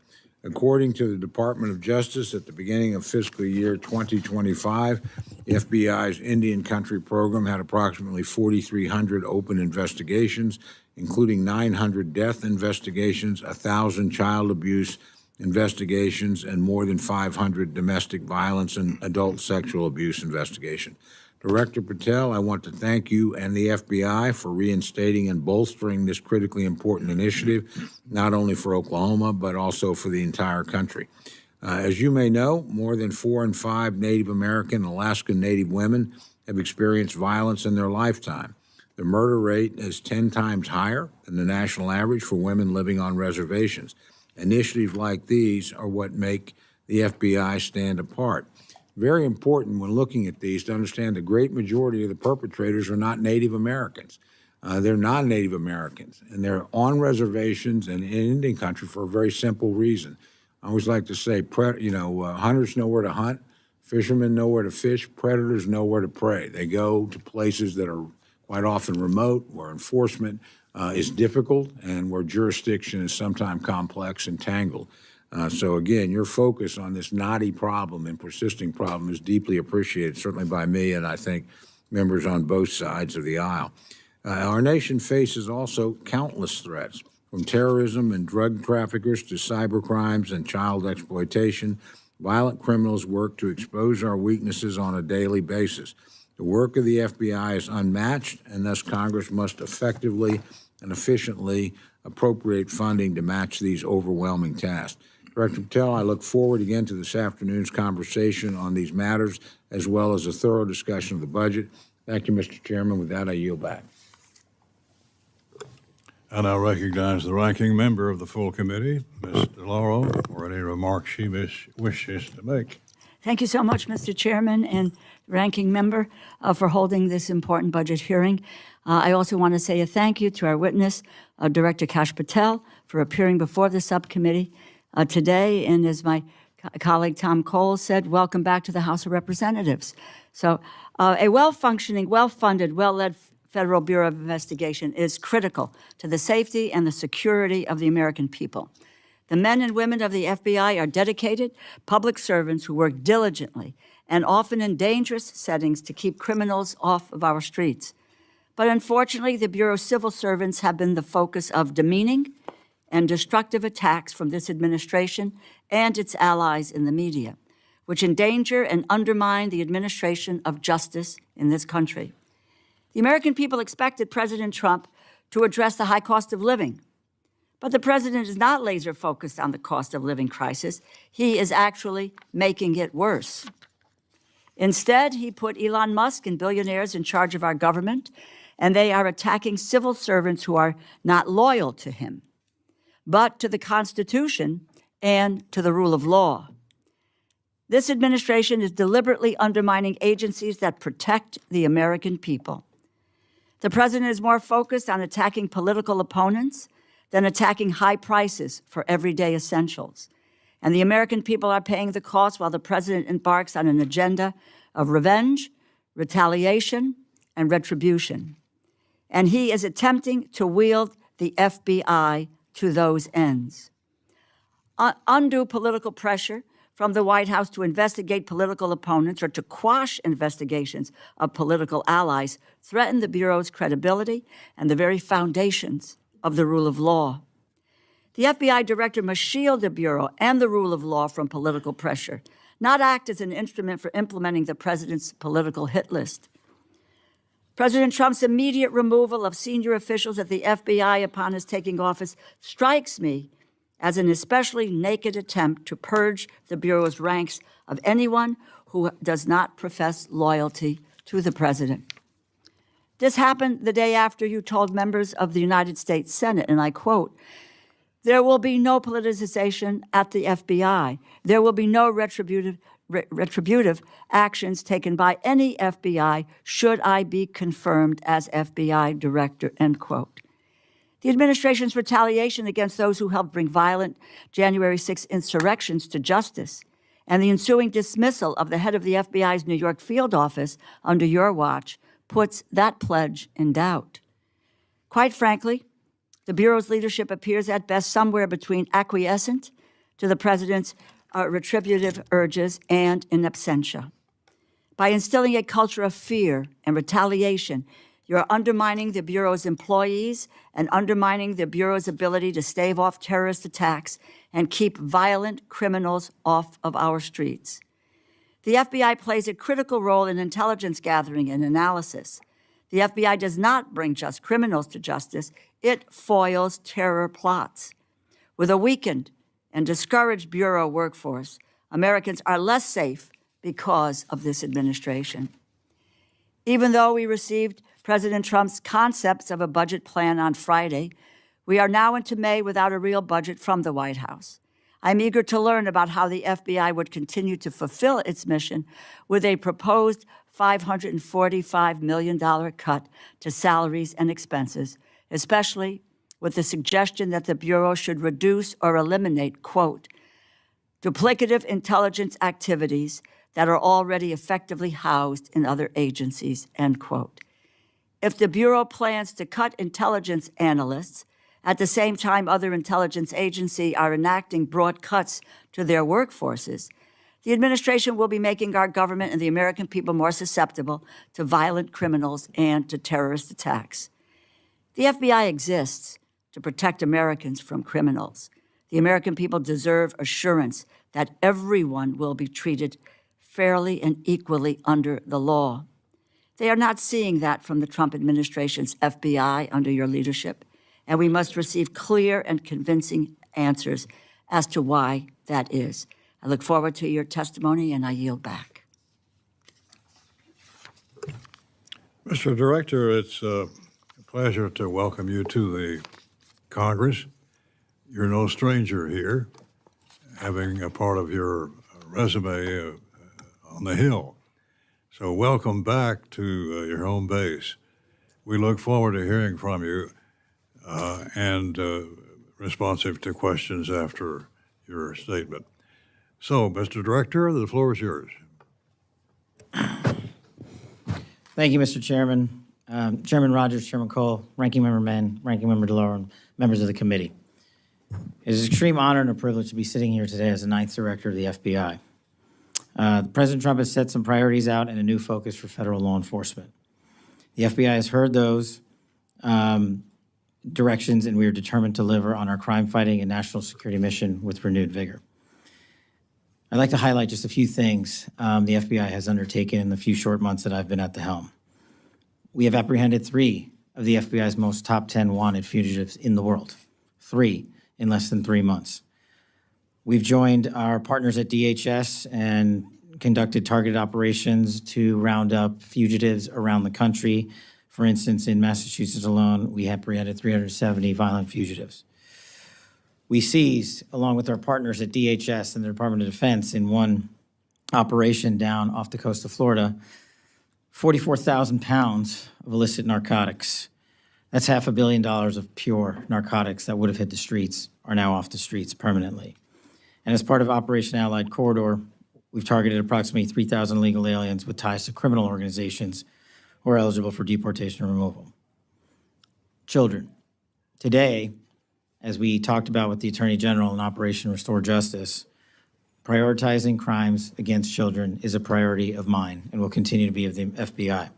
According to the Department of Justice, at the beginning of fiscal year 2025, the FBI's Indian Country program had approximately 4,300 open investigations, including 900 death investigations, 1,000 child abuse investigations, and more than 500 domestic violence and adult sexual abuse investigations. Director Patel, I want to thank you and the FBI for reinstating and bolstering this critically important initiative, not only for Oklahoma, but also for the entire country. As you may know, more than 4 in 5 Native American and Alaskan Native women have experienced violence in their lifetime. The murder rate is 10 times higher than the national average for women living on reservations. Initiatives like these are what make the FBI stand apart. Very important when looking at these to understand the great majority of the perpetrators are not Native Americans. They're non-Native Americans, and they're on reservations and in Indian country for a very simple reason. I always like to say, hunters know where to hunt, fishermen know where to fish, predators know where to prey. They go to places that are quite often remote, where enforcement is difficult, and where jurisdiction is sometimes complex and tangled. So again, your focus on this knotty problem and persisting problem is deeply appreciated, certainly by me and I think members on both sides of the aisle. Our nation faces also countless threats, From terrorism and drug traffickers to cyber crimes and child exploitation, violent criminals work to expose our weaknesses on a daily basis. The work of the FBI is unmatched, and thus Congress must effectively and efficiently appropriate funding to match these overwhelming tasks. Director Patel, I look forward again to this afternoon's conversation on these matters, as well as a thorough discussion of the budget. Thank you, Mr. Chairman. With that, I yield back. I now recognize the ranking member of the full committee, Ms. DeLauro, for any remarks she wishes to make. Thank you so much, Mr. Chairman and ranking member, for holding this important budget hearing. I also want to say a thank you to our witness, Director Kash Patel, for appearing before the subcommittee today. And as my colleague Tom Cole said, welcome back to the House of Representatives. So a well-functioning, well-funded, well-led Federal Bureau of Investigation is critical to the safety and the security of the American people. The men and women of the FBI are dedicated public servants who work diligently and often in dangerous settings to keep criminals off of our streets. But unfortunately, the Bureau's civil servants have been the focus of demeaning and destructive attacks from this administration and its allies in the media, which endanger and undermine the administration of justice in this country. The American people expected President Trump to address the high cost of living, but the president is not laser focused on the cost of living crisis. He is actually making it worse. Instead, he put Elon Musk and billionaires in charge of our government, and they are attacking civil servants who are not loyal to him, but to the Constitution and to the rule of law. This administration is deliberately undermining agencies that protect the American people. The president is more focused on attacking political opponents than attacking high prices for everyday essentials. And the American people are paying the cost while the president embarks on an agenda of revenge, retaliation, and retribution. And he is attempting to wield the FBI to those ends. Undue political pressure from the White House to investigate political opponents or to quash investigations of political allies threaten the Bureau's credibility and the very foundations of the rule of law. The FBI director must shield the Bureau and the rule of law from political pressure, not act as an instrument for implementing the president's political hit list. President Trump's immediate removal of senior officials at the FBI upon his taking office strikes me as an especially naked attempt to purge the Bureau's ranks of anyone who does not profess loyalty to the president. This happened the day after you told members of the United States Senate, and I quote, "There will be no politicization at the FBI. There will be no retributive actions taken by any FBI should I be confirmed as FBI director," end quote. The administration's retaliation against those who helped bring violent January 6 insurrections to justice and the ensuing dismissal of the head of the FBI's New York field office under your watch puts that pledge in doubt. Quite frankly, the Bureau's leadership appears at best somewhere between acquiescent to the president's retributive urges and in absentia. By instilling a culture of fear and retaliation, you're undermining the Bureau's employees and undermining the Bureau's ability to stave off terrorist attacks and keep violent criminals off of our streets. The FBI plays a critical role in intelligence gathering and analysis. The FBI does not bring just criminals to justice, it foils terror plots. With a weakened and discouraged Bureau workforce, Americans are less safe because of this administration. Even though we received President Trump's concepts of a budget plan on Friday, we are now into May without a real budget from the White House. I'm eager to learn about how the FBI would continue to fulfill its mission with a proposed $545 million cut to salaries and expenses, especially with the suggestion that the Bureau should reduce or eliminate, quote, duplicative intelligence activities that are already effectively housed in other agencies, end quote. If the Bureau plans to cut intelligence analysts, at the same time other intelligence agencies are enacting broad cuts to their workforces, the administration will be making our government and the American people more susceptible to violent criminals and to terrorist attacks. The FBI exists to protect Americans from criminals. The American people deserve assurance that everyone will be treated fairly and equally under the law. They are not seeing that from the Trump administration's FBI under your leadership, and we must receive clear and convincing answers as to why that is. I look forward to your testimony, and I yield back. Mr. Director, it's a pleasure to welcome you to the Congress. You're no stranger here, having a part of your resume on the Hill. So welcome back to your home base. We look forward to hearing from you and responsive to questions after your statement. So, Mr. Director, the floor is yours. Thank you, Mr. Chairman. Chairman Rogers, Chairman Cole, Ranking Member Mann, Ranking Member DeLore, and members of the committee. It is an extreme honor and a privilege to be sitting here today as the 9th Director of the FBI. President Trump has set some priorities out and a new focus for federal law enforcement. The FBI has heard those directions, and we are determined to deliver on our crime-fighting and national security mission with renewed vigor. I'd like to highlight just a few things the FBI has undertaken in the few short months that I've been at the helm. We have apprehended 3 of the FBI's most top 10 wanted fugitives in the world, 3 in less than 3 months. We've joined our partners at DHS and conducted targeted operations to round up fugitives around the country. For instance, in Massachusetts alone, we apprehended 370 violent fugitives. We seized, along with our partners at DHS and the Department of Defense in one operation down off the coast of Florida, 44,000 pounds of illicit narcotics. That's $500 million of pure narcotics that would have hit the streets, are now off the streets permanently. And as part of Operation Allied Corridor, we've targeted approximately 3,000 illegal aliens with ties to criminal organizations who are eligible for deportation or removal. Children. Today, as we talked about with the Attorney General in Operation Restore Justice, prioritizing crimes against children is a priority of mine and will continue to be of the FBI.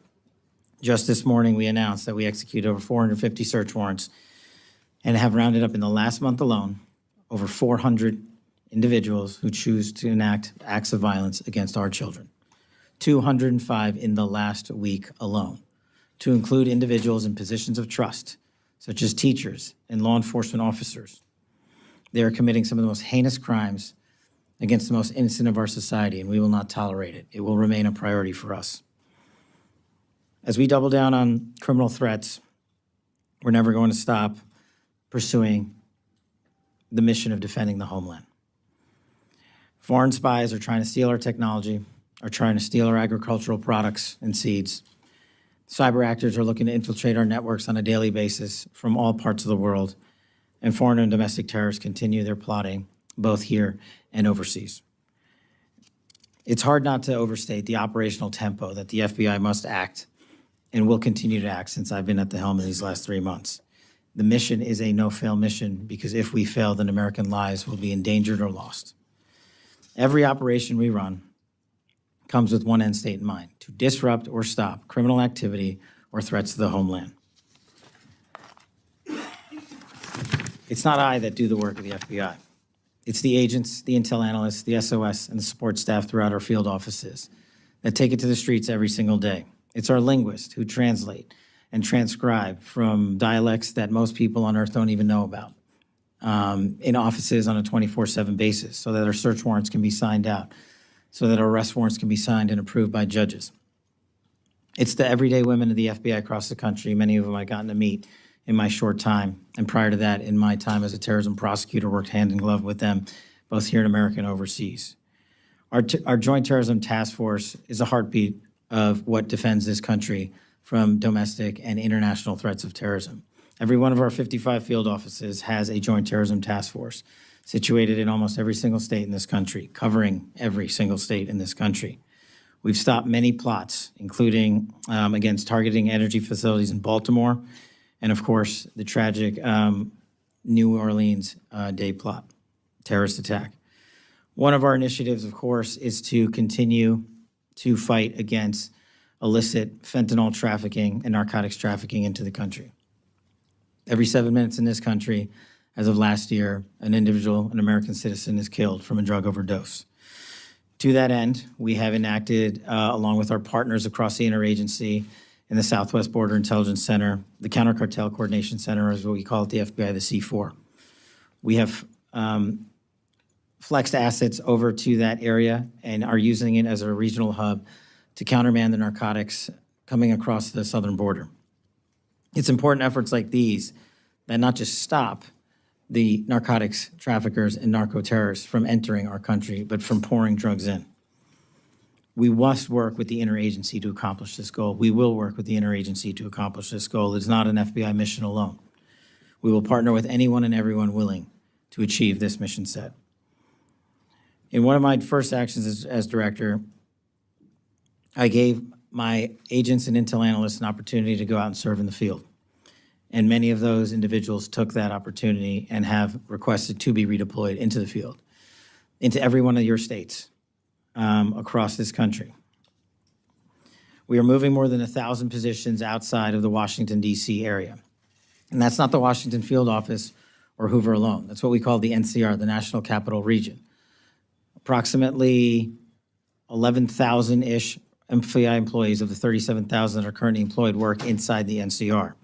Just this morning, we announced that we executed over 450 search warrants and have rounded up in the last month alone over 400 individuals who choose to enact acts of violence against our children. 205 in the last week alone, to include individuals in positions of trust, such as teachers and law enforcement officers. They are committing some of the most heinous crimes against the most innocent of our society, and we will not tolerate it. It will remain a priority for us. As we double down on criminal threats, we're never going to stop pursuing the mission of defending the homeland. Foreign spies are trying to steal our technology, are trying to steal our agricultural products and seeds. Cyber actors are looking to infiltrate our networks on a daily basis from all parts of the world, and foreign and domestic terrorists continue their plotting, both here and overseas. It's hard not to overstate the operational tempo that the FBI must act and will continue to act since I've been at the helm of these last 3 months. The mission is a no-fail mission because if we fail, then American lives will be endangered or lost. Every operation we run comes with one end state in mind: to disrupt or stop criminal activity or threats to the homeland. It's not I that do the work of the FBI. It's the agents, the intel analysts, the SOS, and the support staff throughout our field offices that take it to the streets every single day. It's our linguists who translate and transcribe from dialects that most people on Earth don't even know about in offices on a 24/7 basis so that our search warrants can be signed out, so that our arrest warrants can be signed and approved by judges. It's the everyday women of the FBI across the country, many of them I've gotten to meet in my short time, and prior to that, in my time as a terrorism prosecutor, worked hand in glove with them, both here in America and overseas. Our Joint Terrorism Task Force is a heartbeat of what defends this country from domestic and international threats of terrorism. Every one of our 55 field offices has a Joint Terrorism Task Force situated in almost every single state in this country, covering every single state in this country. We've stopped many plots, including against targeting energy facilities in Baltimore, and of course, the tragic New Orleans day plot, terrorist attack. One of our initiatives, of course, is to continue to fight against illicit fentanyl trafficking and narcotics trafficking into the country. Every 7 minutes in this country, as of last year, an individual, an American citizen, is killed from a drug overdose. To that end, we have enacted, along with our partners across the interagency in the Southwest Border Intelligence Center, the Counter Cartel Coordination Center, as what we call it, the FBI, the C4. We have flexed assets over to that area and are using it as a regional hub to countermand the narcotics coming across the southern border. It's important efforts like these that not just stop the narcotics traffickers and narco-terrorists from entering our country, but from pouring drugs in. We must work with the interagency to accomplish this goal. We will work with the interagency to accomplish this goal. It's not an FBI mission alone. We will partner with anyone and everyone willing to achieve this mission set. In one of my first actions as director, I gave my agents and intel analysts an opportunity to go out and serve in the field. And many of those individuals took that opportunity and have requested to be redeployed into the field, into every one of your states across this country. We are moving more than 1,000 positions outside of the Washington, D.C. area. And that's not the Washington field office or Hoover alone. That's what we call the NCR, the National Capital Region. Approximately 11,000-ish FBI employees of the 37,000 that are currently employed work inside the NCR.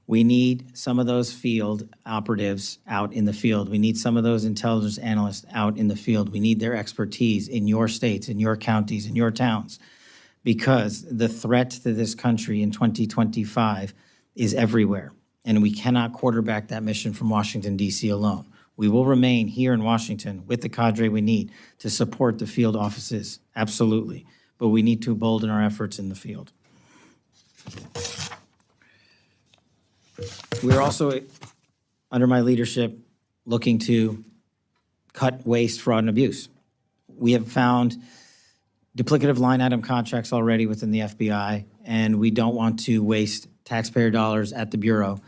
We need some of those field operatives out in the field. We need some of those intelligence analysts out in the field. We need their expertise in your states, in your counties, in your towns, because the threat to this country in 2025 is everywhere, and we cannot quarterback that mission from Washington, D.C. alone. We will remain here in Washington with the cadre we need to support the field offices, absolutely, but we need to bolden our efforts in the field. We're also, under my leadership, looking to cut waste, fraud, and abuse. We have found duplicative line item contracts already within the FBI, and we don't want to waste taxpayer dollars at the Bureau.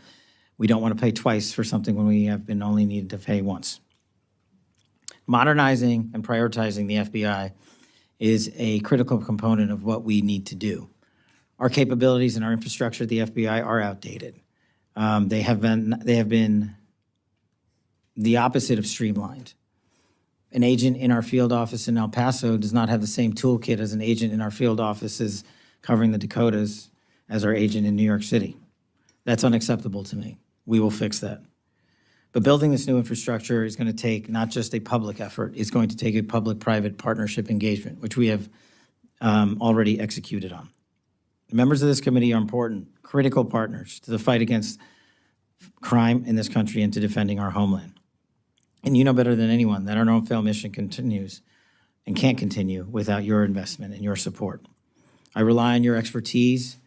We don't want to pay twice for something when we have been only needed to pay once. Modernizing and prioritizing the FBI is a critical component of what we need to do. Our capabilities and our infrastructure at the FBI are outdated. They have been the opposite of streamlined. An agent in our field office in El Paso does not have the same toolkit as an agent in our field offices covering the Dakotas as our agent in New York City. That's unacceptable to me. We will fix that. But building this new infrastructure is going to take not just a public effort, it's going to take a public-private partnership engagement, which we have already executed on. The members of this committee are important, critical partners to the fight against crime in this country and to defending our homeland. And you know better than anyone that our no-fail mission continues and can't continue without your investment and your support. I rely on your expertise.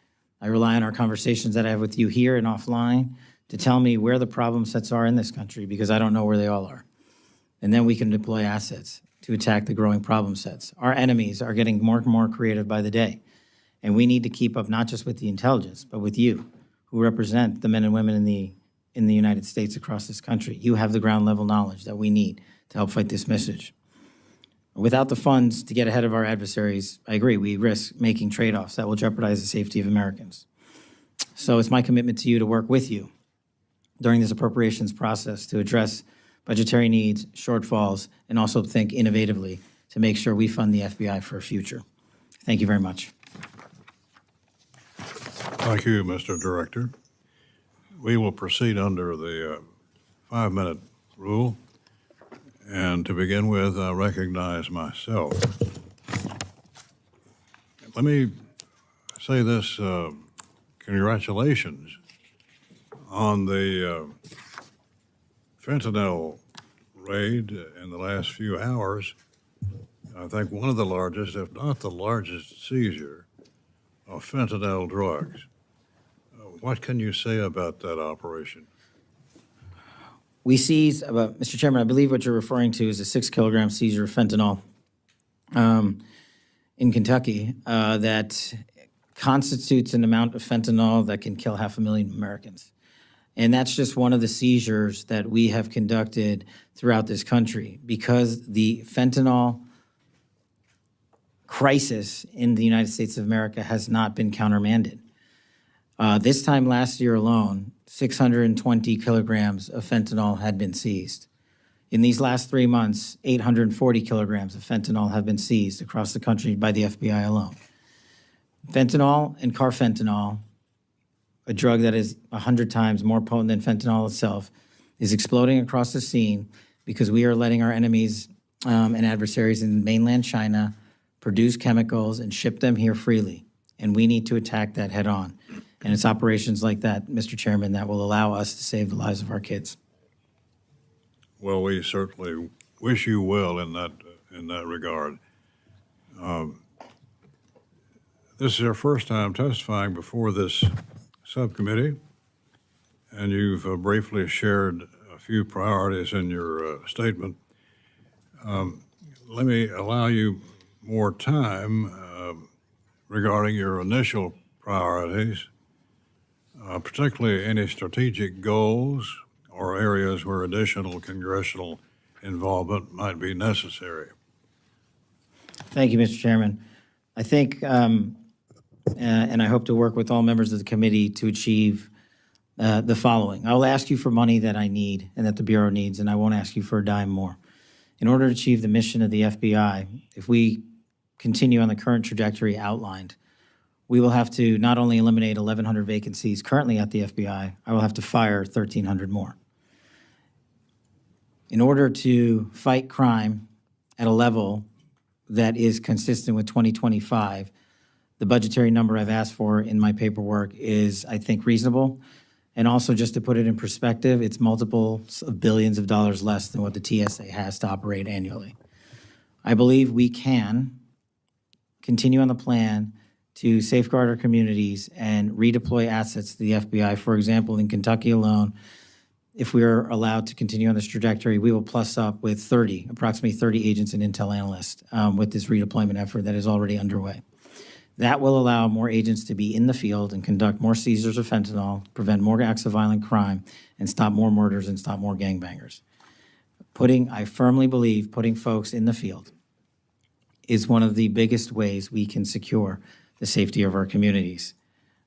I rely on our conversations that I have with you here and offline to tell me where the problem sets are in this country, because I don't know where they all are. And then we can deploy assets to attack the growing problem sets. Our enemies are getting more and more creative by the day. And we need to keep up not just with the intelligence, but with you, who represent the men and women in the United States across this country. You have the ground level knowledge that we need to help fight this message. Without the funds to get ahead of our adversaries, I agree, we risk making trade-offs that will jeopardize the safety of Americans. So it's my commitment to you to work with you during this appropriations process to address budgetary needs, shortfalls, and also think innovatively to make sure we fund the FBI for a future. Thank you very much. Thank you, Mr. Director. We will proceed under the 5-minute rule. And to begin with, I recognize myself. Let me say this, congratulations on the fentanyl raid in the last few hours. I think one of the largest, if not the largest, seizure of fentanyl drugs. What can you say about that operation? We seized, Mr. Chairman, I believe what you're referring to is a 6-kilogram seizure of fentanyl in Kentucky that constitutes an amount of fentanyl that can kill 500,000 Americans. And that's just one of the seizures that we have conducted throughout this country, because the fentanyl crisis in the United States of America has not been countermanded. This time last year alone, 620 kilograms of fentanyl had been seized. In these last 3 months, 840 kilograms of fentanyl have been seized across the country by the FBI alone. Fentanyl and carfentanil, a drug that is 100 times more potent than fentanyl itself, is exploding across the scene because we are letting our enemies and adversaries in mainland China produce chemicals and ship them here freely. And we need to attack that head on. And it's operations like that, Mr. Chairman, that will allow us to save the lives of our kids. Well, we certainly wish you well in that regard. This is your first time testifying before this subcommittee, and you've briefly shared a few priorities in your statement. Let me allow you more time regarding your initial priorities, particularly any strategic goals or areas where additional congressional involvement might be necessary. Thank you, Mr. Chairman. I think, and I hope to work with all members of the committee to achieve the following. I'll ask you for money that I need and that the Bureau needs, and I won't ask you for a dime more. In order to achieve the mission of the FBI, if we continue on the current trajectory outlined, we will have to not only eliminate 1,100 vacancies currently at the FBI, I will have to fire 1,300 more. In order to fight crime at a level that is consistent with 2025, the budgetary number I've asked for in my paperwork is, I think, reasonable. And also, just to put it in perspective, it's multiples of billions of dollars less than what the TSA has to operate annually. I believe we can continue on the plan to safeguard our communities and redeploy assets to the FBI. For example, in Kentucky alone, if we are allowed to continue on this trajectory, we will plus up with approximately 30 agents and intel analysts with this redeployment effort that is already underway. That will allow more agents to be in the field and conduct more seizures of fentanyl, prevent more acts of violent crime, and stop more murders and stop more gangbangers. I firmly believe putting folks in the field is one of the biggest ways we can secure the safety of our communities.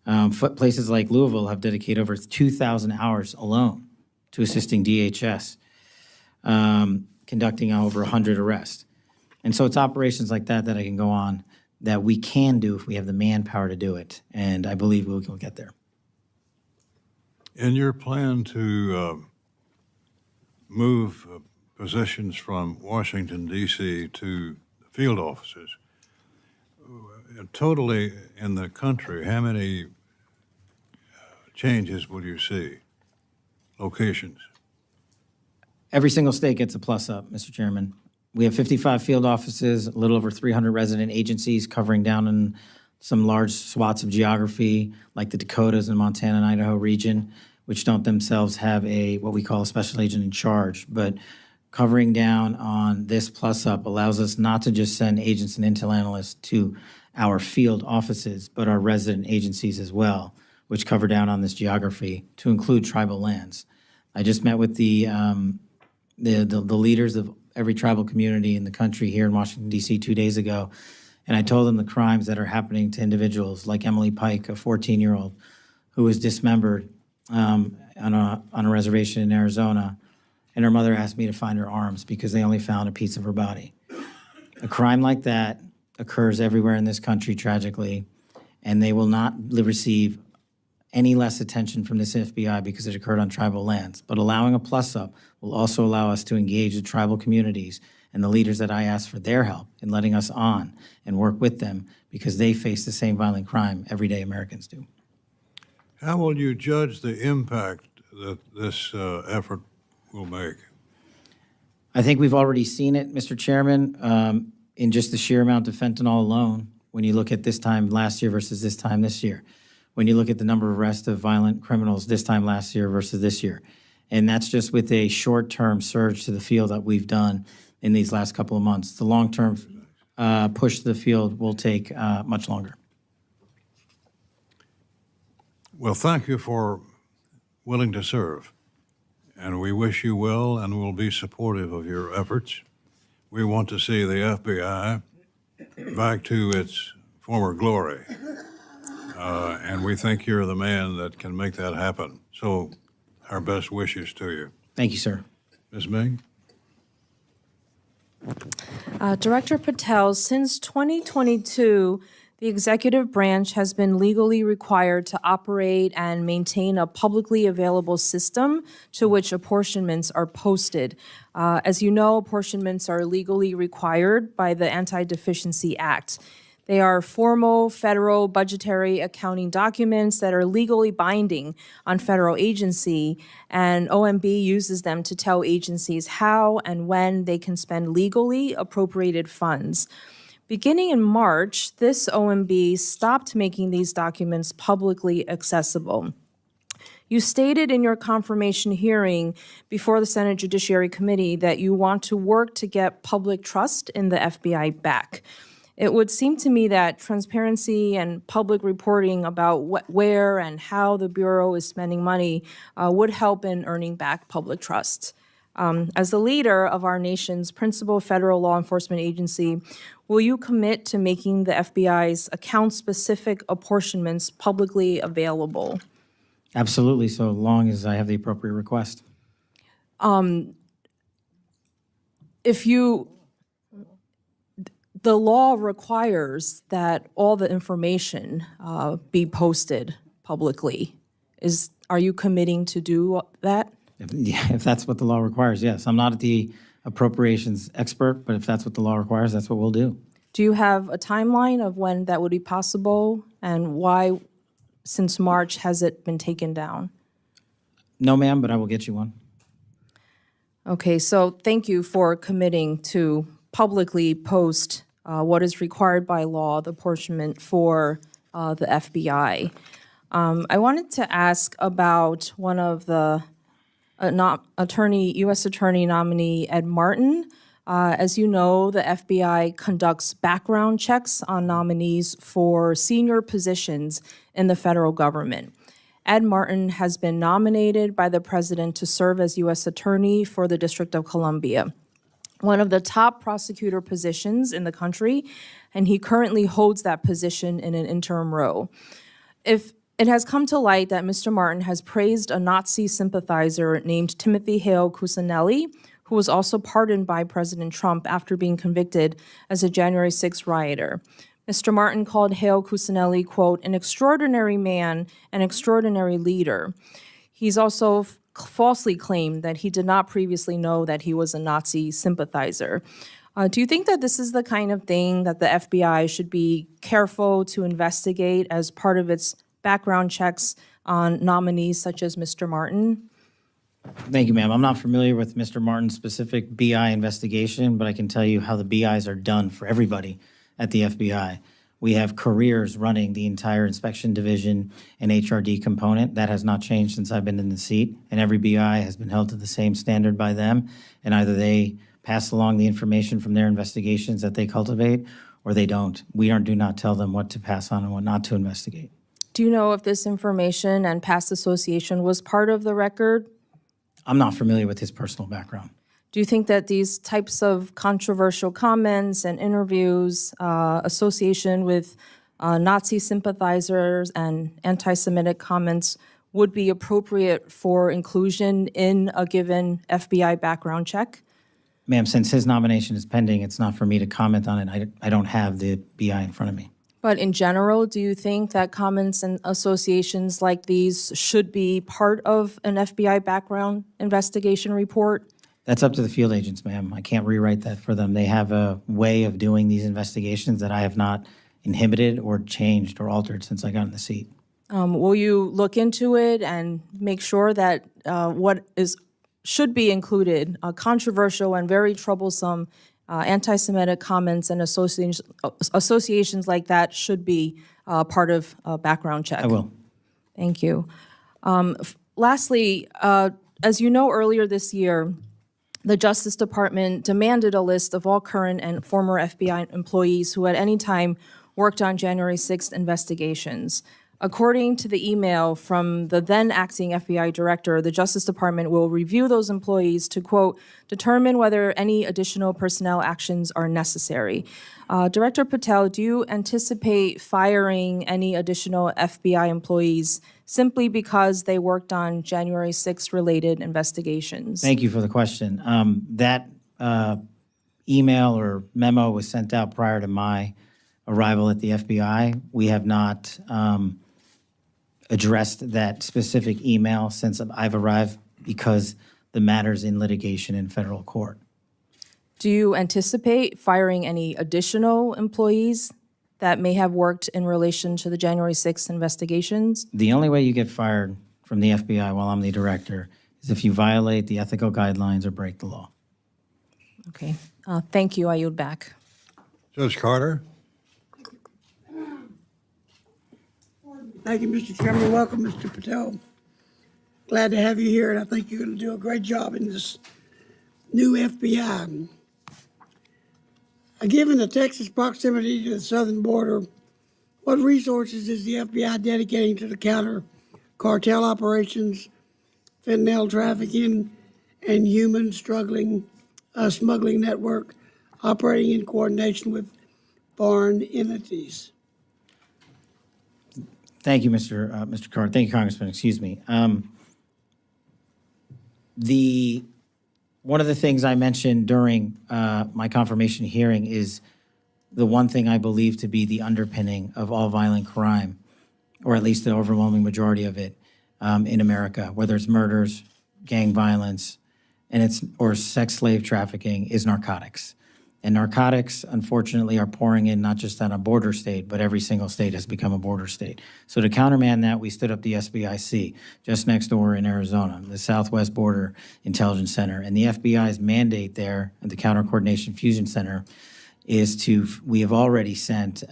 Places like Louisville have dedicated over 2,000 hours alone to assisting DHS, conducting over 100 arrests. And so it's operations like that that I can go on that we can do if we have the manpower to do it, and I believe we'll get there. In your plan to move positions from Washington, D.C. to field offices, totally in the country, how many changes will you see? Locations? Every single state gets a plus up, Mr. Chairman. We have 55 field offices, a little over 300 resident agencies covering down in some large swaths of geography, like the Dakotas and Montana and Idaho region, which don't themselves have what we call a special agent in charge. But covering down on this plus up allows us not to just send agents and intel analysts to our field offices, but our resident agencies as well, which cover down on this geography to include tribal lands. I just met with the leaders of every tribal community in the country here in Washington, D.C. 2 days ago, and I told them the crimes that are happening to individuals like Emily Pike, a 14-year-old who was dismembered on a reservation in Arizona, and her mother asked me to find her arms because they only found a piece of her body. A crime like that occurs everywhere in this country, tragically, and they will not receive any less attention from this FBI because it occurred on tribal lands. But allowing a plus-up will also allow us to engage the tribal communities and the leaders that I asked for their help in letting us on and work with them because they face the same violent crime everyday Americans do. How will you judge the impact that this effort will make? I think we've already seen it, Mr. Chairman, in just the sheer amount of fentanyl alone when you look at this time last year versus this time this year. When you look at the number of arrests of violent criminals this time last year versus this year. And that's just with a short-term surge to the field that we've done in these last couple of months. The long-term push to the field will take much longer. Well, thank you for willing to serve. And we wish you well and will be supportive of your efforts. We want to see the FBI back to its former glory. and we think you're the man that can make that happen. So our best wishes to you. Thank you, sir. Ms. Ming? Director Patel, since 2022, the executive branch has been legally required to operate and maintain a publicly available system to which apportionments are posted. As you know, apportionments are legally required by the Anti-Deficiency Act. They are formal federal budgetary accounting documents that are legally binding on federal agency, and OMB uses them to tell agencies how and when they can spend legally appropriated funds. Beginning in March, this OMB stopped making these documents publicly accessible. You stated in your confirmation hearing before the Senate Judiciary Committee that you want to work to get public trust in the FBI back. It would seem to me that transparency and public reporting about where and how the Bureau is spending money would help in earning back public trust. As the leader of our nation's principal federal law enforcement agency, will you commit to making the FBI's account-specific apportionments publicly available? Absolutely, so long as I have the appropriate request. The law requires that all the information be posted publicly. Are you committing to do that? If that's what the law requires, yes. I'm not the appropriations expert, but if that's what the law requires, that's what we'll do. Do you have a timeline of when that would be possible, and why, since March, has it been taken down? No, ma'am, but I will get you one. Okay, so thank you for committing to publicly post what is required by law, the apportionment for the FBI. I wanted to ask about one of the U.S. Attorney nominee Ed Martin. As you know, the FBI conducts background checks on nominees for senior positions in the federal government. Ed Martin has been nominated by the president to serve as U.S. Attorney for the District of Columbia, one of the top prosecutor positions in the country, and he currently holds that position in an interim role. If it has come to light that Mr. Martin has praised a Nazi sympathizer named Timothy Hale Cuccinelli, who was also pardoned by President Trump after being convicted as a January 6th rioter. Mr. Martin called Hale Cuccinelli, quote, an extraordinary man, an extraordinary leader. He's also falsely claimed that he did not previously know that he was a Nazi sympathizer. Do you think that this is the kind of thing that the FBI should be careful to investigate as part of its background checks on nominees such as Mr. Martin? Thank you, ma'am. I'm not familiar with Mr. Martin's specific BI investigation, but I can tell you how the BIs are done for everybody at the FBI. We have careers running the entire inspection division and HRD component. That has not changed since I've been in the seat, and every BI has been held to the same standard by them, and either they pass along the information from their investigations that they cultivate, or they don't. We do not tell them what to pass on and what not to investigate. Do you know if this information and past association was part of the record? I'm not familiar with his personal background. Do you think that these types of controversial comments and interviews, association with Nazi sympathizers and anti-Semitic comments would be appropriate for inclusion in a given FBI background check? Ma'am, since his nomination is pending, it's not for me to comment on it. I don't have the BI in front of me. But in general, do you think that comments and associations like these should be part of an FBI background investigation report? That's up to the field agents, ma'am. I can't rewrite that for them. They have a way of doing these investigations that I have not inhibited or changed or altered since I got in the seat. Will you look into it and make sure that should be included, controversial and very troublesome anti-Semitic comments and associations like that should be part of a background check? I will. Thank you. Lastly, as you know, earlier this year, the Justice Department demanded a list of all current and former FBI employees who at any time worked on January 6th investigations. According to the email from the then acting FBI director, the Justice Department will review those employees to, quote, determine whether any additional personnel actions are necessary. Director Patel, do you anticipate firing any additional FBI employees simply because they worked on January 6th related investigations? Thank you for the question. That email or memo was sent out prior to my arrival at the FBI. We have not addressed that specific email since I've arrived because the matter's in litigation in federal court. Do you anticipate firing any additional employees that may have worked in relation to the January 6th investigations? The only way you get fired from the FBI while I'm the director is if you violate the ethical guidelines or break the law. Okay. Thank you. I yield back. Judge Carter? Thank you, Mr. Chairman. Welcome, Mr. Patel. Glad to have you here, and I think you're going to do a great job in this new FBI. Given the Texas proximity to the southern border, what resources is the FBI dedicating to the counter cartel operations, fentanyl trafficking, and human smuggling network operating in coordination with foreign entities? Thank you, Mr. Carter. Thank you, Congressman. Excuse me. One of the things I mentioned during my confirmation hearing is the one thing I believe to be the underpinning of all violent crime, or at least the overwhelming majority of it in America, whether it's murders, gang violence, or sex slave trafficking, is narcotics. And narcotics, unfortunately, are pouring in not just on a border state, but every single state has become a border state. So to countermand that, we stood up the SBIC just next door in Arizona, the Southwest Border Intelligence Center. And the FBI's mandate there at the Counter Coordination Fusion Center is we have already sent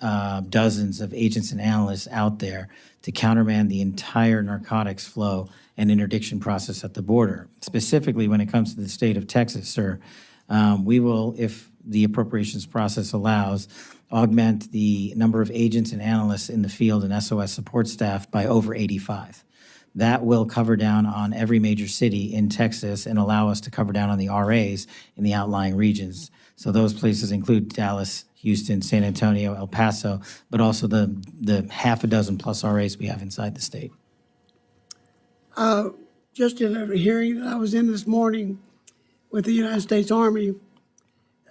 dozens of agents and analysts out there to countermand the entire narcotics flow and interdiction process at the border. Specifically, when it comes to the state of Texas, sir, we will, if the appropriations process allows, augment the number of agents and analysts in the field and SOS support staff by over 85. That will cover down on every major city in Texas and allow us to cover down on the RAs in the outlying regions. So those places include Dallas, Houston, San Antonio, El Paso, but also the half a dozen plus RAs we have inside the state. Just in a hearing that I was in this morning with the United States Army,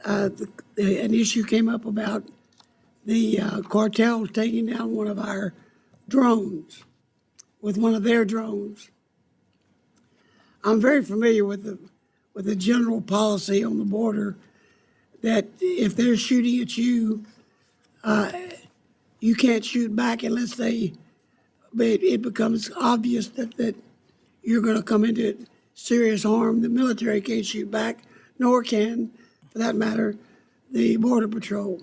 an issue came up about the cartel taking down one of our drones with one of their drones. I'm very familiar with the general policy on the border that if they're shooting at you, you can't shoot back unless it becomes obvious that you're going to come into serious harm. The military can't shoot back, nor can, for that matter, the Border Patrol.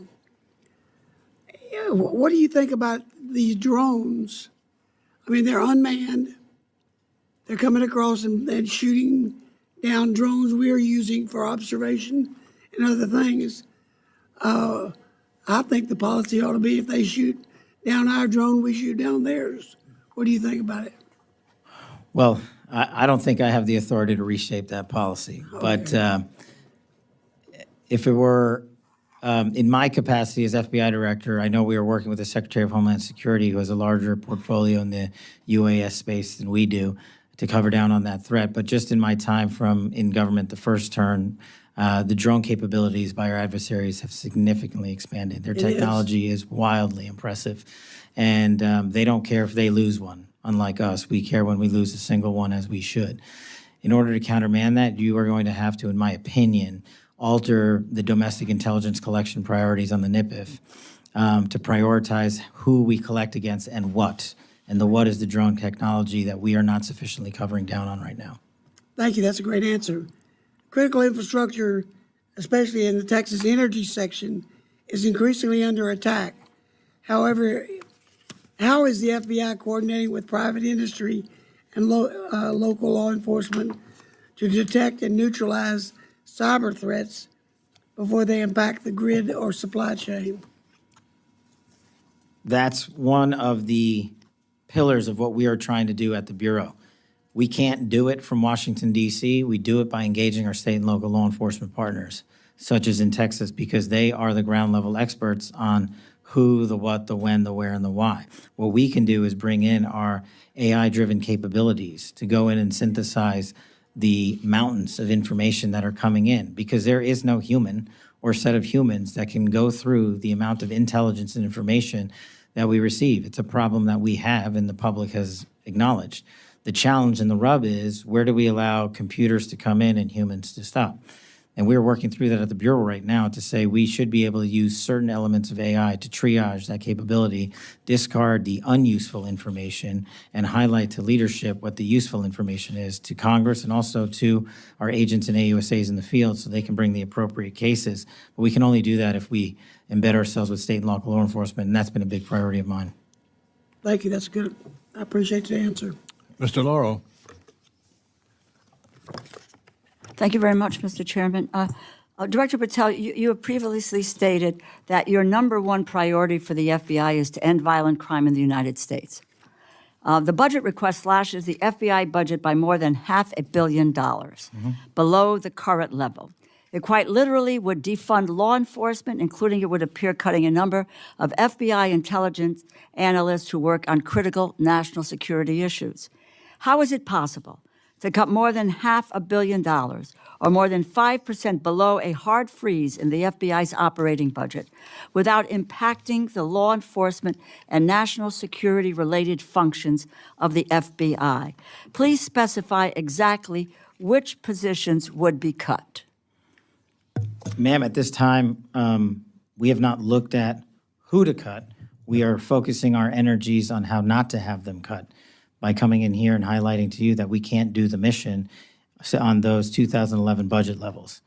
What do you think about these drones? I mean, they're unmanned. They're coming across and shooting down drones we're using for observation and other things. I think the policy ought to be if they shoot down our drone, we shoot down theirs. What do you think about it? Well, I don't think I have the authority to reshape that policy. Okay. But if it were in my capacity as FBI director, I know we are working with the Secretary of Homeland Security, who has a larger portfolio in the UAS space than we do, to cover down on that threat. But just in my time in government, the first term, the drone capabilities by our adversaries have significantly expanded. Their technology is wildly impressive. And they don't care if they lose one. Unlike us, we care when we lose a single one, as we should. In order to countermand that, you are going to have to, in my opinion, alter the domestic intelligence collection priorities on the NIPIF to prioritize who we collect against and what. And the what is the drone technology that we are not sufficiently covering down on right now. Thank you. That's a great answer. Critical infrastructure, especially in the Texas energy section, is increasingly under attack. However, how is the FBI coordinating with private industry and local law enforcement to detect and neutralize cyber threats before they impact the grid or supply chain? That's one of the pillars of what we are trying to do at the Bureau. We can't do it from Washington, D.C. We do it by engaging our state and local law enforcement partners, such as in Texas, because they are the ground level experts on who, the what, the when, the where, and the why. What we can do is bring in our AI-driven capabilities to go in and synthesize the mountains of information that are coming in, because there is no human or set of humans that can go through the amount of intelligence and information that we receive. It's a problem that we have and the public has acknowledged. The challenge and the rub is, where do we allow computers to come in and humans to stop? And we're working through that at the Bureau right now to say we should be able to use certain elements of AI to triage that capability, discard the unuseful information, and highlight to leadership what the useful information is, to Congress and also to our agents and AUSAs in the field so they can bring the appropriate cases. But we can only do that if we embed ourselves with state and local law enforcement, and that's been a big priority of mine. Thank you. That's good. I appreciate the answer. Mr. Laurel. Thank you very much, Mr. Chairman. Director Patel, you have previously stated that your number one priority for the FBI is to end violent crime in the United States. The budget request slashes the FBI budget by more than $500 million below the current level. It quite literally would defund law enforcement, including, it would appear, cutting a number of FBI intelligence analysts who work on critical national security issues. How is it possible to cut more than $500 million, or more than 5% below a hard freeze in the FBI's operating budget, without impacting the law enforcement and national security-related functions of the FBI? Please specify exactly which positions would be cut. Ma'am, at this time, we have not looked at who to cut. We are focusing our energies on how not to have them cut, by coming in here and highlighting to you that we can't do the mission on those 2011 budget levels.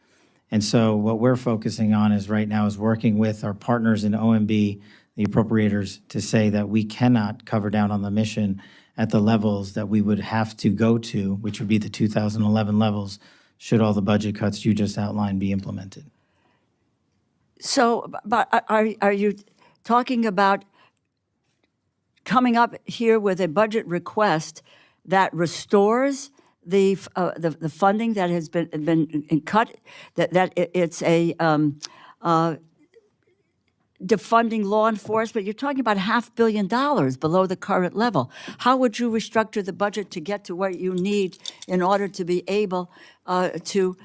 And so what we're focusing on is right now is working with our partners in OMB, the appropriators, to say that we cannot cover down on the mission at the levels that we would have to go to, which would be the 2011 levels, should all the budget cuts you just outlined be implemented. So, but are you talking about coming up here with a budget request that restores the funding that has been cut, that it's a defunding law enforcement? You're talking about $500 million below the current level. How would you restructure the budget to get to what you need in order to be able to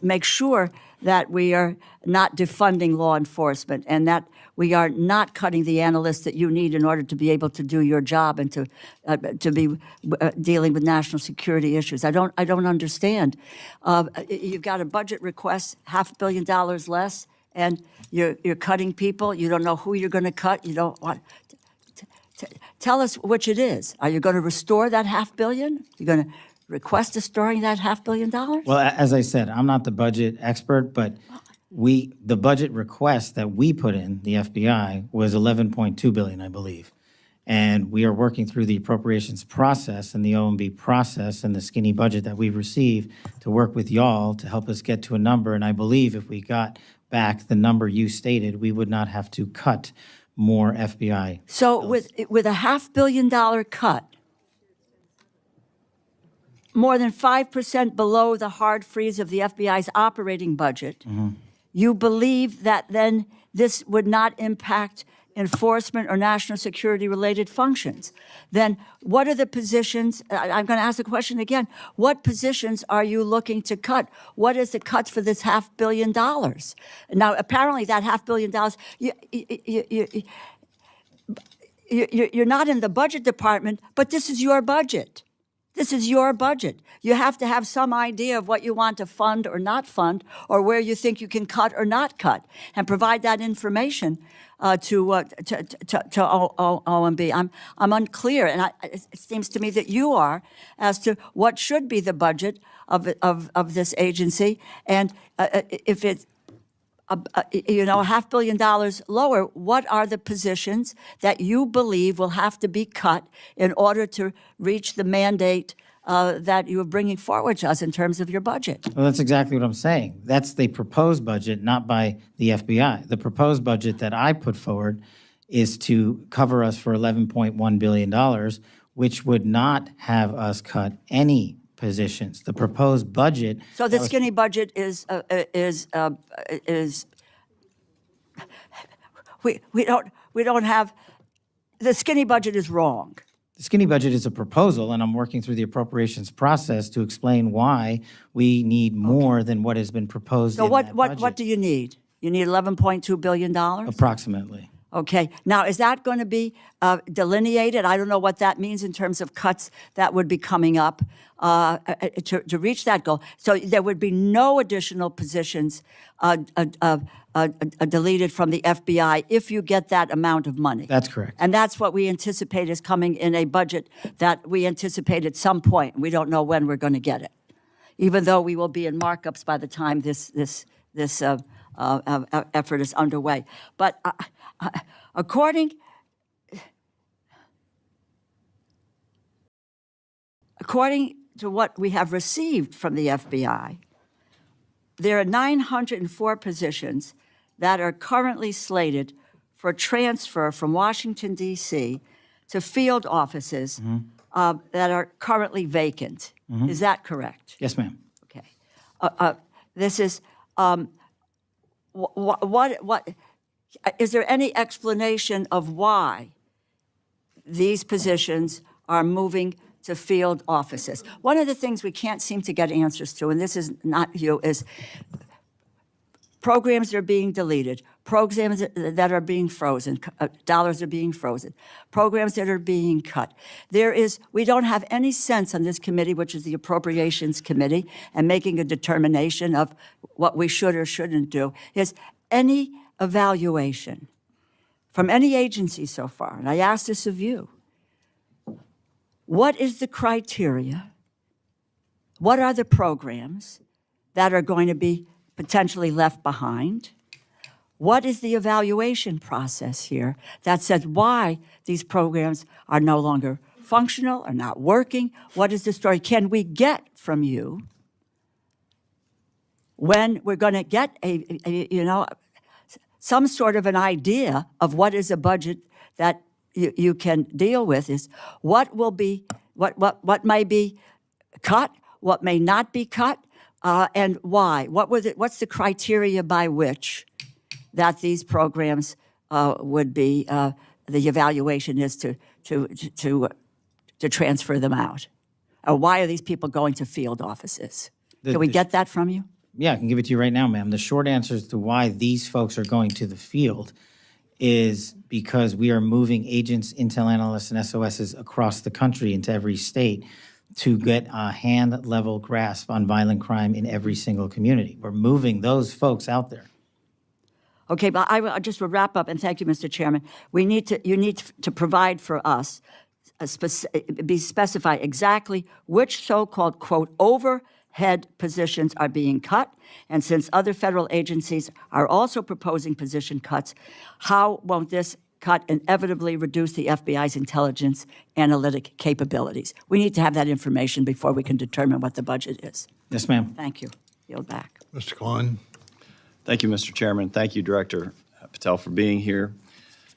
make sure that we are not defunding law enforcement and that we are not cutting the analysts that you need in order to be able to do your job and to be dealing with national security issues? I don't understand. You've got a budget request, $500 million less, and you're cutting people. You don't know who you're going to cut. You don't want. Tell us which it is. Are you going to restore that $500 million? You're going to request restoring that $500 million? Well, as I said, I'm not the budget expert, but the budget request that we put in, the FBI, was $11.2 billion, I believe. And we are working through the appropriations process and the OMB process and the skinny budget that we've received to work with y'all to help us get to a number. And I believe if we got back the number you stated, we would not have to cut more FBI. So with a $500 million cut, more than 5% below the hard freeze of the FBI's operating budget, you believe that then this would not impact enforcement or national security related functions? Then what are the positions, I'm going to ask the question again, what positions are you looking to cut? What is the cuts for this $500 million? Now, apparently that $500 million, you're not in the budget department, but this is your budget. This is your budget. You have to have some idea of what you want to fund or not fund, or where you think you can cut or not cut, and provide that information to OMB. I'm unclear, and it seems to me that you are, as to what should be the budget of this agency, and if it's $500 million lower, what are the positions that you believe will have to be cut in order to reach the mandate that you are bringing forward to us in terms of your budget? Well, that's exactly what I'm saying. That's the proposed budget, not by the FBI. The proposed budget that I put forward is to cover us for $11.1 billion which would not have us cut any positions. The proposed budget. So the skinny budget is we don't have, the skinny budget is wrong. The skinny budget is a proposal, and I'm working through the appropriations process to explain why we need more than what has been proposed So in that budget. what do you need? You need $11.2 billion? Approximately. Okay. Now, is that going to be delineated? I don't know what that means in terms of cuts that would be coming up to reach that goal. So there would be no additional positions deleted from the FBI if you get that amount of money. That's correct. And that's what we anticipate is coming in a budget that we anticipate at some point. We don't know when we're going to get it, even though we will be in markups by the time this effort is underway. But according to what we have received from the FBI, there are 904 positions that are currently slated for transfer from Washington, D.C. to field offices that are currently vacant. Is that correct? Yes, ma'am. Okay. This is, what is there any explanation of why these positions are moving to field offices? One of the things we can't seem to get answers to, and this is not you, is programs that are being deleted, programs that are being frozen, dollars are being frozen, programs that are being cut. We don't have any sense on this committee, which is the Appropriations Committee, and making a determination of what we should or shouldn't do, is any evaluation from any agency so far, and I ask this of you, what is the criteria? What are the programs that are going to be potentially left behind? What is the evaluation process here that says why these programs are no longer functional or not working? What is the story? Can we get from you when we're going to get some sort of an idea of what is a budget that you can deal with? Is what will be, what may be cut, what may not be cut, and why? What's the criteria by which that these programs would be, the evaluation is to transfer them out? Or why are these people going to field offices? Can we get that from you? Yeah, I can give it to you right now, ma'am. The short answer as to why these folks are going to the field is because we are moving agents, intel analysts, and SOSs across the country into every state to get a hand-level grasp on violent crime in every single community. We're moving those folks out there. Okay, but I just will wrap up, and thank you, Mr. Chairman. You need to provide for us, specify exactly which so-called, quote, overhead positions are being cut, and since other federal agencies are also proposing position cuts, how won't this cut inevitably reduce the FBI's intelligence analytic capabilities? We need to have that information before we can determine what the budget is. Yes, ma'am. Thank you. Yield back. Mr. Klein. Thank you, Mr. Chairman. Thank you, Director Patel, for being here.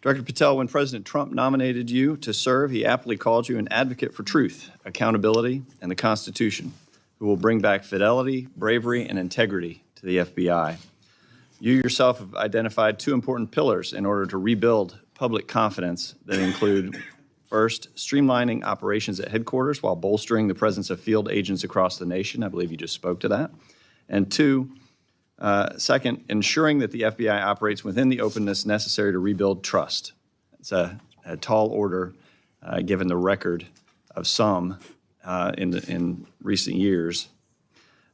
Director Patel, when President Trump nominated you to serve, he aptly called you an advocate for truth, accountability, and the Constitution, who will bring back fidelity, bravery, and integrity to the FBI. You yourself have identified two important pillars in order to rebuild public confidence that include, first, streamlining operations at headquarters while bolstering the presence of field agents across the nation. I believe you just spoke to that. And two, second, ensuring that the FBI operates within the openness necessary to rebuild trust. It's a tall order, given the record of some in recent years,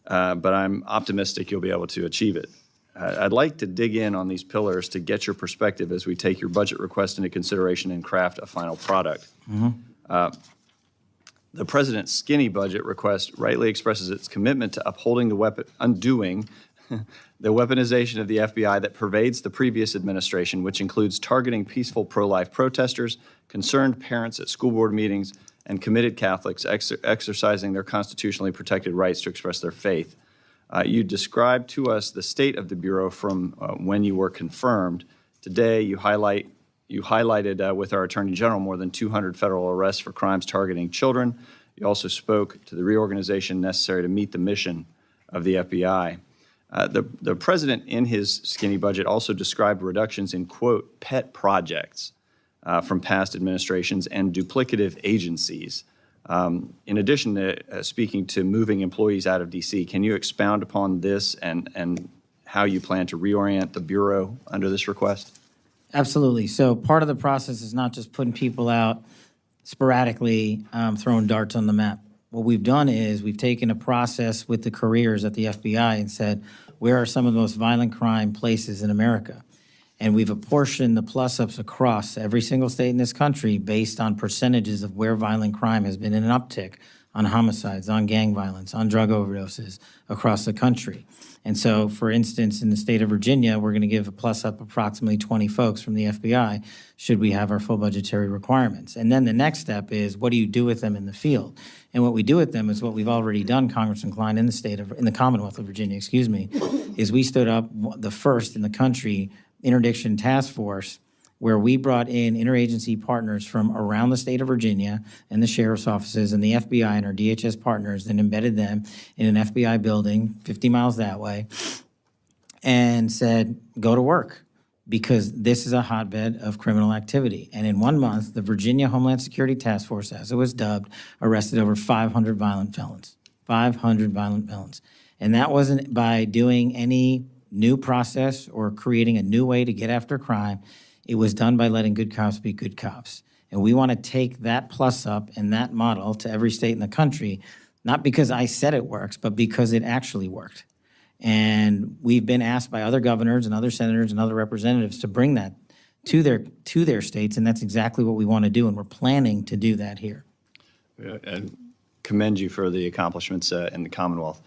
but I'm optimistic you'll be able to achieve it. I'd like to dig in on these pillars to get your perspective as we take your budget request into consideration and craft a final product. The President's skinny budget request rightly expresses its commitment to upholding undoing the weaponization of the FBI that pervades the previous administration, which includes targeting peaceful pro-life protesters, concerned parents at school board meetings, and committed Catholics exercising their constitutionally protected rights to express their faith. You described to us the state of the Bureau from when you were confirmed. Today, you highlight You highlighted with our Attorney General more than 200 federal arrests for crimes targeting children. You also spoke to the reorganization necessary to meet the mission of the FBI. The president, in his skinny budget, also described reductions in, quote, pet projects from past administrations and duplicative agencies. In addition to speaking to moving employees out of D.C., can you expound upon this and how you plan to reorient the Bureau under this request? Absolutely. So part of the process is not just putting people out sporadically, throwing darts on the map. What we've done is we've taken a process with the careers at the FBI and said, where are some of the most violent crime places in America? And we've apportioned the plus-ups across every single state in this country based on percentages of where violent crime has been in an uptick on homicides, on gang violence, on drug overdoses across the country. And so, for instance, in the state of Virginia, we're going to give a plus-up approximately 20 folks from the FBI should we have our full budgetary requirements. And then the next step is, what do you do with them in the field? And what we do with them is what we've already done, Congressman Klein, in the Commonwealth of Virginia, is we stood up the first in the country interdiction task force where we brought in interagency partners from around the state of Virginia and the sheriff's offices and the FBI and our DHS partners and embedded them in an FBI building 50 miles that way and said, go to work, because this is a hotbed of criminal activity. And in 1 month, the Virginia Homeland Security Task Force, as it was dubbed, arrested over 500 violent felons. 500 violent felons. And that wasn't by doing any new process or creating a new way to get after crime. It was done by letting good cops be good cops. And we want to take that plus up and that model to every state in the country, not because I said it works, but because it actually worked. And we've been asked by other governors and other senators and other representatives to bring that to their states, and that's exactly what we want to do, and we're planning to do that here. And commend you for the accomplishments in the Commonwealth.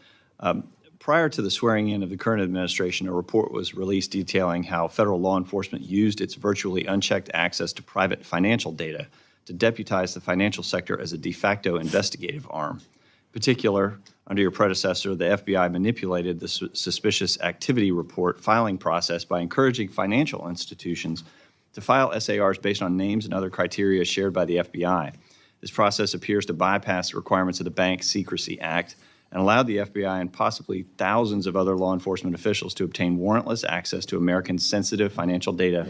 Prior to the swearing in of the current administration, a report was released detailing how federal law enforcement used its virtually unchecked access to private financial data to deputize the financial sector as a de facto investigative arm. In particular, under your predecessor, the FBI manipulated the suspicious activity report filing process by encouraging financial institutions to file SARs based on names and other criteria shared by the FBI. This process appears to bypass the requirements of the Bank Secrecy Act and allowed the FBI and possibly thousands of other law enforcement officials to obtain warrantless access to Americans' sensitive financial data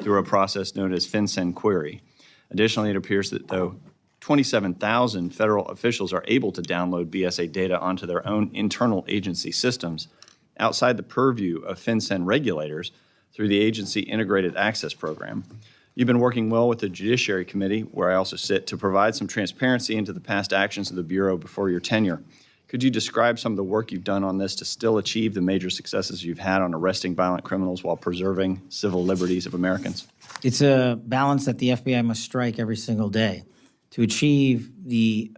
through a process known as FinCEN query. Additionally, it appears that though 27,000 federal officials are able to download BSA data onto their own internal agency systems outside the purview of FinCEN regulators through the agency integrated access program. You've been working well with the Judiciary Committee, where I also sit, to provide some transparency into the past actions of the Bureau before your tenure. Could you describe some of the work you've done on this to still achieve the major successes you've had on arresting violent criminals while preserving civil liberties of Americans? It's a balance that the FBI must strike every single day. To achieve the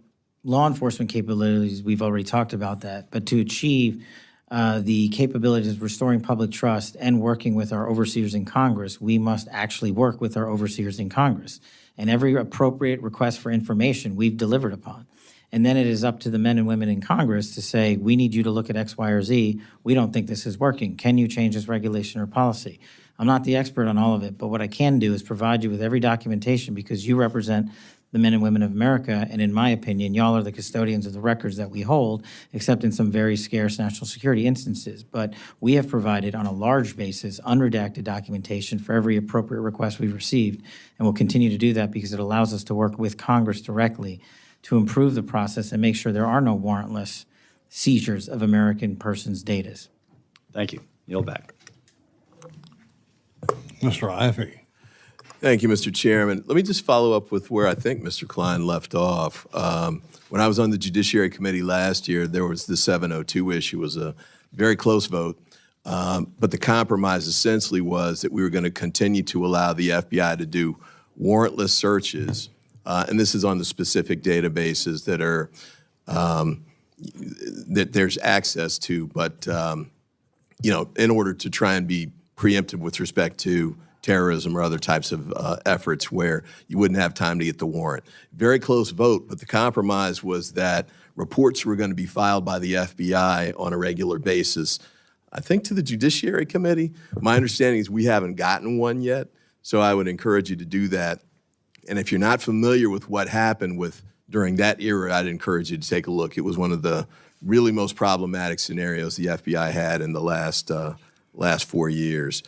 law enforcement capabilities, we've already talked about that, but to achieve the capabilities of restoring public trust and working with our overseers in Congress, we must actually work with our overseers in Congress. And every appropriate request for information we've delivered upon. And then it is up to the men and women in Congress to say, we need you to look at X, Y, or Z. We don't think this is working. Can you change this regulation or policy? I'm not the expert on all of it, but what I can do is provide you with every documentation, because you represent the men and women of America, and in my opinion, y'all are the custodians of the records that we hold, except in some very scarce national security instances. But we have provided, on a large basis, unredacted documentation for every appropriate request we've received, and we'll continue to do that because it allows us to work with Congress directly to improve the process and make sure there are no warrantless seizures of American persons' data. Thank you. Yield back. Mr. Ivey. Thank you, Mr. Chairman. Let me just follow up with where I think Mr. Klein left off. When I was on the Judiciary Committee last year, there was the 702 issue. It was a very close vote. But the compromise essentially was that we were going to continue to allow the FBI to do warrantless searches. And this is on the specific databases that are that there's access to, but you know, in order to try and be preemptive with respect to terrorism or other types of efforts where you wouldn't have time to get the warrant. Very close vote, but the compromise was that reports were going to be filed by the FBI on a regular basis, I think, to the Judiciary Committee. My understanding is we haven't gotten one yet. So I would encourage you to do that. And if you're not familiar with what happened during that era, I'd encourage you to take a look. It was one of the really most problematic scenarios the FBI had in the last 4 years.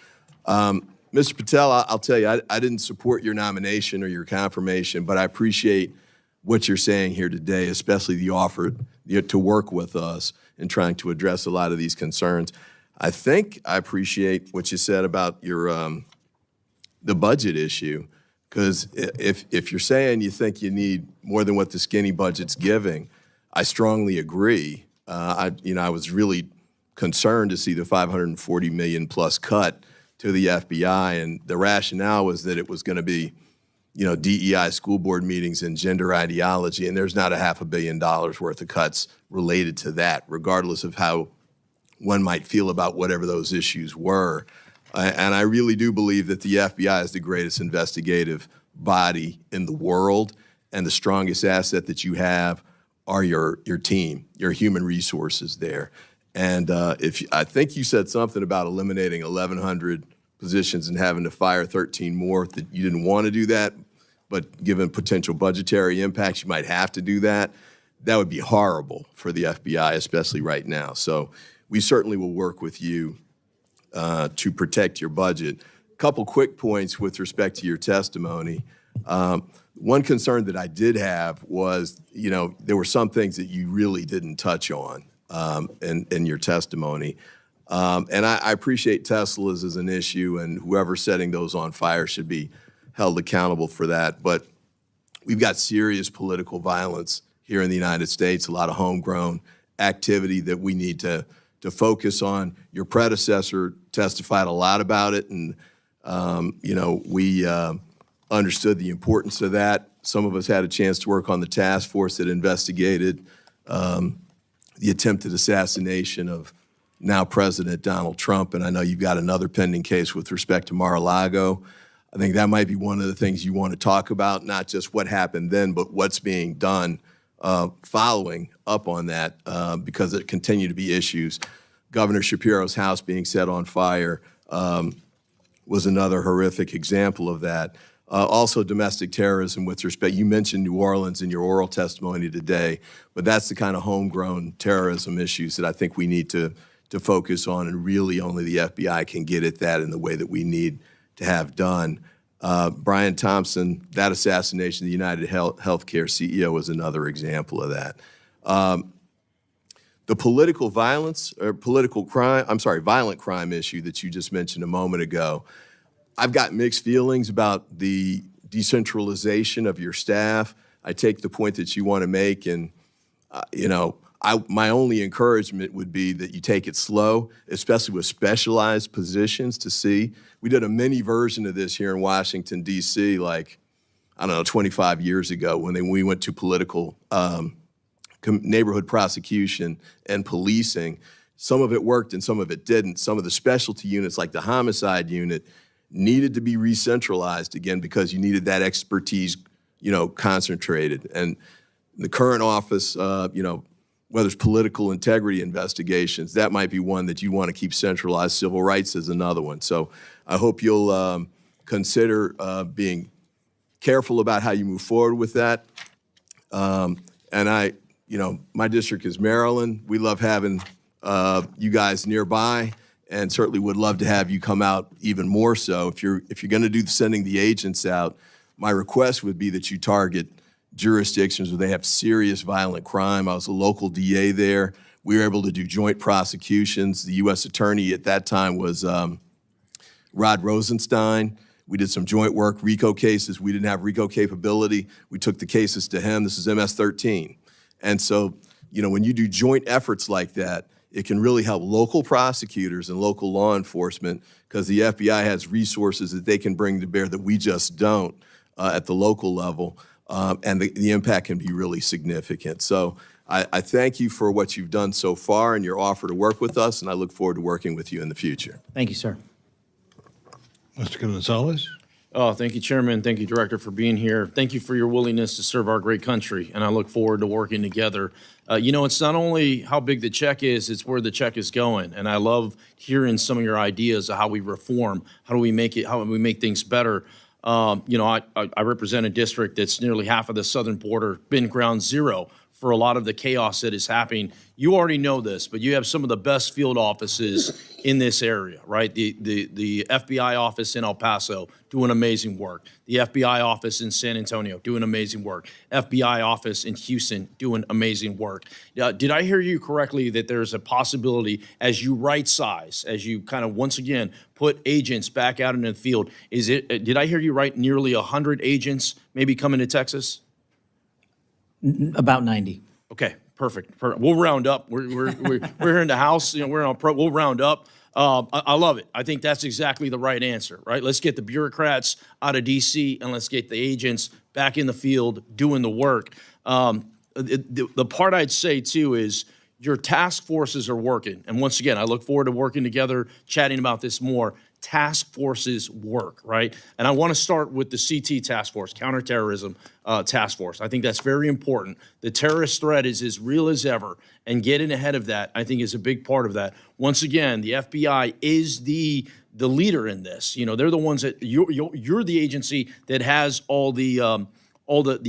Mr. Patel, I'll tell you, I didn't support your nomination or your confirmation, but I appreciate what you're saying here today, especially the offer to work with us in trying to address a lot of these concerns. I think I appreciate what you said about your the budget issue, because if you're saying you think you need more than what the skinny budget's giving, I strongly agree. I was really concerned to see the $540 million plus cut to the FBI, and the rationale was that it was going to be, DEI school board meetings and gender ideology, and there's not $500 million worth of cuts related to that, regardless of how one might feel about whatever those issues were. And I really do believe that the FBI is the greatest investigative body in the world, and the strongest asset that you have are your team, your human resources there. And I think you said something about eliminating 1,100 positions and having to fire 13 more, that you didn't want to do that, but given potential budgetary impacts, you might have to do that. That would be horrible for the FBI, especially right now. So we certainly will work with you to protect your budget. A couple quick points with respect to your testimony. One concern that I did have was, there were some things that you really didn't touch on in your testimony. And I appreciate Teslas as an issue, and whoever's setting those on fire should be held accountable for that. But we've got serious political violence here in the United States, a lot of homegrown activity that we need to focus on. Your predecessor testified a lot about it, and we understood the importance of that. Some of us had a chance to work on the task force that investigated the attempted assassination of now President Donald Trump, and I know you've got another pending case with respect to Mar-a-Lago. I think that might be one of the things you want to talk about, not just what happened then, but what's being done following up on that, because there continue to be issues. Governor Shapiro's house being set on fire was another horrific example of that. Also domestic terrorism with respect, you mentioned New Orleans in your oral testimony today, but that's the kind of homegrown terrorism issues that I think we need to focus on, and really only the FBI can get at that in the way that we need to have done. Brian Thompson, that assassination of the United Healthcare CEO was another example of that. The political violence, or violent crime issue that you just mentioned a moment ago, I've got mixed feelings about the decentralization of your staff. I take the point that you want to make, and my only encouragement would be that you take it slow, especially with specialized positions to see. We did a mini version of this here in Washington, D.C., 25 years ago when we went to political neighborhood prosecution and policing. Some of it worked and some of it didn't. Some of the specialty units, like the homicide unit, needed to be re-centralized again because you needed that expertise, concentrated. And the current office, whether it's political integrity investigations, that might be one that you want to keep centralized. Civil rights is another one. So I hope you'll consider being careful about how you move forward with that. And my district is Maryland. We love having you guys nearby, and certainly would love to have you come out even more so. If you're going to do sending the agents out, my request would be that you target jurisdictions where they have serious violent crime. I was a local DA there. We were able to do joint prosecutions. The U.S. attorney at that time was Rod Rosenstein. We did some joint work, RICO cases. We didn't have RICO capability. We took the cases to him. This is MS-13. And so, when you do joint efforts like that, it can really help local prosecutors and local law enforcement, because the FBI has resources that they can bring to bear that we just don't at the local level, and the impact can be really significant. So I thank you for what you've done so far and your offer to work with us, and I look forward to working with you in the future. Thank you, sir. Mr. Gonzalez? Oh, thank you, Chairman. Thank you, Director, for being here. Thank you for your willingness to serve our great country, and I look forward to working together. It's not only how big the check is, it's where the check is going, and I love hearing some of your ideas of how we reform, how do we make things better. I represent a district that's nearly half of the southern border, been ground zero for a lot of the chaos that is happening. You already know this, but you have some of the best field offices in this area, right? The FBI office in El Paso doing amazing work. The FBI office in San Antonio doing amazing work. FBI office in Houston doing amazing work. Did I hear you correctly that there's a possibility as you right size, as you kind of once again put agents back out in the field, did I hear you right, nearly 100 agents maybe coming to Texas? About 90. Okay, perfect. We'll round up. We're here in the House. We're on pro. We'll round up. I love it. I think that's exactly the right answer, right? Let's get the bureaucrats out of D.C. and let's get the agents back in the field doing the work. The part I'd say too is your task forces are working, and once again, I look forward to working together, chatting about this more. Task forces work, right? And I want to start with the CT task force, counterterrorism task force. I think that's very important. The terrorist threat is as real as ever, and getting ahead of that, I think, is a big part of that. Once again, the FBI is the leader in this. They're the ones that you're the agency that has all the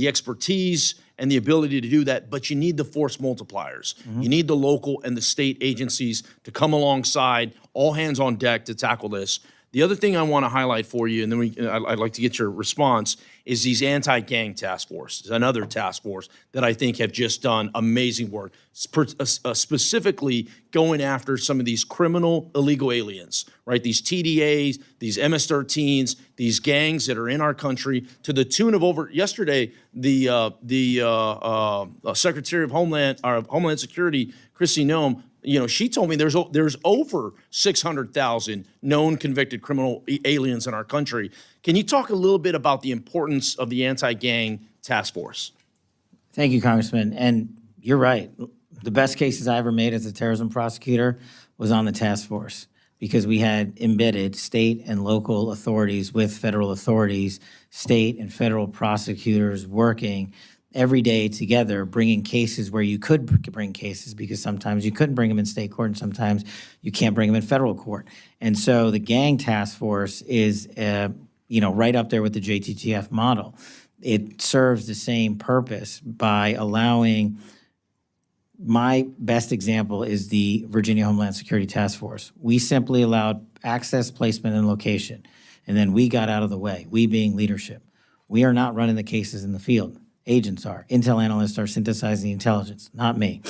expertise and the ability to do that, but you need the force multipliers. You need the local and the state agencies to come alongside, all hands on deck to tackle this. The other thing I want to highlight for you, and then I'd like to get your response, is these anti-gang task forces, another task force that I think have just done amazing work, specifically going after some of these criminal illegal aliens, right? These TDAs, these MS-13s, these gangs that are in our country to the tune of yesterday, the Secretary of Homeland Security, Kristi Noem, she told me there's over 600,000 known convicted criminal aliens in our country. Can you talk a little bit about the importance of the anti-gang task force? Thank you, Congressman. And you're right. The best cases I ever made as a terrorism prosecutor was on the task force because we had embedded state and local authorities with federal authorities, state and federal prosecutors working every day together, bringing cases where you could bring cases because sometimes you couldn't bring them in state court and sometimes you can't bring them in federal court. And so the gang task force is, right up there with the JTTF model. It serves the same purpose by allowing, my best example is the Virginia Homeland Security Task Force. We simply allowed access, placement, and location, and then we got out of the way, we being leadership. We are not running the cases in the field. Agents are. Intel analysts are synthesizing the intelligence, not me.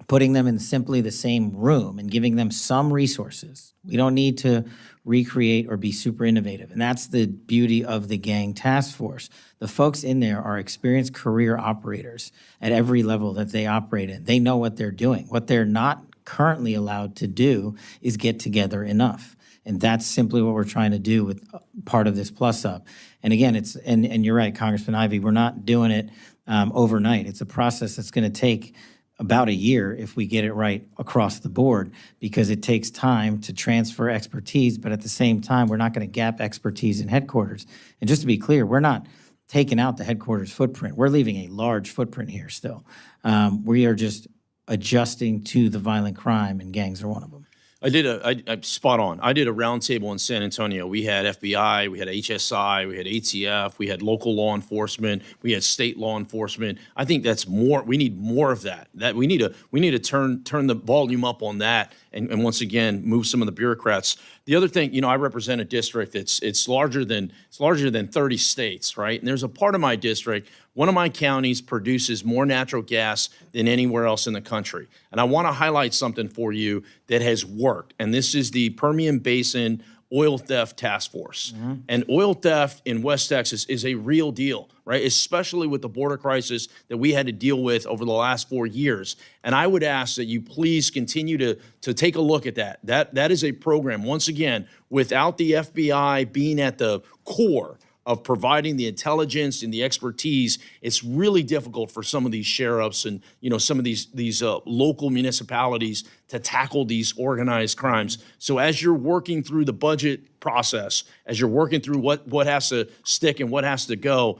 Putting them in simply the same room and giving them some resources. We don't need to recreate or be super innovative. And that's the beauty of the gang task force. The folks in there are experienced career operators at every level that they operate in. They know what they're doing. What they're not currently allowed to do is get together enough. And that's simply what we're trying to do with part of this plus up. And again, and you're right, Congressman Ivey, we're not doing it overnight. It's a process that's going to take about a year if we get it right across the board, because it takes time to transfer expertise, but at the same time, we're not going to gap expertise in headquarters. And just to be clear, we're not taking out the headquarters footprint. We're leaving a large footprint here still. We are just adjusting to the violent crime, and gangs are one of them. I'm spot on. I did a roundtable in San Antonio. We had FBI, we had HSI, we had ATF, we had local law enforcement, we had state law enforcement. I think that's more. We need more of that. We need to turn the volume up on that, and once again move some of the bureaucrats. The other thing, I represent a district it's larger than 30 states, right? And there's a part of my district. One of my counties produces more natural gas than anywhere else in the country. And I want to highlight something for you that has worked. And this is the Permian Basin Oil Theft Task Force. And oil theft in West Texas is a real deal, right? Especially with the border crisis that we had to deal with over the last 4 years. And I would ask that you please continue to take a look at that. That is a program, once again, without the FBI being at the core of providing the intelligence and the expertise, it's really difficult for some of these sheriffs and, some of these local municipalities to tackle these organized crimes. So as you're working through the budget process, as you're working through what has to stick and what has to go,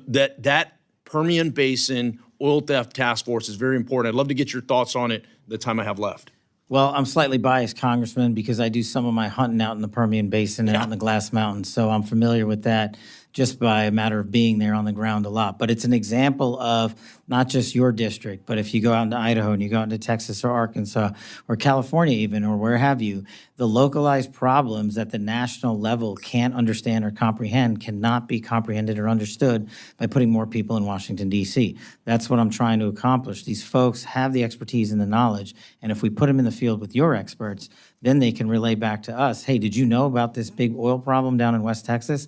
that Permian Basin Oil Theft Task Force is very important. I'd love to get your thoughts on it the time I have left. Well, I'm slightly biased, Congressman, because I do some of my hunting out in the Permian Basin and out in the Glass Mountains, so I'm familiar with that just by a matter of being there on the ground a lot. But it's an example of not just your district, but if you go out into Idaho and you go out into Texas or Arkansas or California even, or where have you, the localized problems that the national level can't understand or comprehend cannot be comprehended or understood by putting more people in Washington, D.C. That's what I'm trying to accomplish. These folks have the expertise and the knowledge, and if we put them in the field with your experts, then they can relay back to us, hey, did you know about this big oil problem down in West Texas?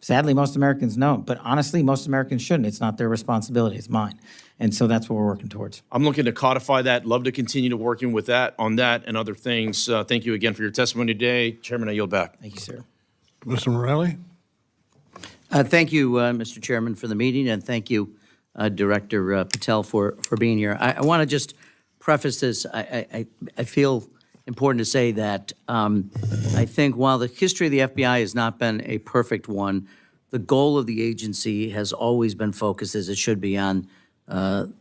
Sadly, most Americans know, but honestly, most Americans shouldn't. It's not their responsibility, it's mine. And so that's what we're working towards. I'm looking to codify that. Love to continue to working with that on that and other things. Thank you again for your testimony today. Chairman, I yield back. Thank you, sir. Mr. Morelli? Thank you, Mr. Chairman, for the meeting, and thank you, Director Patel, for being here. I want to just preface this. I feel important to say that I think while the history of the FBI has not been a perfect one, the goal of the agency has always been focused, as it should be, on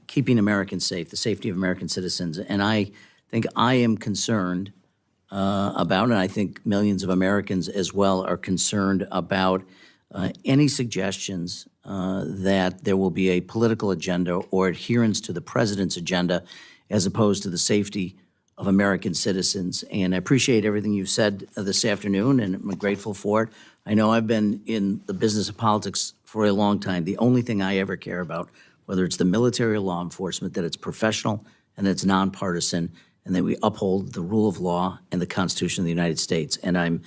keeping Americans safe, the safety of American citizens. And I think I am concerned about, and I think millions of Americans as well are concerned about any suggestions that there will be a political agenda or adherence to the president's agenda as opposed to the safety of American citizens. And I appreciate everything you've said this afternoon, and I'm grateful for it. I know I've been in the business of politics for a long time. The only thing I ever care about, whether it's the military or law enforcement, that it's professional and that it's nonpartisan, and that we uphold the rule of law and the Constitution of the United States. And I'm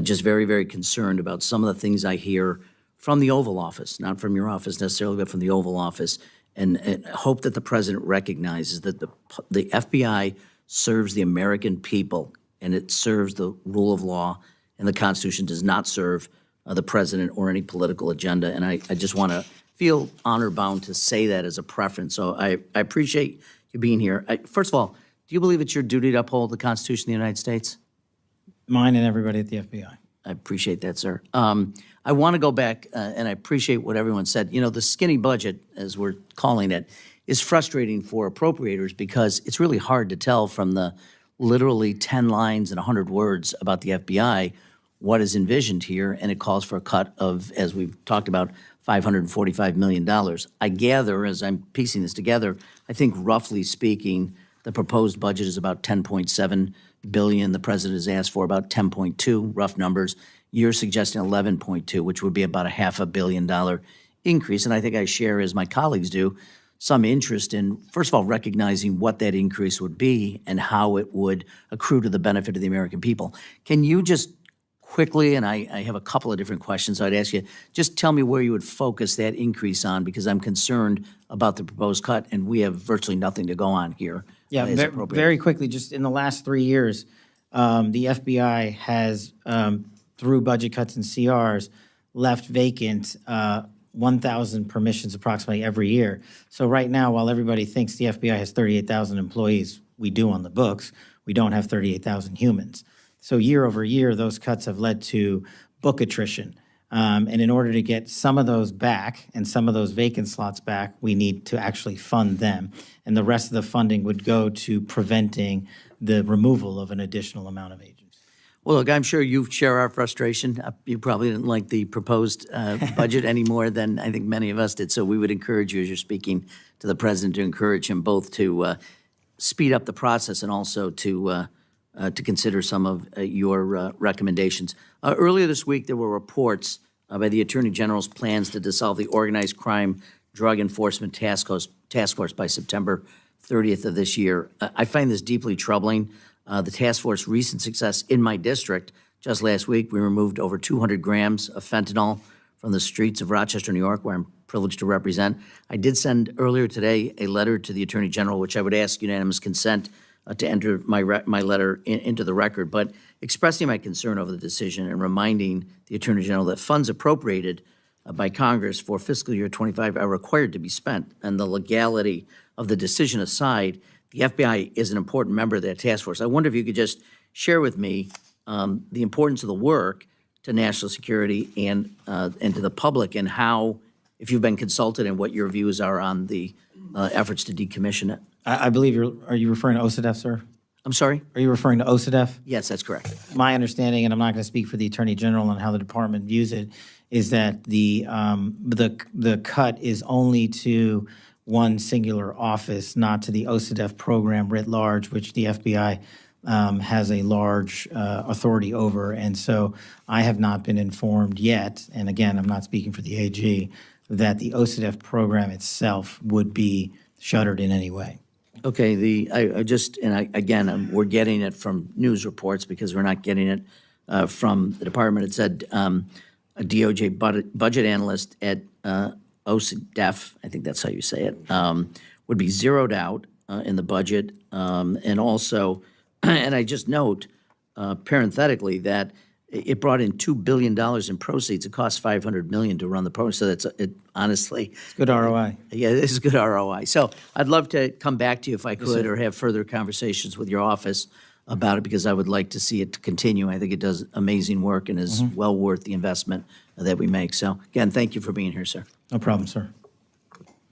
just very, very concerned about some of the things I hear from the Oval Office, not from your office necessarily, but from the Oval Office, and hope that the president recognizes that the FBI serves the American people, and it serves the rule of law, and the Constitution does not serve the president or any political agenda. And I just want to feel honor-bound to say that as a preference. So I appreciate you being here. First of all, do you believe it's your duty to uphold the Constitution of the United States? Mine and everybody at the FBI. I appreciate that, sir. I want to go back, and I appreciate what everyone said. You know, the skinny budget, as we're calling it, is frustrating for appropriators because it's really hard to tell from the literally 10 lines and 100 words about the FBI what is envisioned here, and it calls for a cut of, as we've talked about, $545 million. I gather, as I'm piecing this together, I think roughly speaking, the proposed budget is about $10.7 billion. The president has asked for about 10.2, rough numbers. You're suggesting 11.2, which would be about a $500 million increase. And I think I share, as my colleagues do, some interest in, first of all, recognizing what that increase would be and how it would accrue to the benefit of the American people. Can you just quickly, and I have a couple of different questions I'd ask you, just tell me where you would focus that increase on, because I'm concerned about the proposed cut, and we have virtually nothing to go on here. Yeah, very quickly, just in the last 3 years, the FBI has, through budget cuts and CRs, left vacant 1,000 permissions approximately every year. So right now, while everybody thinks the FBI has 38,000 employees, we do on the books, we don't have 38,000 humans. So year over year, those cuts have led to book attrition. And in order to get some of those back and some of those vacant slots back, we need to actually fund them. And the rest of the funding would go to preventing the removal of an additional amount of agents. Well, look, I'm sure you share our frustration. You probably didn't like the proposed budget any more than I think many of us did. So we would encourage you, as you're speaking to the president, to encourage him both to speed up the process and also to consider some of your recommendations. Earlier this week, there were reports by the Attorney General's plans to dissolve the Organized Crime Drug Enforcement Task Force by September 30th of this year. I find this deeply troubling. The task force's recent success in my district, just last week, we removed over 200 grams of fentanyl from the streets of Rochester, New York, where I'm privileged to represent. I did send earlier today a letter to the Attorney General, which I would ask unanimous consent to enter my letter into the record, but expressing my concern over the decision and reminding the Attorney General that funds appropriated by Congress for fiscal year 25 are required to be spent. And the legality of the decision aside, the FBI is an important member of that task force. I wonder if you could just share with me the importance of the work to national security and to the public, and how, if you've been consulted, and what your views are on the efforts to decommission it. I believe are you referring to OCDEF, sir? I'm sorry? Are you referring to OCDEF? Yes, that's correct. My understanding, and I'm not going to speak for the Attorney General on how the department views it, is that the cut is only to one singular office, not to the OCDEF program writ large, which the FBI has a large authority over. And so I have not been informed yet, and again, I'm not speaking for the AG, that the OCDEF program itself would be shuttered in any way. Okay, we're getting it from news reports because we're not getting it from the department. It said a DOJ budget analyst at OCDEF, I think that's how you say it, would be zeroed out in the budget. And also, and I just note parenthetically that it brought in $2 billion in proceeds. It cost $500 million to run the program. So that's honestly. It's good ROI. Yeah, this is good ROI. So I'd love to come back to you if I could, or have further conversations with your office about it, because I would like to see it continue. I think it does amazing work and is well worth the investment that we make. So again, thank you for being here, sir. No problem, sir.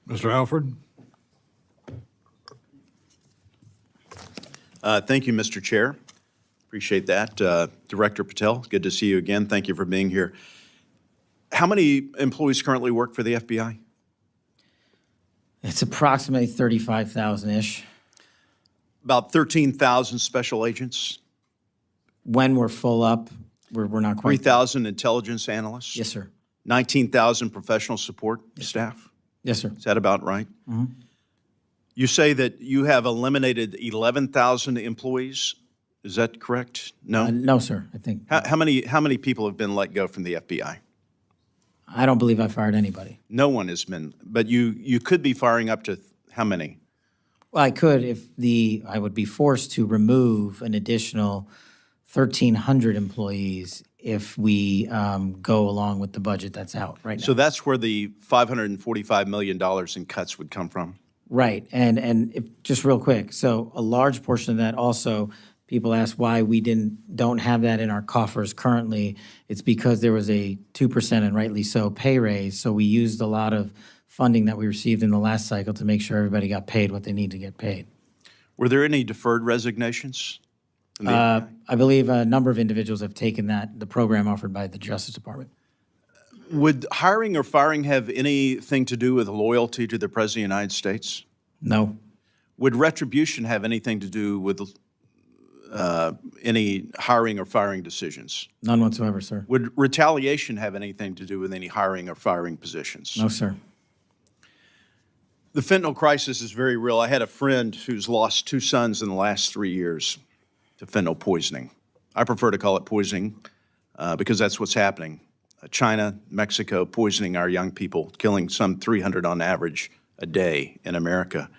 Mr. Alford? Thank you, Mr. Chair. Appreciate that. Director Patel, good to see you again. Thank you for being here. How many employees currently work for the FBI? It's approximately 35,000-ish. About 13,000 special agents? When we're full up, we're not quite. 3,000 intelligence analysts? Yes, sir. 19,000 professional support staff? Yes, sir. Is that about right? Mm-hmm. You say that you have eliminated 11,000 employees. Is that correct? No? No, sir, I think. How many people have been let go from the FBI? I don't believe I fired anybody. No one has been, but you could be firing up to how many? Well, I could if I would be forced to remove an additional 1,300 employees if we go along with the budget that's out right now. So that's where the $545 million in cuts would come from? Right, and just real quick, so a large portion of that also, people ask why we don't have that in our coffers currently. It's because there was a 2%, and rightly so, pay raise. So we used a lot of funding that we received in the last cycle to make sure everybody got paid what they need to get paid. Were there any deferred resignations? I believe a number of individuals have taken the program offered by the Justice Department. Would hiring or firing have anything to do with loyalty to the President of the United States? No. Would retribution have anything to do with any hiring or firing decisions? None whatsoever, sir. Would retaliation have anything to do with any hiring or firing positions? No, sir. The fentanyl crisis is very real. I had a friend who's lost 2 sons in the last 3 years to fentanyl poisoning. I prefer to call it poisoning because that's what's happening. China, Mexico, poisoning our young people, killing some 300 on average a day in America.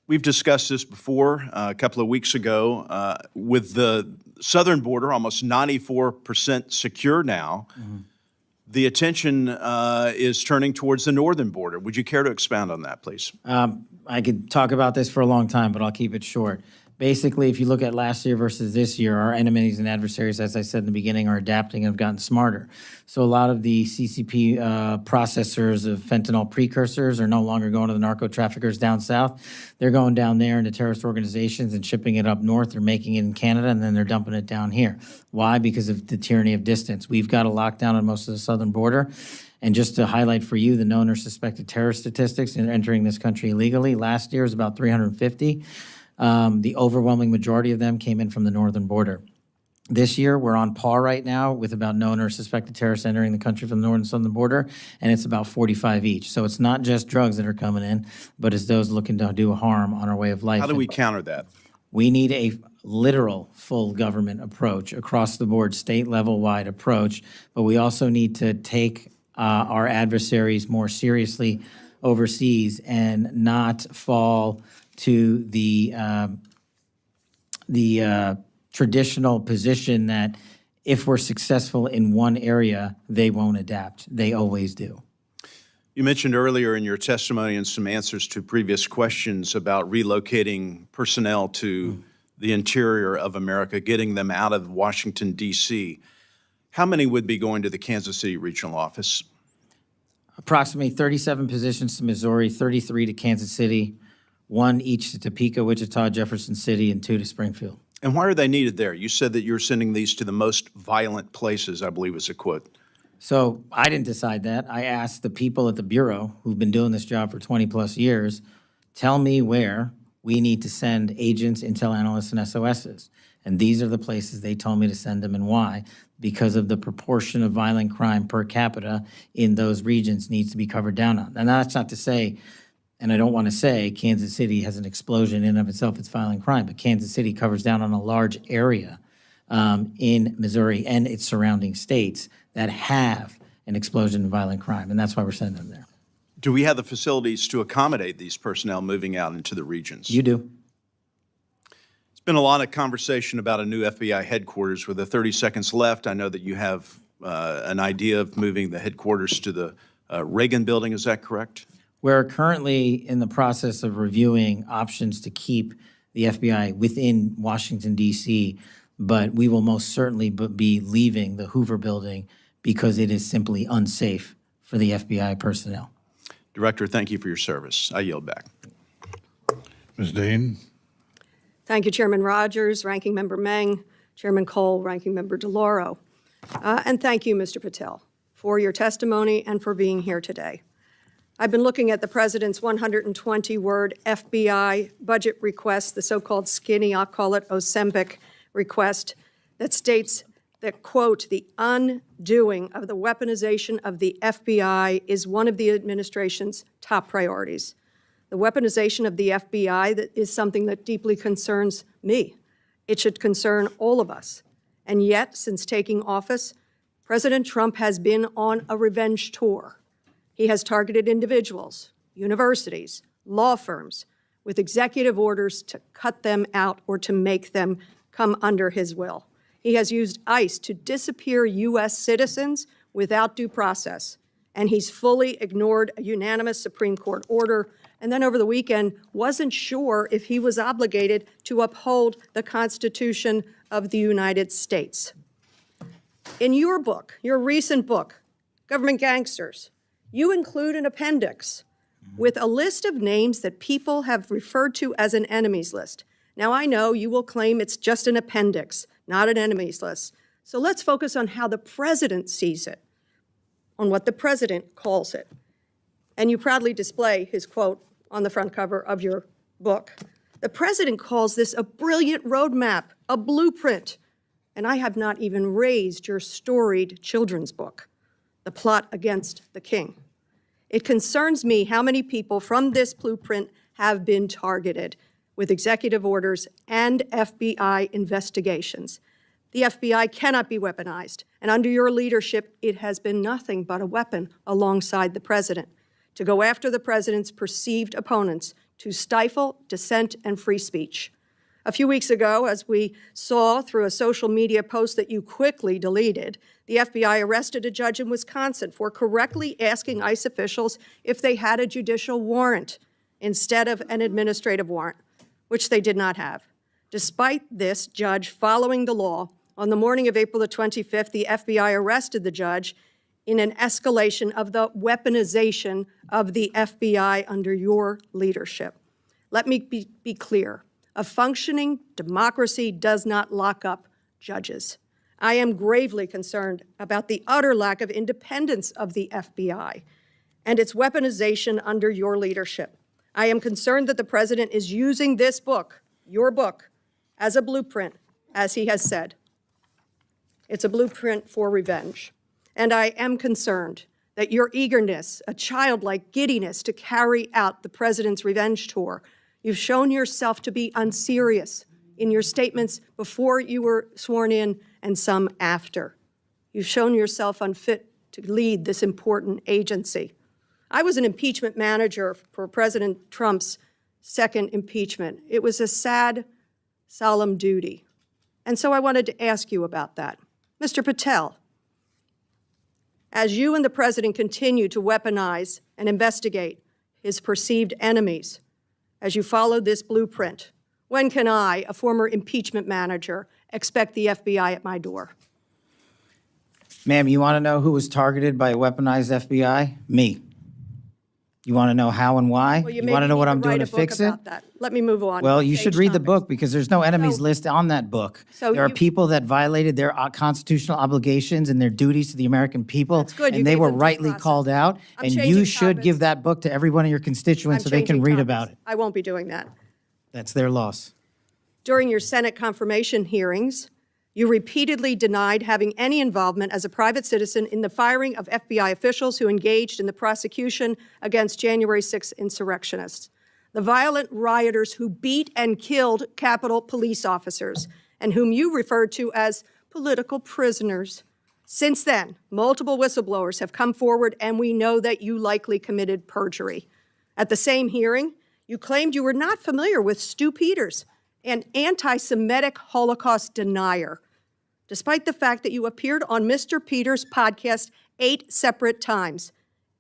We've discussed this before a couple of weeks ago. With the southern border almost 94% secure now, the attention is turning towards the northern border. Would you care to expound on that, please? I could talk about this for a long time, but I'll keep it short. Basically, if you look at last year versus this year, our enemies and adversaries, as I said in the beginning, are adapting and have gotten smarter. So a lot of the CCP processors of fentanyl precursors are no longer going to the narco traffickers down south. They're going down there into terrorist organizations and shipping it up north. They're making it in Canada, and then they're dumping it down here. Why? Because of the tyranny of distance. We've got a lockdown on most of the southern border. And just to highlight for you the known or suspected terrorist statistics in entering this country illegally, last year was about 350. The overwhelming majority of them came in from the northern border. This year, we're on par right now with about known or suspected terrorists entering the country from the northern and southern border, and it's about 45 each. So it's not just drugs that are coming in, but it's those looking to do harm on our way of life. How do we counter that? We need a literal full government approach, across the board, state level wide approach, but we also need to take our adversaries more seriously overseas and not fall to the traditional position that if we're successful in one area, they won't adapt. They always do. You mentioned earlier in your testimony and some answers to previous questions about relocating personnel to the interior of America, getting them out of Washington, D.C. How many would be going to the Kansas City regional office? Approximately 37 positions to Missouri, 33 to Kansas City, 1 each to Topeka, Wichita, Jefferson City, and 2 to Springfield. And why are they needed there? You said that you're sending these to the most violent places, I believe was a quote. So I didn't decide that. I asked the people at the Bureau who've been doing this job for 20 plus years, tell me where we need to send agents, intel analysts, and SOSs. And these are the places they told me to send them and why. Because of the proportion of violent crime per capita in those regions needs to be covered down on. And that's not to say, and I don't want to say Kansas City has an explosion in and of itself, it's violent crime, but Kansas City covers down on a large area in Missouri and its surrounding states that have an explosion in violent crime, and that's why we're sending them there. Do we have the facilities to accommodate these personnel moving out into the regions? You do. There's been a lot of conversation about a new FBI headquarters. With the 30 seconds left, I know that you have an idea of moving the headquarters to the Reagan building, is that correct? We're currently in the process of reviewing options to keep the FBI within Washington, D.C., but we will most certainly be leaving the Hoover building because it is simply unsafe for the FBI personnel. Director, thank you for your service. I yield back. Ms. Dean? Thank you, Chairman Rogers, Ranking Member Meng, Chairman Cole, Ranking Member DeLauro. And thank you, Mr. Patel, for your testimony and for being here today. I've been looking at the President's 120-word FBI budget request, the so-called skinny, I'll call it Ozempic request, that states that, quote, the undoing of the weaponization of the FBI is one of the administration's top priorities. The weaponization of the FBI is something that deeply concerns me. It should concern all of us. And yet, since taking office, President Trump has been on a revenge tour. He has targeted individuals, universities, law firms, with executive orders to cut them out or to make them come under his will. He has used ICE to disappear U.S. citizens without due process, and he's fully ignored a unanimous Supreme Court order, and then over the weekend wasn't sure if he was obligated to uphold the Constitution of the United States. In your book, your recent book, Government Gangsters, you include an appendix with a list of names that people have referred to as an enemies list. Now, I know you will claim it's just an appendix, not an enemies list. So let's focus on how the president sees it, on what the president calls it. And you proudly display his quote on the front cover of your book. The president calls this a brilliant roadmap, a blueprint. And I have not even raised your storied children's book, The Plot Against the King. It concerns me how many people from this blueprint have been targeted with executive orders and FBI investigations. The FBI cannot be weaponized, and under your leadership, it has been nothing but a weapon alongside the president to go after the president's perceived opponents, to stifle dissent and free speech. A few weeks ago, as we saw through a social media post that you quickly deleted, the FBI arrested a judge in Wisconsin for correctly asking ICE officials if they had a judicial warrant instead of an administrative warrant, which they did not have. Despite this judge following the law, on the morning of April the 25th, the FBI arrested the judge in an escalation of the weaponization of the FBI under your leadership. Let me be clear. A functioning democracy does not lock up judges. I am gravely concerned about the utter lack of independence of the FBI and its weaponization under your leadership. I am concerned that the president is using this book, your book, as a blueprint, as he has said. It's a blueprint for revenge. And I am concerned that your eagerness, a childlike giddiness to carry out the president's revenge tour, you've shown yourself to be unserious in your statements before you were sworn in and some after. You've shown yourself unfit to lead this important agency. I was an impeachment manager for President Trump's second impeachment. It was a sad, solemn duty. And so I wanted to ask you about that. Mr. Patel, as you and the President continue to weaponize and investigate his perceived enemies, as you follow this blueprint, when can I, a former impeachment manager, expect the FBI at my door? Ma'am, you want to know who was targeted by a weaponized FBI? Me. You want to know how and why? Well, You want to know what I'm doing to fix it? Let me move on. Well, you Stage should read the topics. book because there's no enemies So- list on that book. So There are you- people that violated their constitutional obligations and their duties to the American people. That's good. You And they gave were them due rightly process. called out. I'm And you changing should topics. give that book to every one of your constituents so they can changing read topics. about it. I won't be doing that. That's their loss. During your Senate confirmation hearings, you repeatedly denied having any involvement as a private citizen in the firing of FBI officials who engaged in the prosecution against January 6 insurrectionists, the violent rioters who beat and killed Capitol police officers, and whom you referred to as political prisoners. Since then, multiple whistleblowers have come forward, and we know that you likely committed perjury. At the same hearing, you claimed you were not familiar with Stu Peters, an anti-Semitic Holocaust denier, despite the fact that you appeared on Mr. Peters' podcast 8 separate times.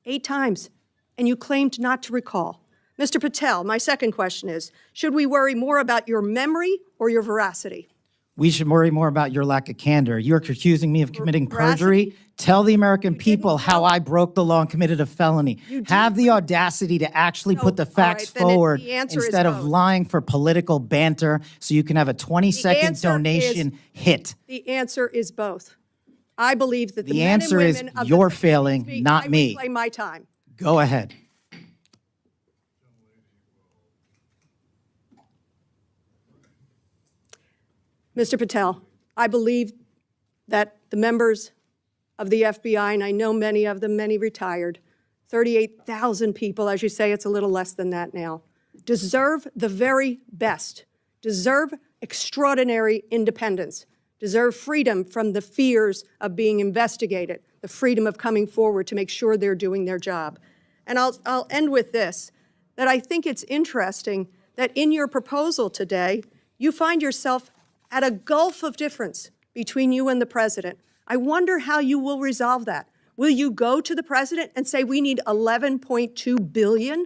8 times, and you claimed not to recall. Mr. Patel, my second question is, should we worry more about your memory or your veracity? We should worry more about your lack of candor. You're accusing me of committing perjury. Tell the American people how I broke the law and committed a felony. Have the audacity to actually put the facts then the forward answer is instead of both. lying for political banter so you can have a 20-second answer donation hit. The answer is both. I believe that the The men and answer is women of you're the failing, not I me. reclaim my time. Go ahead. Mr. Patel, I believe that the members of the FBI, and I know many of them, many retired, 38,000 people, as you say, it's a little less than that now, deserve the very best, deserve extraordinary independence, deserve freedom from the fears of being investigated, the freedom of coming forward to make sure they're doing their job. And I'll end with this, that I think it's interesting that in your proposal today, you find yourself at a gulf of difference between you and the president. I wonder how you will resolve that. Will you go to the president and say, we need $11.2 billion,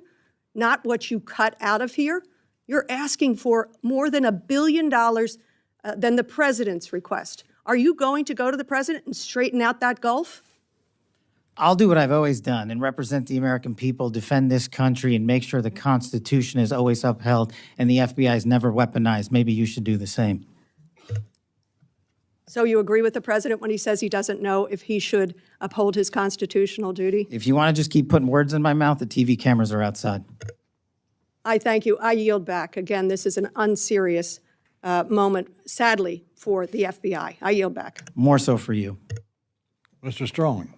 not what you cut out of here? You're asking for more than $1 billion than the president's request. Are you going to go to the president and straighten out that gulf? I'll do what I've always done and represent the American people, defend this country, and make sure the Constitution is always upheld and the FBI is never weaponized. Maybe you should do the same. So you agree with the president when he says he doesn't know if he should uphold his constitutional duty? If you want to just keep putting words in my mouth, the TV cameras are outside. I thank you. I yield back. Again, this is an unserious moment, sadly, for the FBI. I yield back. More so for you. Mr. Strong.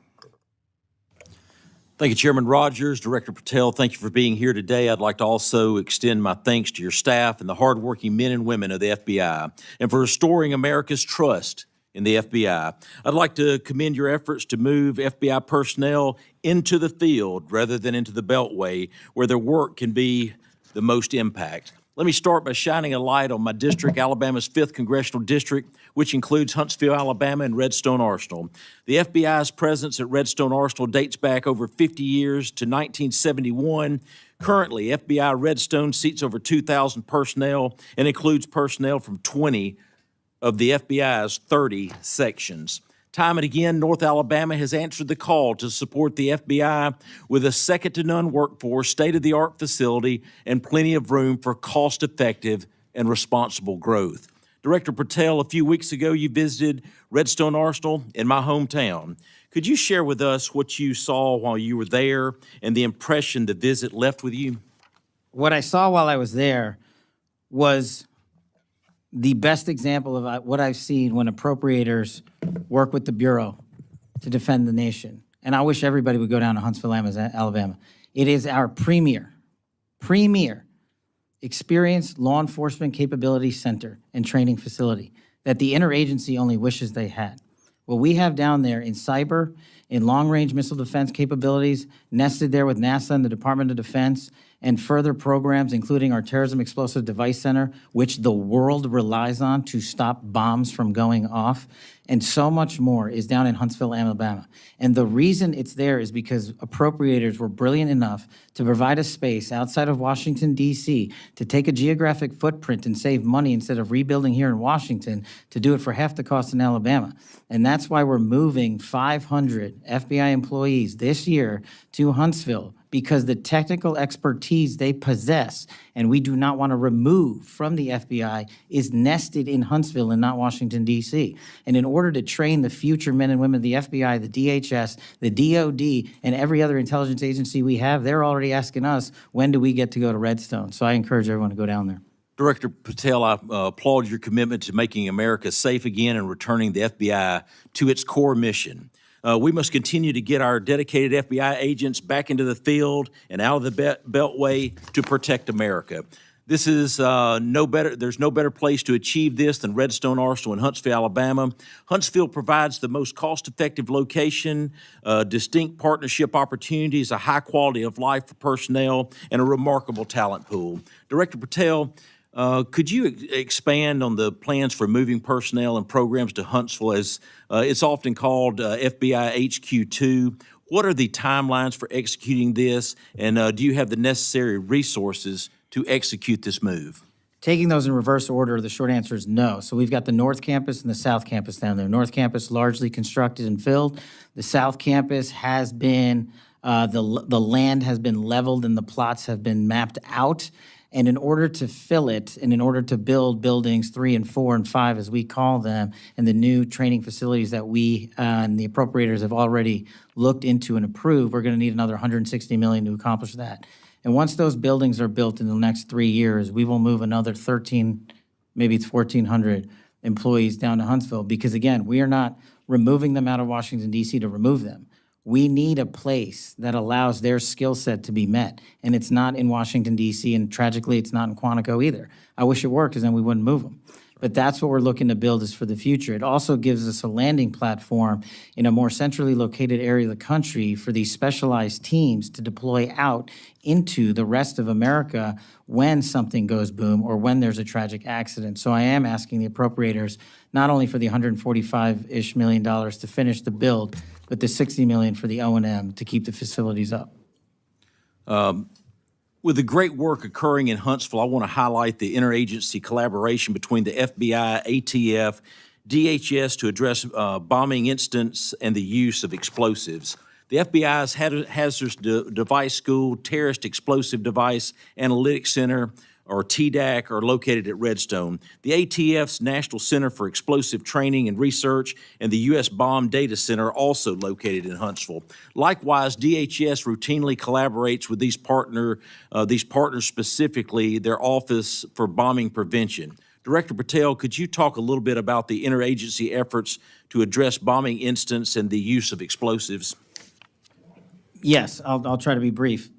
Thank you, Chairman Rogers. Director Patel, thank you for being here today. I'd like to also extend my thanks to your staff and the hardworking men and women of the FBI and for restoring America's trust in the FBI. I'd like to commend your efforts to move FBI personnel into the field rather than into the Beltway, where their work can be the most impact. Let me start by shining a light on my district, Alabama's 5th Congressional District, which includes Huntsville, Alabama, and Redstone Arsenal. The FBI's presence at Redstone Arsenal dates back over 50 years to 1971. Currently, FBI Redstone seats over 2,000 personnel and includes personnel from 20 of the FBI's 30 sections. Time and again, North Alabama has answered the call to support the FBI with a second-to-none workforce, state-of-the-art facility, and plenty of room for cost-effective and responsible growth. Director Patel, a few weeks ago, you visited Redstone Arsenal in my hometown. Could you share with us what you saw while you were there and the impression the visit left with you? What I saw while I was there was the best example of what I've seen when appropriators work with the Bureau to defend the nation. And I wish everybody would go down to Huntsville, Alabama. It is our premier experienced law enforcement capability center and training facility that the interagency only wishes they had. What we have down there in cyber, in long-range missile defense capabilities, nested there with NASA and the Department of Defense, and further programs, including our Terrorism Explosive Device Center, which the world relies on to stop bombs from going off, and so much more is down in Huntsville, Alabama. And the reason it's there is because appropriators were brilliant enough to provide a space outside of Washington, D.C., to take a geographic footprint and save money instead of rebuilding here in Washington, to do it for half the cost in Alabama. And that's why we're moving 500 FBI employees this year to Huntsville, because the technical expertise they possess, and we do not want to remove from the FBI, is nested in Huntsville and not Washington, D.C. And in order to train the future men and women of the FBI, the DHS, the DOD, and every other intelligence agency we have, they're already asking us, when do we get to go to Redstone? So I encourage everyone to go down there. Director Patel, I applaud your commitment to making America safe again and returning the FBI to its core mission. We must continue to get our dedicated FBI agents back into the field and out of the beltway to protect America. This is there's no better place to achieve this than Redstone Arsenal in Huntsville, Alabama. Huntsville provides the most cost-effective location, distinct partnership opportunities, a high quality of life for personnel, and a remarkable talent pool. Director Patel, could you expand on the plans for moving personnel and programs to Huntsville, as it's often called FBI HQ2? What are the timelines for executing this, and do you have the necessary resources to execute this move? Taking those in reverse order, the short answer is no. So we've got the North Campus and the South Campus down there. North Campus largely constructed and filled. The South Campus has been, the land has been leveled and the plots have been mapped out. And in order to fill it, and in order to build buildings 3 and 4 and 5, as we call them, and the new training facilities that we and the appropriators have already looked into and approved, we're going to need another $160 million to accomplish that. And once those buildings are built in the next 3 years, we will move another 13, maybe it's 1,400 employees down to Huntsville, because again, we are not removing them out of Washington, D.C. to remove them. We need a place that allows their skill set to be met. And it's not in Washington, D.C., and tragically, it's not in Quantico either. I wish it were, because then we wouldn't move them. But that's what we're looking to build is for the future. It also gives us a landing platform in a more centrally located area of the country for these specialized teams to deploy out into the rest of America when something goes boom or when there's a tragic accident. So I am asking the appropriators not only for the $145-ish million to finish the build, but the $60 million for the O&M to keep the facilities up. With the great work occurring in Huntsville, I want to highlight the interagency collaboration between the FBI, ATF, DHS to address bombing incidents and the use of explosives. The FBI's Hazardous Device School, Terrorist Explosive Device Analytics Center, or TDAC, are located at Redstone. The ATF's National Center for Explosive Training and Research and the U.S. Bomb Data Center are also located in Huntsville. Likewise, DHS routinely collaborates with these partners, specifically their Office for Bombing Prevention. Director Patel, could you talk a little bit about the interagency efforts to address bombing incidents and the use of explosives? Yes, I'll try to be brief.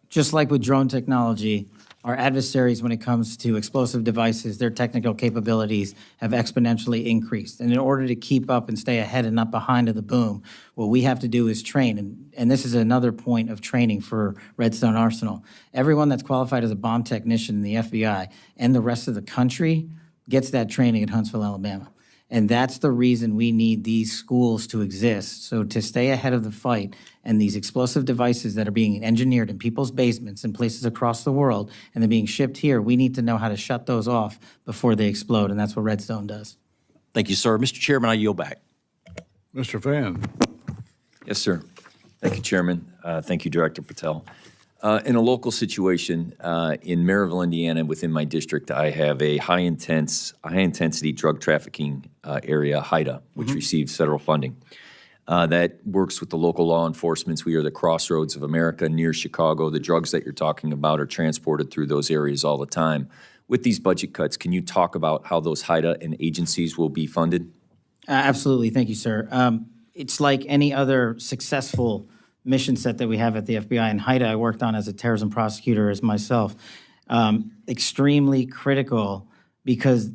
Just like with drone technology, our adversaries, when it comes to explosive devices, their technical capabilities have exponentially increased. And in order to keep up and stay ahead and not behind of the boom, what we have to do is train. And this is another point of training for Redstone Arsenal. Everyone that's qualified as a bomb technician in the FBI and the rest of the country gets that training at Huntsville, Alabama. And that's the reason we need these schools to exist. So to stay ahead of the fight, and these explosive devices that are being engineered in people's basements in places across the world and they're being shipped here, we need to know how to shut those off before they explode, and that's what Redstone does. Thank you, sir. Mr. Chairman, I yield back. Mr. Fan. Yes, sir. Thank you, Chairman. Thank you, Director Patel. In a local situation in Maryville, Indiana, within my district, I have a high-intensity drug trafficking area, HIDA, which receives federal funding. That works with the local law enforcement. We are the crossroads of America near Chicago. The drugs that you're talking about are transported through those areas all the time. With these budget cuts, can you talk about how those HIDA and agencies will be funded? Absolutely. Thank you, sir. It's like any other successful mission set that we have at the FBI. And HIDA, I worked on as a terrorism prosecutor as myself. Extremely critical because,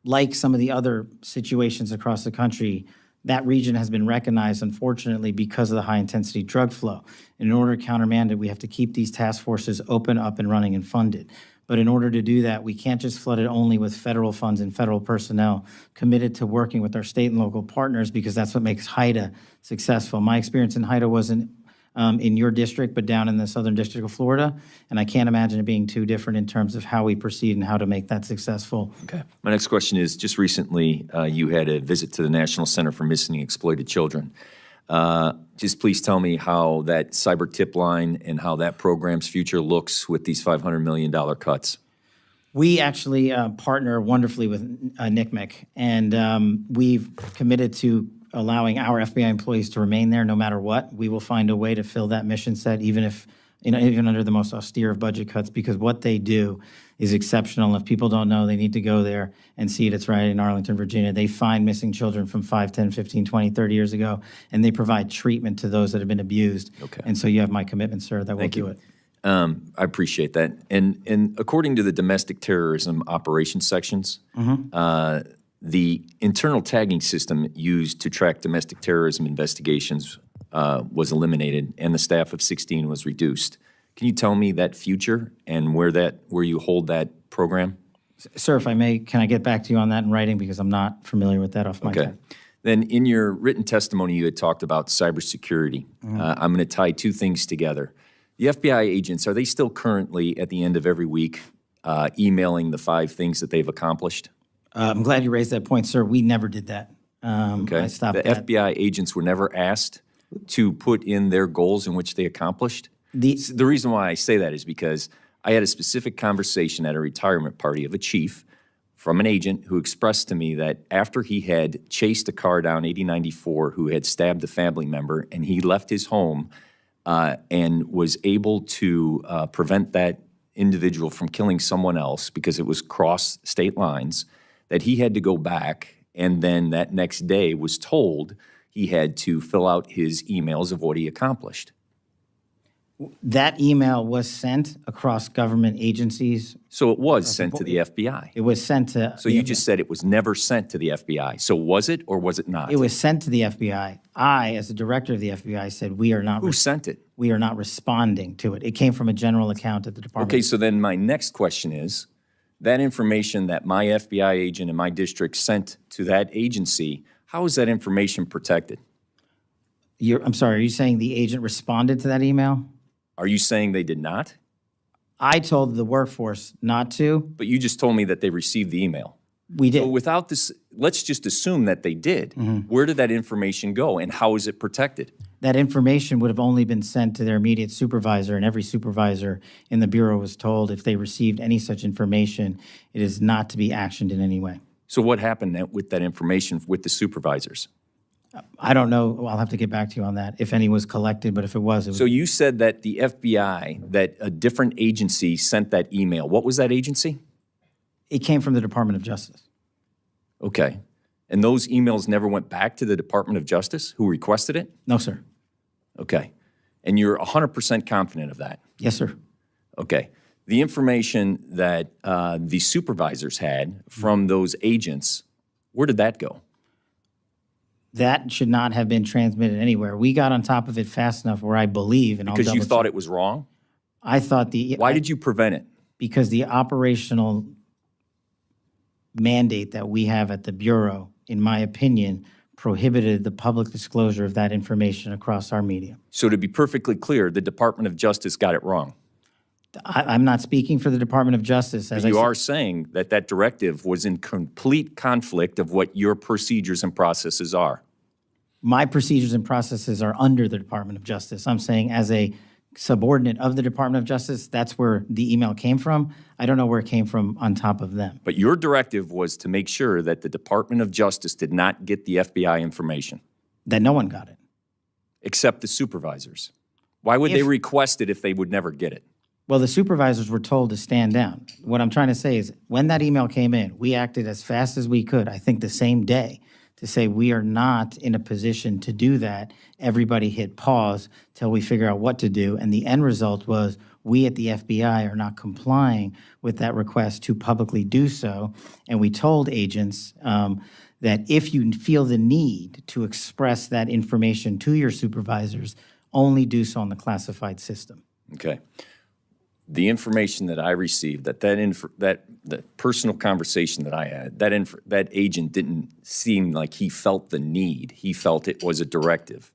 like some of the other situations across the country, that region has been recognized, unfortunately, because of the high-intensity drug flow. In order to countermand it, we have to keep these task forces open, up and running, and funded. But in order to do that, we can't just flood it only with federal funds and federal personnel committed to working with our state and local partners, because that's what makes HIDA successful. My experience in HIDA wasn't in your district, but down in the Southern District of Florida, and I can't imagine it being too different in terms of how we proceed and how to make that successful. Okay. My next question is, just recently, you had a visit to the National Center for Missing and Exploited Children. Just please tell me how that cyber tip line and how that program's future looks with these $500 million cuts. We actually partner wonderfully with NCMEC, and we've committed to allowing our FBI employees to remain there no matter what. We will find a way to fill that mission set, even if, even under the most austere of budget cuts, because what they do is exceptional. If people don't know, they need to go there and see it. It's right in Arlington, Virginia. They find missing children from 5, 10, 15, 20, 30 years ago, and they provide treatment to those that have been abused. Okay. And so you have my commitment, sir, that we'll do it. I appreciate that. And according to the domestic terrorism operations sections, the internal tagging system used to track domestic terrorism investigations was eliminated, and the staff of 16 was reduced. Can you tell me that future and where you hold that program? Sir, if I may, can I get back to you on that in writing, because I'm not familiar with that off my Okay. head. Then in your written testimony, you had talked about cybersecurity. I'm going to tie two things together. The FBI agents, are they still currently at the end of every week emailing the 5 things that they've accomplished? I'm glad you raised that point, sir. We never did that. Okay. I stopped The that. FBI agents were never asked to put in their goals in which they accomplished? The reason why I say that is because I had a specific conversation at a retirement party of a chief from an agent who expressed to me that after he had chased a car down 8094 who had stabbed a family member, and he left his home and was able to prevent that individual from killing someone else because it was cross state lines, that he had to go back, and then that next day was told he had to fill out his emails of what he accomplished. That email was sent across government agencies. So it was sent to the FBI. It was sent to. So you just said it was never sent to the FBI. So was it or was it not? It was sent to the FBI. I, as the director of the FBI, said we are not. Who sent it? We are not responding to it. It came from a general account at the department. Okay, so then my next question is, that information that my FBI agent in my district sent to that agency, how is that information protected? I'm sorry, are you saying the agent responded to that email? Are you saying they did not? I told the workforce not to. But you just told me that they received the email. We did. So without this, let's just assume that they did. Where did that information go and how is it protected? That information would have only been sent to their immediate supervisor, and every supervisor in the Bureau was told if they received any such information, it is not to be actioned in any way. So what happened with that information with the supervisors? I don't know. I'll have to get back to you on that, if any was collected, but if it was, So you said that the FBI, that a different agency sent that email. What was that agency? It came from the Department of Justice. Okay. And those emails never went back to the Department of Justice who requested it? No, sir. Okay. And you're 100% confident of that? Yes, sir. Okay. The information that the supervisors had from those agents, where did that go? That should not have been transmitted anywhere. We got on top of it fast enough where I believe, and I'll Because you double thought check. it was wrong? I thought the. Why did you prevent it? Because the operational mandate that we have at the Bureau, in my opinion, prohibited the public disclosure of that information across our media. So to be perfectly clear, the Department of Justice got it wrong. I'm not speaking for the Department of Justice. As But you I said, are saying that that directive was in complete conflict of what your procedures and processes are. my procedures and processes are under the Department of Justice. I'm saying as a subordinate of the Department of Justice, that's where the email came from. I don't know where it came from on top of them. But your directive was to make sure that the Department of Justice did not get the FBI information. That no one got it. Except the supervisors. Why would they request it if they would never get it? Well, the supervisors were told to stand down. What I'm trying to say is when that email came in, we acted as fast as we could, I think the same day, to say we are not in a position to do that. Everybody hit pause till we figure out what to do. And the end result was we at the FBI are not complying with that request to publicly do so. And we told agents that if you feel the need to express that information to your supervisors, only do so on the classified system. Okay. The information that I received, that personal conversation that I had, that agent didn't seem like he felt the need. He felt it was a directive.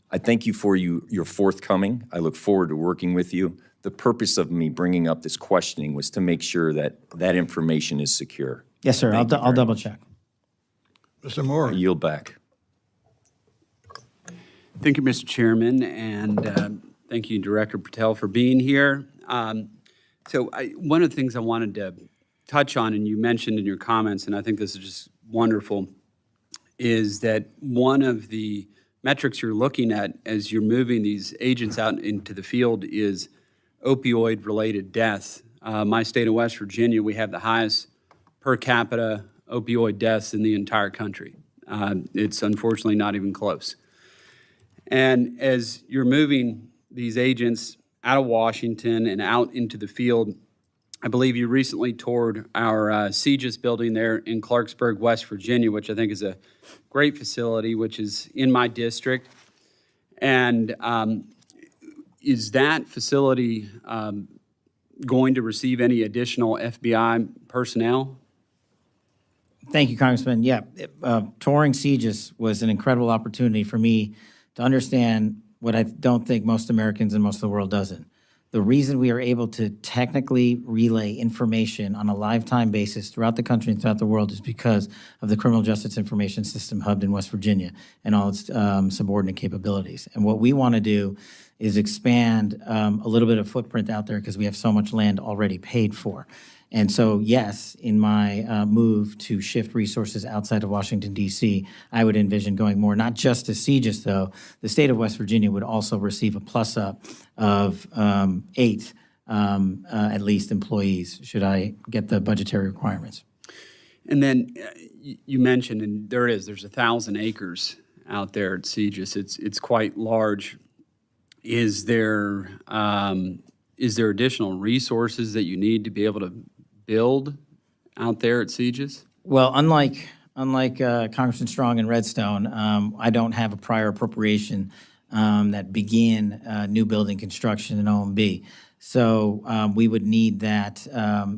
I thank you for your forthcoming. I look forward to working with you. The purpose of me bringing up this questioning was to make sure that that information is secure. Yes, sir. I'll double check. Mr. Moore. I yield back. Thank you, Mr. Chairman, and thank you, Director Patel, for being here. One of the things I wanted to touch on, and you mentioned in your comments, and I think this is just wonderful, is that one of the metrics you're looking at as you're moving these agents out into the field is opioid-related deaths. My state of West Virginia, we have the highest per capita opioid deaths in the entire country. It's unfortunately not even close. And as you're moving these agents out of Washington and out into the field, I believe you recently toured our CGIS building there in Clarksburg, West Virginia, which I think is a great facility, which is in my district. And is that facility going to receive any additional FBI personnel? Thank you, Congressman. Yeah, touring CGIS was an incredible opportunity for me to understand what I don't think most Americans and most of the world doesn't. The reason we are able to technically relay information on a live-time basis throughout the country and throughout the world is because of the Criminal Justice Information System hubbed in West Virginia and all its subordinate capabilities. And what we want to do is expand a little bit of footprint out there because we have so much land already paid for. And so, yes, in my move to shift resources outside of Washington, D.C., I would envision going more, not just to CGIS, though. The state of West Virginia would also receive a plus-up of 8, at least, employees, should I get the budgetary requirements. And then you mentioned, and there's 1,000 acres out there at CGIS. It's quite large. Is there additional resources that you need to be able to build out there at CGIS? Well, unlike Congressman Strong and Redstone, I don't have a prior appropriation that began new building construction in OMB. So we would need that.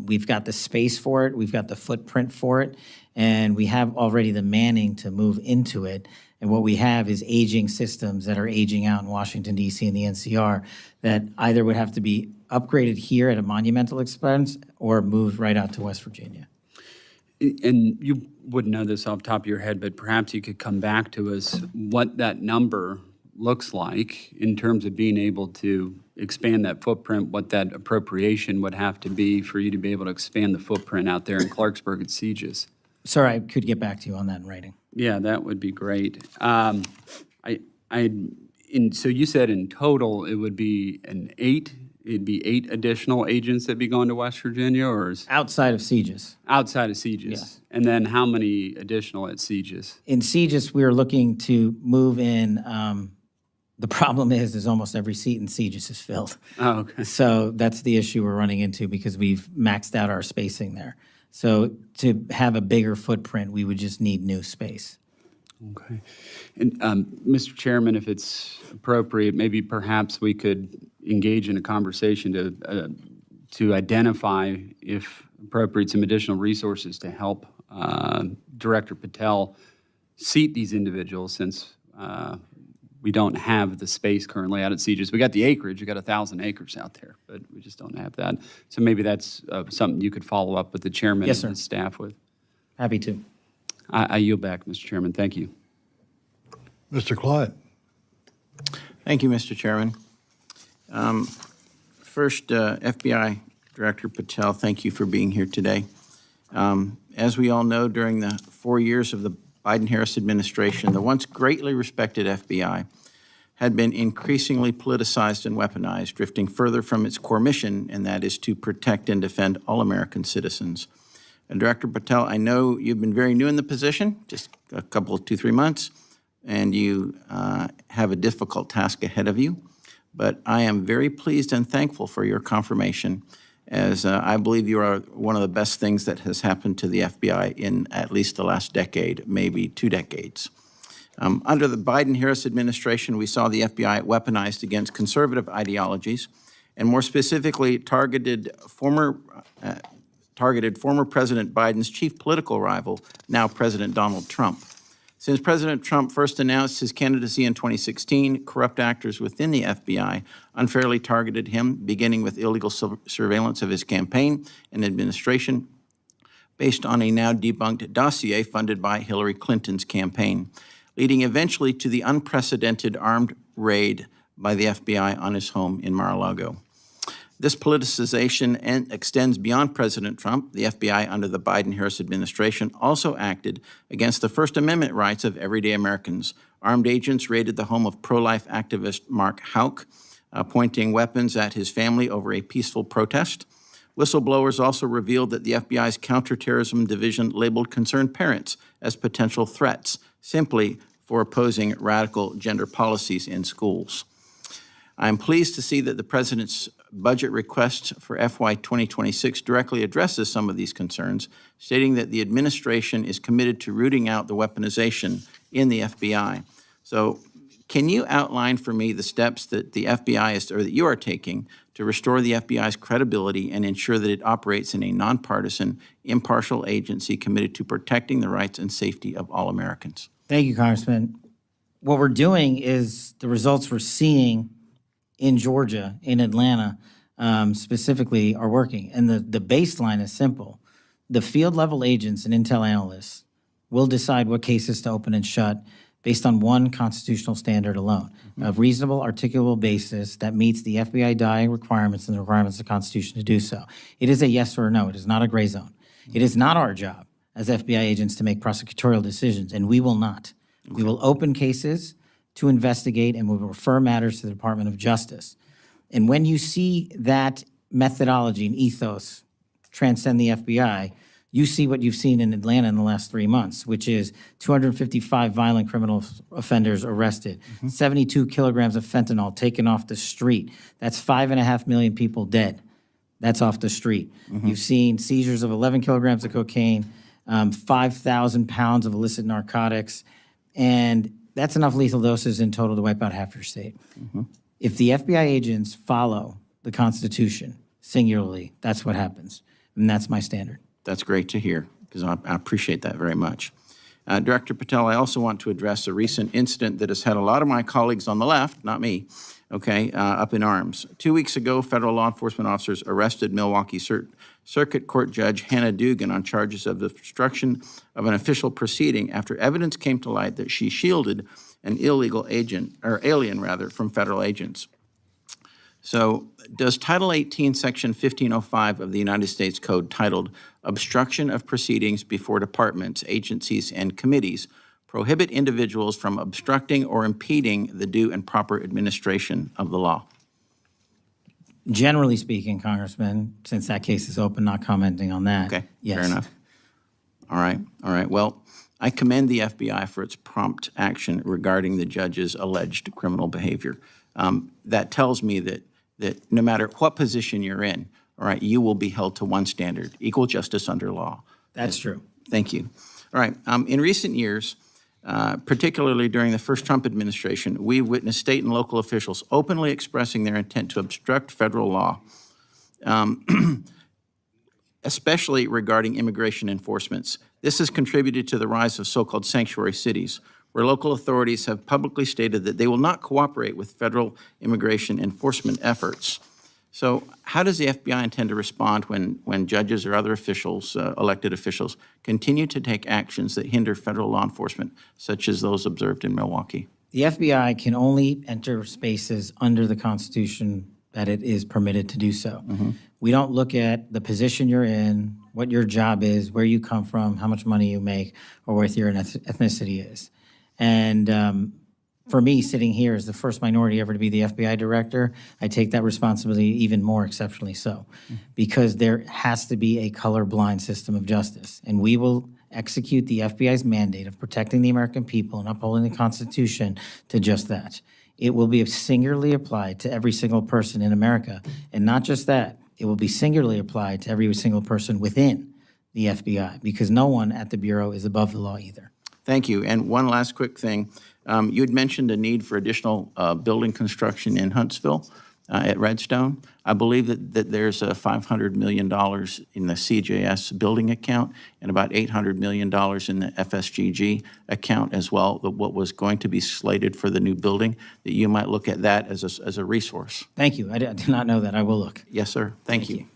We've got the space for it, we've got the footprint for it, and we have already the manning to move into it. And what we have is aging systems that are aging out in Washington, D.C. and the NCR that either would have to be upgraded here at a monumental expense or moved right out to West Virginia. And you wouldn't know this off the top of your head, but perhaps you could come back to us what that number looks like in terms of being able to expand that footprint, what that appropriation would have to be for you to be able to expand the footprint out there in Clarksburg at CGIS. Sir, I could get back to you on that in writing. Yeah, that would be great. So you said in total it would be it'd be 8 additional agents that'd be going to West Virginia, or is outside of CGIS? Outside of CGIS. Yes. And then how many additional at CGIS? In CGIS, we are looking to move in. The problem is almost every seat in CGIS is filled. Oh, okay. So that's the issue we're running into because we've maxed out our spacing there. So to have a bigger footprint, we would just need new space. Okay. And Mr. Chairman, if it's appropriate, maybe perhaps we could engage in a conversation to identify, if appropriate, some additional resources to help Director Patel seat these individuals, since we don't have the space currently out at CGIS. We got the acreage, we got 1,000 acres out there, but we just don't have that. So maybe that's something you could follow up with the chairman Yes, and his staff with. Happy to. I yield back, Mr. Chairman. Thank you. Mr. Clyde. Thank you, Mr. Chairman. First, FBI Director Patel, thank you for being here today. As we all know, during the 4 years of the Biden-Harris administration, the once greatly respected FBI had been increasingly politicized and weaponized, drifting further from its core mission, and that is to protect and defend all American citizens. And Director Patel, I know you've been very new in the position, just a couple, 2-3 months, and you have a difficult task ahead of you. but I am very pleased and thankful for your confirmation, as I believe you are one of the best things that has happened to the FBI in at least the last decade, maybe 2 decades. Under the Biden-Harris administration, we saw the FBI weaponized against conservative ideologies, and more specifically targeted former President Biden's chief political rival, now President Donald Trump. Since President Trump first announced his candidacy in 2016, corrupt actors within the FBI unfairly targeted him, beginning with illegal surveillance of his campaign and administration based on a now debunked dossier funded by Hillary Clinton's campaign, leading eventually to the unprecedented armed raid by the FBI on his home in Mar-a-Lago. This politicization extends beyond President Trump. The FBI under the Biden-Harris administration also acted against the First Amendment rights of everyday Americans. Armed agents raided the home of pro-life activist Mark Houck, pointing weapons at his family over a peaceful protest. Whistleblowers also revealed that the FBI's counterterrorism division labeled concerned parents as potential threats, simply for opposing radical gender policies in schools. I'm pleased to see that the President's budget request for FY 2026 directly addresses some of these concerns, stating that the administration is committed to rooting out the weaponization in the FBI. So can you outline for me the steps that the FBI is, or that you are taking to restore the FBI's credibility and ensure that it operates in a nonpartisan, impartial agency committed to protecting the rights and safety of all Americans? Thank you, Congressman. What we're doing is the results we're seeing in Georgia, in Atlanta, specifically, are working. And the baseline is simple. The field level agents and intel analysts will decide what cases to open and shut based on one constitutional standard alone, a reasonable, articulable basis that meets the FBI dying requirements and the requirements of the Constitution to do so. It is a yes or a no. It is not a gray zone. It is not our job as FBI agents to make prosecutorial decisions, and we will not. We will open cases to investigate, and we will refer matters to the Department of Justice. And when you see that methodology and ethos transcend the FBI, you see what you've seen in Atlanta in the last 3 months, which is 255 violent criminal offenders arrested, 72 kilograms of fentanyl taken off the street. That's 5.5 million people dead. That's off the street. You've seen seizures of 11 kilograms of cocaine, 5,000 pounds of illicit narcotics, and that's enough lethal doses in total to wipe out half your state. If the FBI agents follow the Constitution singularly, that's what happens. And that's my standard. That's great to hear, because I appreciate that very much. Director Patel, I also want to address a recent incident that has had a lot of my colleagues on the left, not me, up in arms. 2 weeks ago, federal law enforcement officers arrested Milwaukee Circuit Court Judge Hannah Dugan on charges of obstruction of an official proceeding after evidence came to light that she shielded an illegal alien from federal agents. So does Title 18, Section 1505 of the United States Code, titled Obstruction of Proceedings Before Departments, Agencies, and Committees, prohibit individuals from obstructing or impeding the due and proper administration of the law? Generally speaking, Congressman, since that case is open, not commenting on that. Okay, yes. fair enough. All right. Well, I commend the FBI for its prompt action regarding the judge's alleged criminal behavior. That tells me that no matter what position you're in, all right, you will be held to one standard, equal justice under law. That's true. Thank you. All right. In recent years, particularly during the first Trump administration, we've witnessed state and local officials openly expressing their intent to obstruct federal law, especially regarding immigration enforcements. This has contributed to the rise of so-called sanctuary cities, where local authorities have publicly stated that they will not cooperate with federal immigration enforcement efforts. So how does the FBI intend to respond when judges or other officials, elected officials, continue to take actions that hinder federal law enforcement, such as those observed in Milwaukee? The FBI can only enter spaces under the Constitution that it is permitted to do so. We don't look at the position you're in, what your job is, where you come from, how much money you make, or what your ethnicity is. And for me, sitting here as the first minority ever to be the FBI director, I take that responsibility even more exceptionally so, because there has to be a colorblind system of justice. And we will execute the FBI's mandate of protecting the American people and upholding the Constitution to just that. It will be singularly applied to every single person in America. And not just that, it will be singularly applied to every single person within the FBI, because no one at the Bureau is above the law either. Thank you. And one last quick thing. You had mentioned a need for additional building construction in Huntsville at Redstone. I believe that there's $500 million in the CJS building account and about $800 million in the FSGG account as well, what was going to be slated for the new building, that you might look at that as a resource. Thank you. I did not know that. I will look. Yes, sir. Thank you.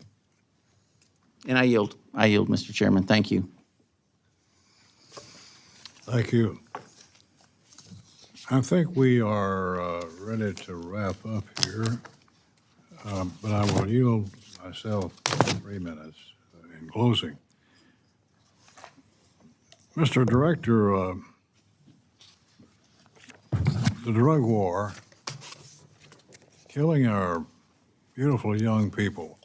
And I yield, Mr. Chairman. Thank you. Thank you. I think we are ready to wrap up here, but I will yield myself 3 minutes in closing. Mr. Director, the drug war, killing our beautiful young people,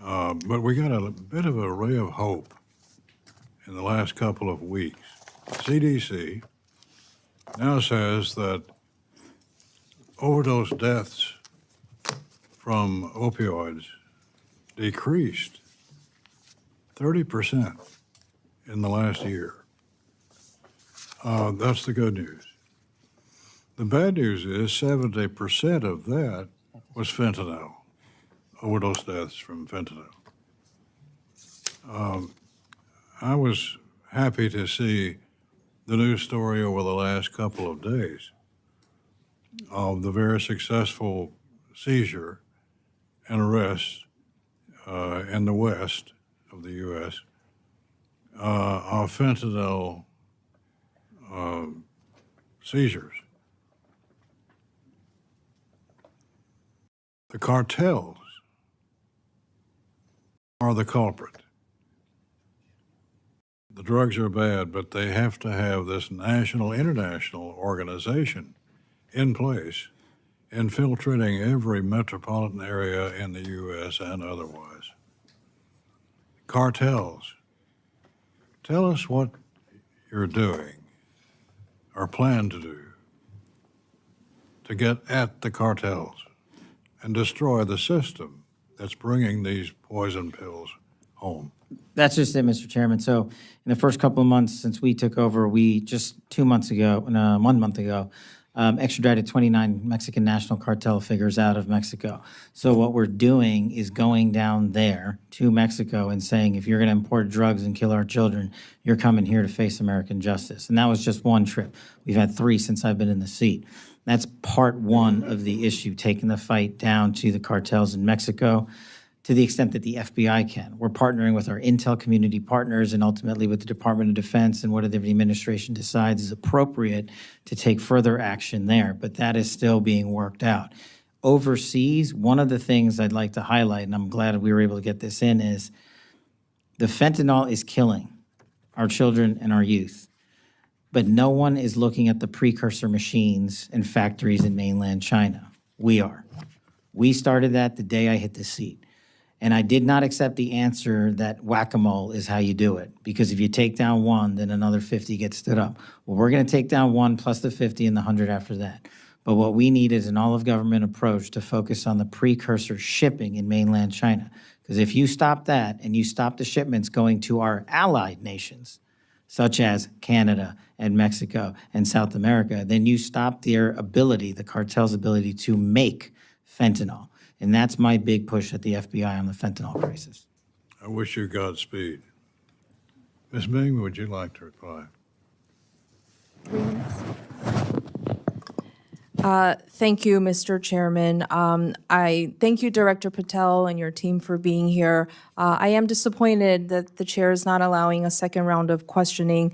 but we got a bit of a ray of hope in the last couple of weeks. CDC now says that overdose deaths from opioids decreased 30% in the last year. That's the good news. The bad news is 70% of that was fentanyl, overdose deaths from fentanyl. I was happy to see the news story over the last couple of days of the very successful seizure and arrest in the west of the U.S. Of fentanyl seizures. The cartels are the culprit. The drugs are bad, but they have to have this national, international organization in place, infiltrating every metropolitan area in the U.S. and otherwise. Cartels. Tell us what you're doing or plan to do to get at the cartels and destroy the system that's bringing these poison pills home. That's just it, Mr. Chairman. So in the first couple of months since we took over, we just 1 month ago, extradited 29 Mexican national cartel figures out of Mexico. So what we're doing is going down there to Mexico and saying, if you're going to import drugs and kill our children, you're coming here to face American justice. And that was just one trip. We've had 3 since I've been in the seat. That's part 1 of the issue, taking the fight down to the cartels in Mexico to the extent that the FBI can. We're partnering with our intel community partners and ultimately with the Department of Defense and whatever the administration decides is appropriate to take further action there, but that is still being worked out. Overseas, one of the things I'd like to highlight, and I'm glad we were able to get this in, is the fentanyl is killing our children and our youth, but no one is looking at the precursor machines and factories in mainland China. We are. We started that the day I hit the seat. And I did not accept the answer that whack-a-mole is how you do it, because if you take down 1, then another 50 get stood up. Well, we're going to take down 1 plus the 50 and the 100 after that. But what we need is an all-of-government approach to focus on the precursor shipping in mainland China. Because if you stop that and you stop the shipments going to our allied nations, such as Canada and Mexico and South America, then you stop their ability, the cartel's ability to make fentanyl. And that's my big push at the FBI on the fentanyl crisis. I wish you Godspeed. Ms. Ming, would you like to reply? Thank you, Mr. Chairman. I thank you, Director Patel, and your team for being here. I am disappointed that the chair is not allowing a second round of questioning.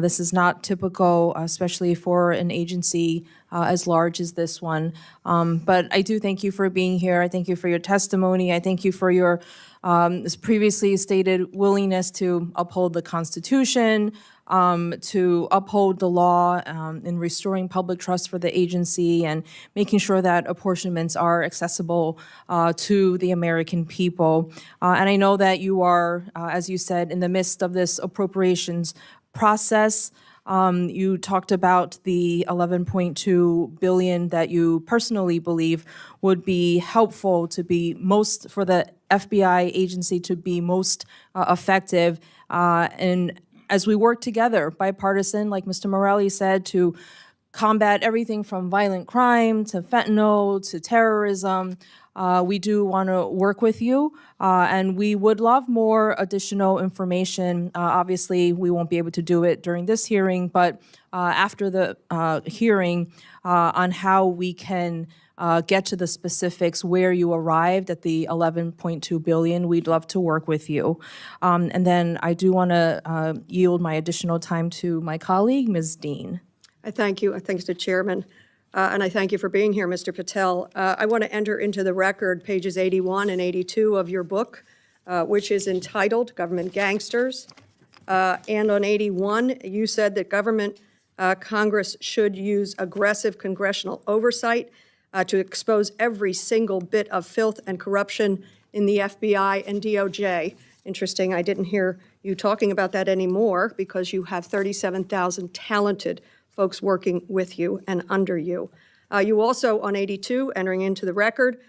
This is not typical, especially for an agency as large as this one. But I do thank you for being here. I thank you for your testimony. I thank you for your as previously stated willingness to uphold the Constitution, to uphold the law in restoring public trust for the agency and making sure that apportionments are accessible to the American people. And I know that you are, as you said, in the midst of this appropriations process. You talked about the $11.2 billion that you personally believe would be helpful to be most, for the FBI agency to be most effective. And as we work together, bipartisan, like Mr. Morelli said, to combat everything from violent crime to fentanyl to terrorism. We do want to work with you, and we would love more additional information. Obviously, we won't be able to do it during this hearing, but after the hearing on how we can get to the specifics where you arrived at the $11.2 billion, we'd love to work with you. And then I do want to yield my additional time to my colleague, Ms. Dean. I thank you. Thanks to Chairman. And I thank you for being here, Mr. Patel. I want to enter into the record pages 81 and 82 of your book, which is entitled Government Gangsters. And on 81, you said that Congress should use aggressive congressional oversight to expose every single bit of filth and corruption in the FBI and DOJ. Interesting, I didn't hear you talking about that anymore because you have 37,000 talented folks working with you and under you. You also, on 82, entering into the record,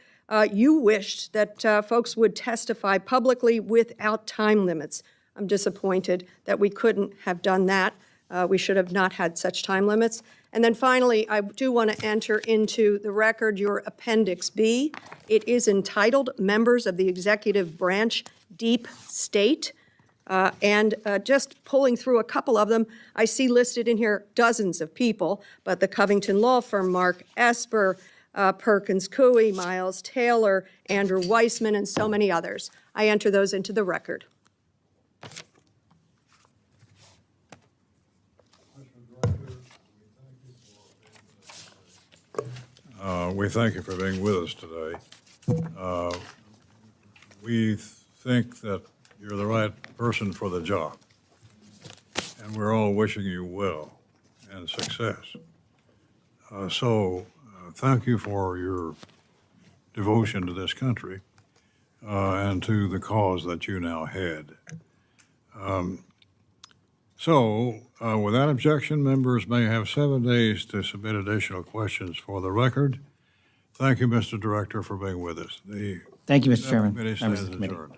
you wished that folks would testify publicly without time limits. I'm disappointed that we couldn't have done that. We should have not had such time limits. And then finally, I do want to enter into the record your Appendix B. It is entitled Members of the Executive Branch Deep State. And just pulling through a couple of them, I see listed in here dozens of people, but the Covington Law Firm, Mark Esper, Perkins Coie, Miles Taylor, Andrew Weissman, and so many others. I enter those into the record. We thank you for being with us today. We think that you're the right person for the job, and we're all wishing you well and success. Thank you for your devotion to this country and to the cause that you now head. Without objection, members may have 7 days to submit additional questions for the record. Thank you, Mr. Director, for being with us. Thank you, Mr. Chairman. Committee Members stands of the committee. adjourned.